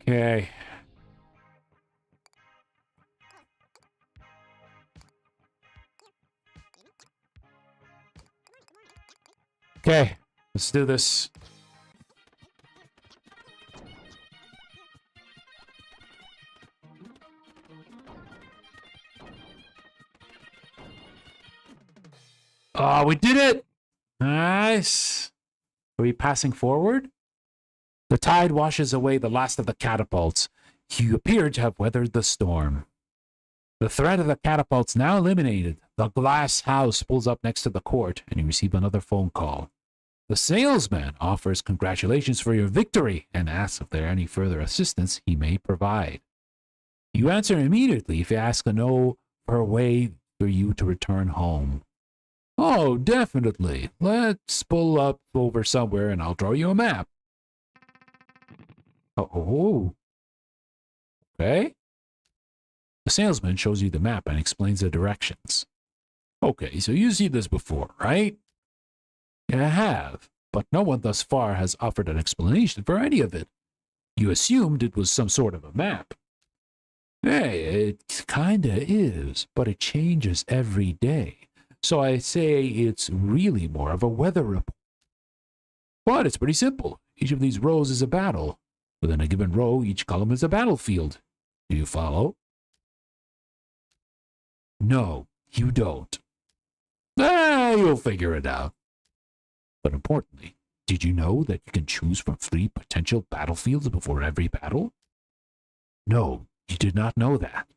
Speaker 1: Okay. Okay, let's do this. Oh, we did it! Nice. Are we passing forward? The tide washes away the last of the catapults. You appear to have weathered the storm. The threat of the catapults now eliminated. The glass house pulls up next to the court, and you receive another phone call. The salesman offers congratulations for your victory and asks if there are any further assistance he may provide. You answer immediately if he asks to know for a way for you to return home. Oh, definitely. Let's pull up over somewhere and I'll draw you a map. Oh. Okay. The salesman shows you the map and explains the directions. Okay, so you've seen this before, right? I have, but no one thus far has offered an explanation for any of it. You assumed it was some sort of a map. Hey, it kinda is, but it changes every day. So I say it's really more of a weather report. But it's pretty simple. Each of these rows is a battle. Within a given row, each column is a battlefield. Do you follow? No, you don't. You'll figure it out. But importantly, did you know that you can choose from 3 potential battlefields before every battle? No, you did not know that.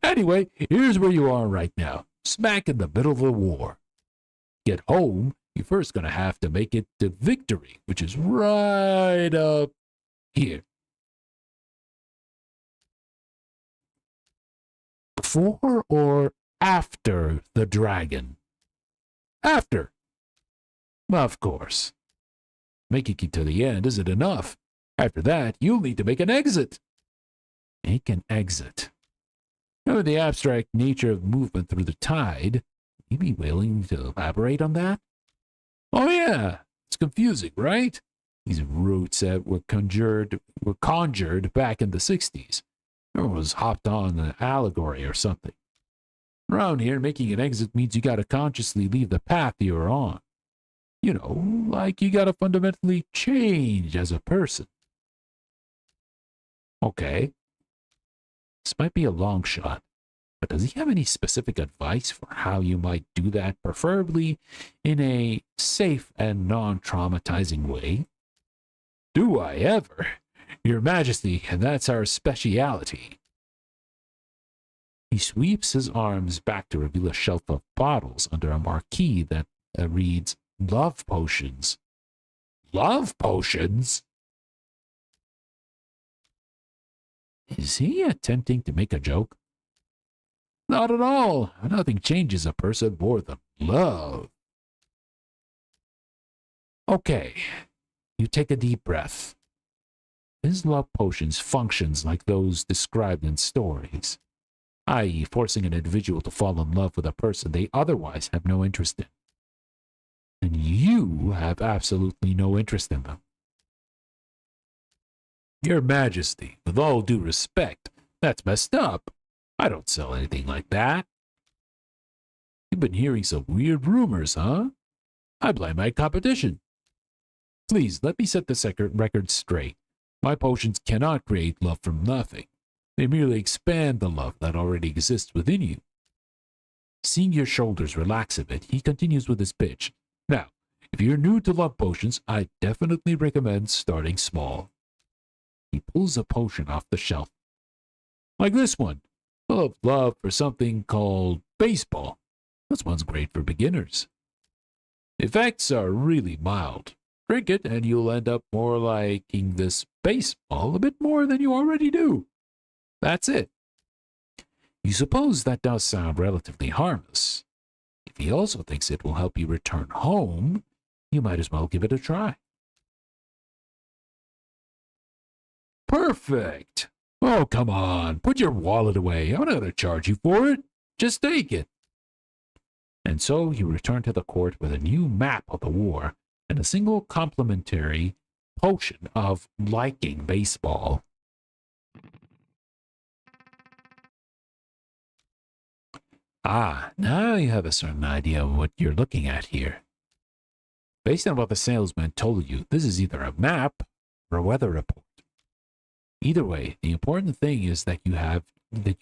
Speaker 1: Anyway, here's where you are right now, smack in the middle of the war. Get home, you're first going to have to make it to victory, which is right up here. Before or after the dragon? After. Of course. Making it to the end isn't enough. After that, you'll need to make an exit. Make an exit. Knowing the abstract nature of movement through the tide, you be willing to elaborate on that? Oh yeah, it's confusing, right? These roots that were conjured back in the 60s. Everyone's hopped on an allegory or something. Around here, making an exit means you gotta consciously leave the path you're on. You know, like you gotta fundamentally change as a person. Okay, this might be a long shot, but does he have any specific advice for how you might do that, preferably in a safe and non-traumatizing way? Do I ever? Your Majesty, and that's our speciality. He sweeps his arms back to reveal a shelf of bottles under a marquee that reads, Love Potions. Love Potions? Is he attempting to make a joke? Not at all. Nothing changes a person more than love. Okay, you take a deep breath. His love potions functions like those described in stories, i.e. forcing an individual to fall in love with a person they otherwise have no interest in. And you have absolutely no interest in them. Your Majesty, with all due respect, that's messed up. I don't sell anything like that. You've been hearing some weird rumors, huh? I blame my competition. Please, let me set the record straight. My potions cannot create love from nothing. They merely expand the love that already exists within you. Seeing your shoulders relax a bit, he continues with his pitch. Now, if you're new to love potions, I definitely recommend starting small. He pulls a potion off the shelf. Like this one, full of love for something called baseball. This one's great for beginners. The effects are really mild. Drink it and you'll end up more liking this baseball a bit more than you already do. That's it. You suppose that does sound relatively harmless. If he also thinks it will help you return home, you might as well give it a try. Perfect. Oh, come on. Put your wallet away. I'm not going to charge you for it. Just take it. And so you return to the court with a new map of the war and a single complimentary potion of liking baseball. Ah, now you have a certain idea of what you're looking at here. Based on what the salesman told you, this is either a map or a weather report. Either way, the important thing is that you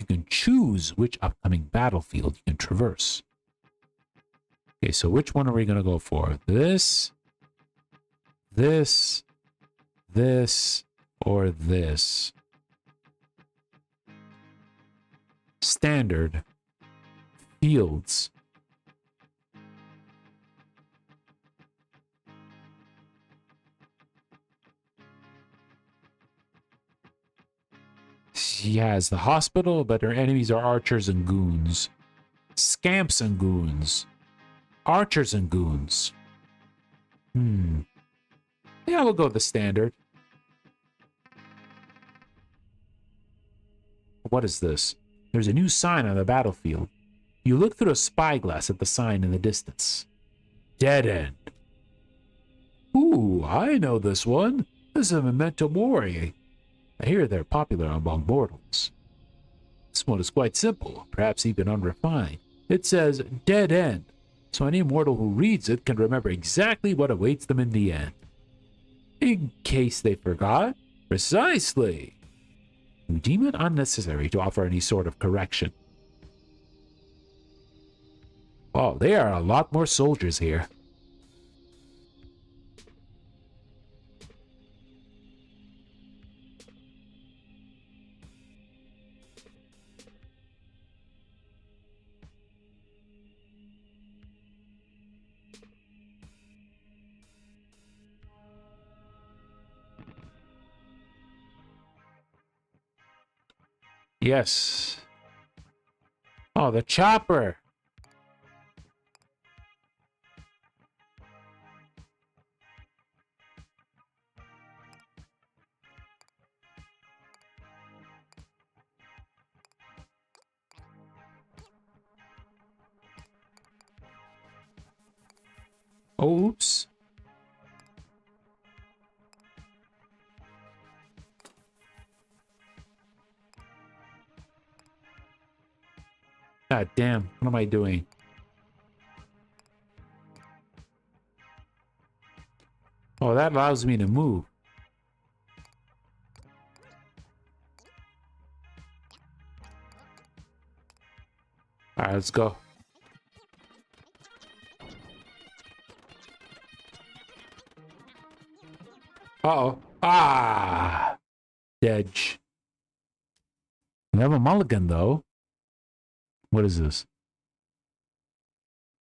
Speaker 1: can choose which upcoming battlefield you can traverse. Okay, so which one are we going to go for? This, or this? Standard. Fields. She has the hospital, but her enemies are archers and goons. Scamps and goons. Archers and goons. Yeah, we'll go with the standard. What is this? There's a new sign on the battlefield. You look through a spyglass at the sign in the distance. Dead end. Ooh, I know this one. This is a memento mori. I hear they're popular among mortals. This one is quite simple, perhaps even unrefined. It says dead end, so any mortal who reads it can remember exactly what awaits them in the end. In case they forgot. Precisely. You deem it unnecessary to offer any sort of correction. Oh, there are a lot more soldiers here. Yes. Oh, the chopper. Oops. God damn, what am I doing? Oh, that allows me to move. All right, let's go. Uh-oh. Ah! Dedge. We have a mulligan, though. What is this?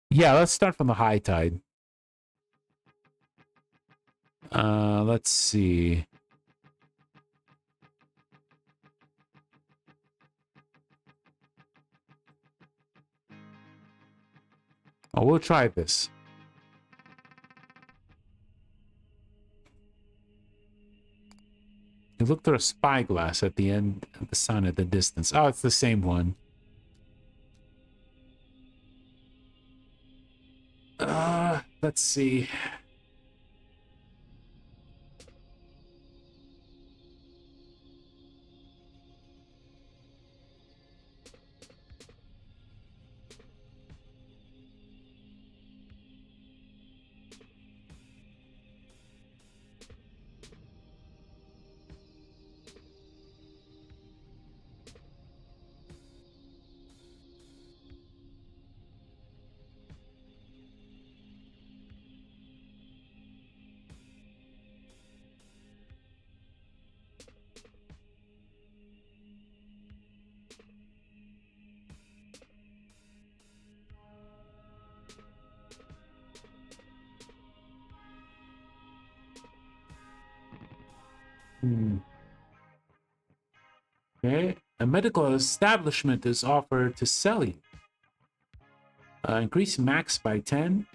Speaker 1: Yeah, let's start from the high tide. Let's see. Oh, we'll try this. You look through a spyglass at the end of the sun at the distance. Oh, it's the same one. Let's see. Okay. A medical establishment is offered to sell you. Increase max by 10.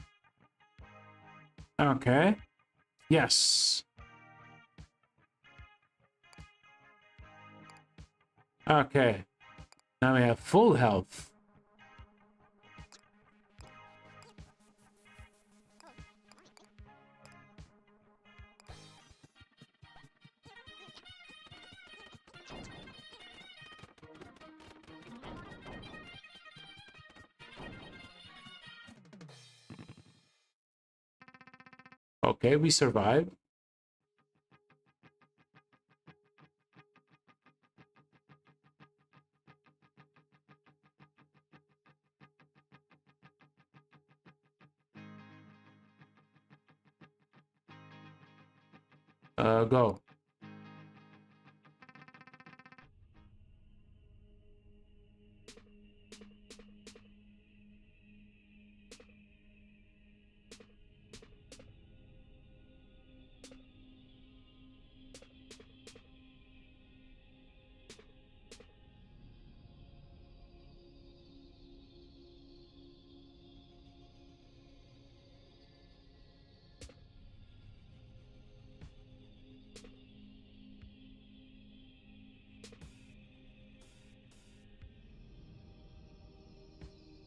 Speaker 1: Okay. Yes. Okay. Now we have full health. Okay, we survived. Go.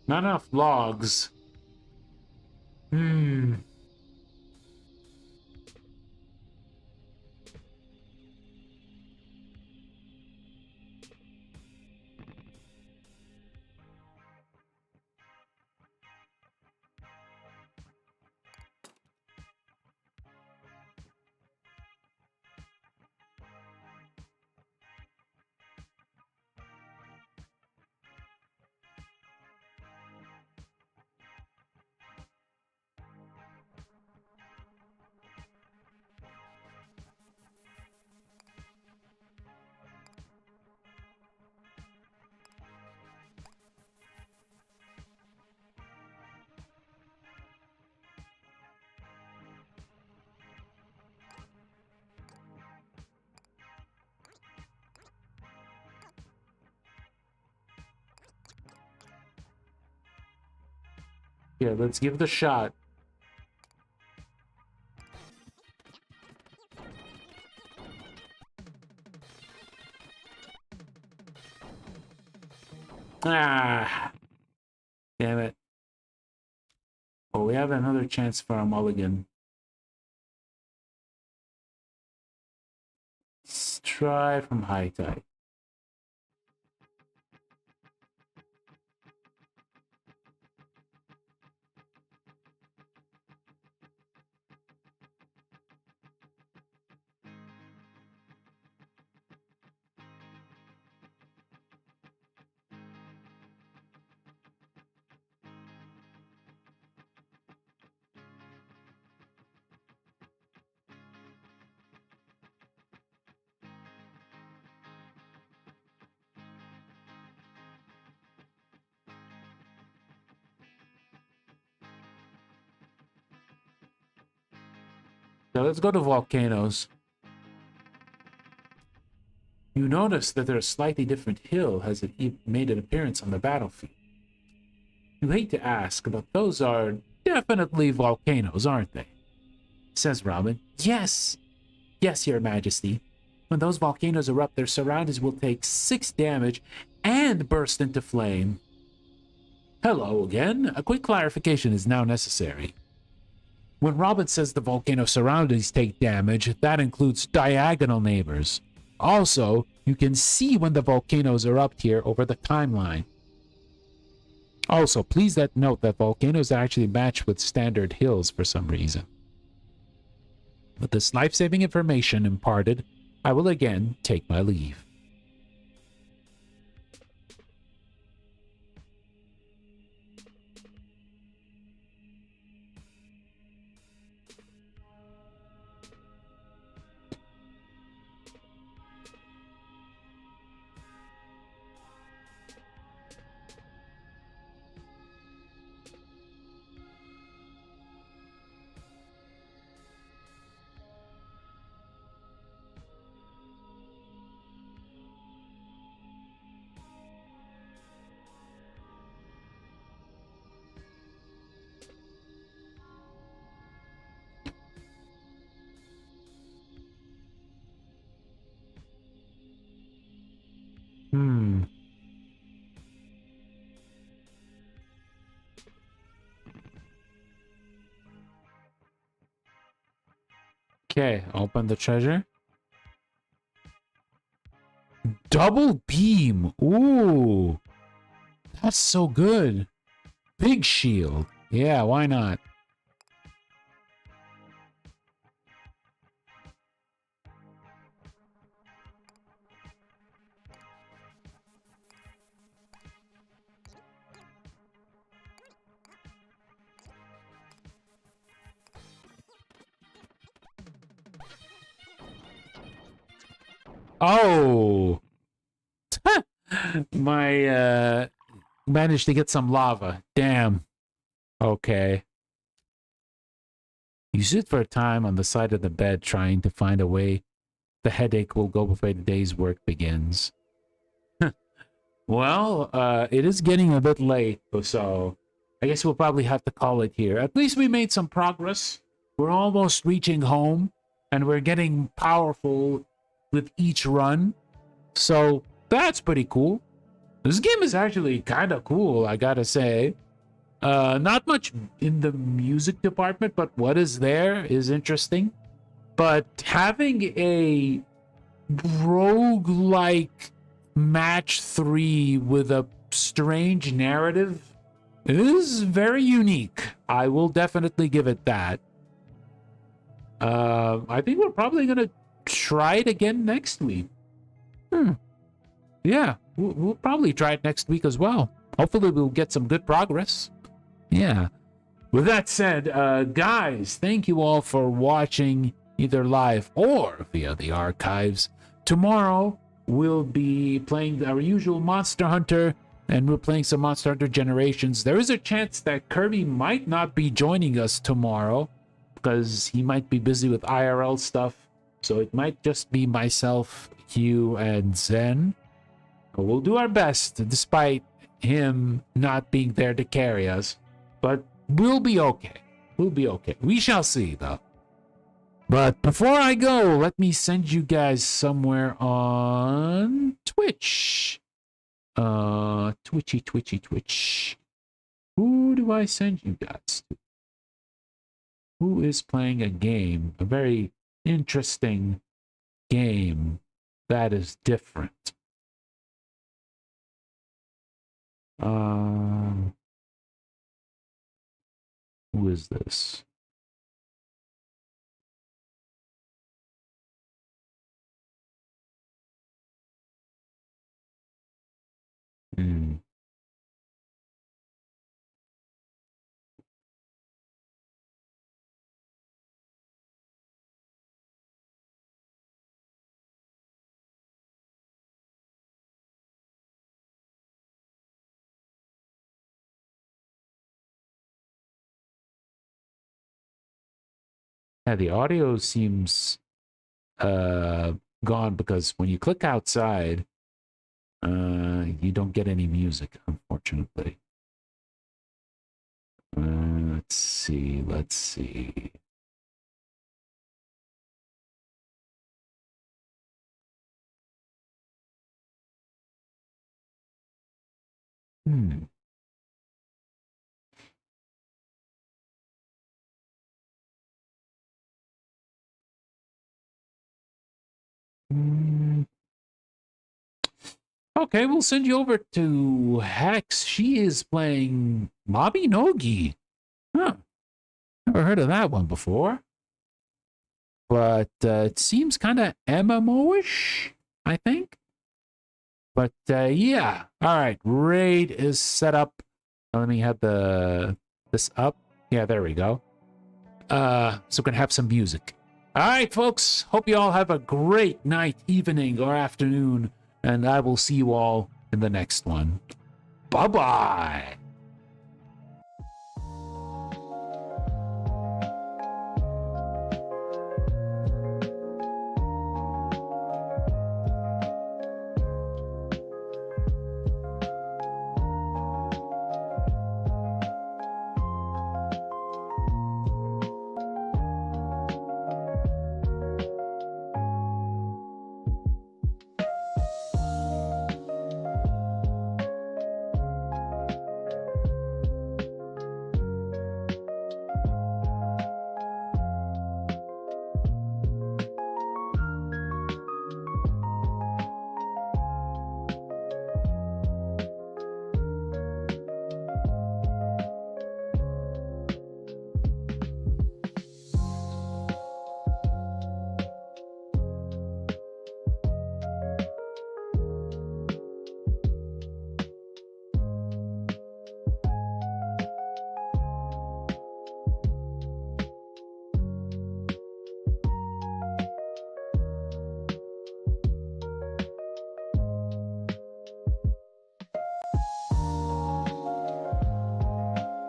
Speaker 1: Not enough logs. Hmm. Yeah, let's give it a shot. Ah, damn it. Oh, we have another chance for a mulligan. Let's try from high tide. So let's go to volcanoes. You notice that a slightly different hill has made an appearance on the battlefield. You hate to ask, but those are definitely volcanoes, aren't they? Says Robin. Yes. Yes, Your Majesty. When those volcanoes erupt, their surroundings will take 6 damage and burst into flame. Hello again. A quick clarification is now necessary. When Robin says the volcano surroundings take damage, that includes diagonal neighbors. Also, you can see when the volcanoes erupt here over the timeline. Also, please note that volcanoes actually match with standard hills for some reason. With this life-saving information imparted, I will again take my leave. Okay, open the treasure. Double beam. Ooh. That's so good. Big shield. Yeah, why not? Oh. My managed to get some lava. Damn. Okay. You sit for a time on the side of the bed trying to find a way the headache will go before the day's work begins. Well, it is getting a bit late, so I guess we'll probably have to call it here. At least we made some progress. We're almost reaching home, and we're getting powerful with each run. So that's pretty cool. This game is actually kind of cool, I gotta say. Not much in the music department, but what is there is interesting. But having a roguelike match 3 with a strange narrative is very unique. I will definitely give it that. I think we're probably gonna try it again next week. Yeah, we'll probably try it next week as well. Hopefully we'll get some good progress. Yeah. With that said, guys, thank you all for watching either live or via the archives. Tomorrow, we'll be playing our usual Monster Hunter, and we're playing some Monster Hunter Generations. There is a chance that Kirby might not be joining us tomorrow because he might be busy with IRL stuff. So it might just be myself, Hugh, and Zen. We'll do our best despite him not being there to carry us. But we'll be okay. We'll be okay. We shall see, though. But before I go, let me send you guys somewhere on Twitch. Twitch. Who do I send you guys to? Who is playing a game? A very interesting game that is different. Who is this? Yeah, the audio seems gone because when you click outside, you don't get any music, unfortunately. Let's see. Let's see. Hmm. Hmm. Okay, we'll send you over to Hex. She is playing Mabi Nogi. Huh. Never heard of that one before. But it seems kind of MMO-ish, I think. But yeah. All right. Raid is set up. Let me have this up. Yeah, there we go. So we can have some music. All right, folks. Hope you all have a great night, evening, or afternoon. And I will see you all in the next one. Bye-bye.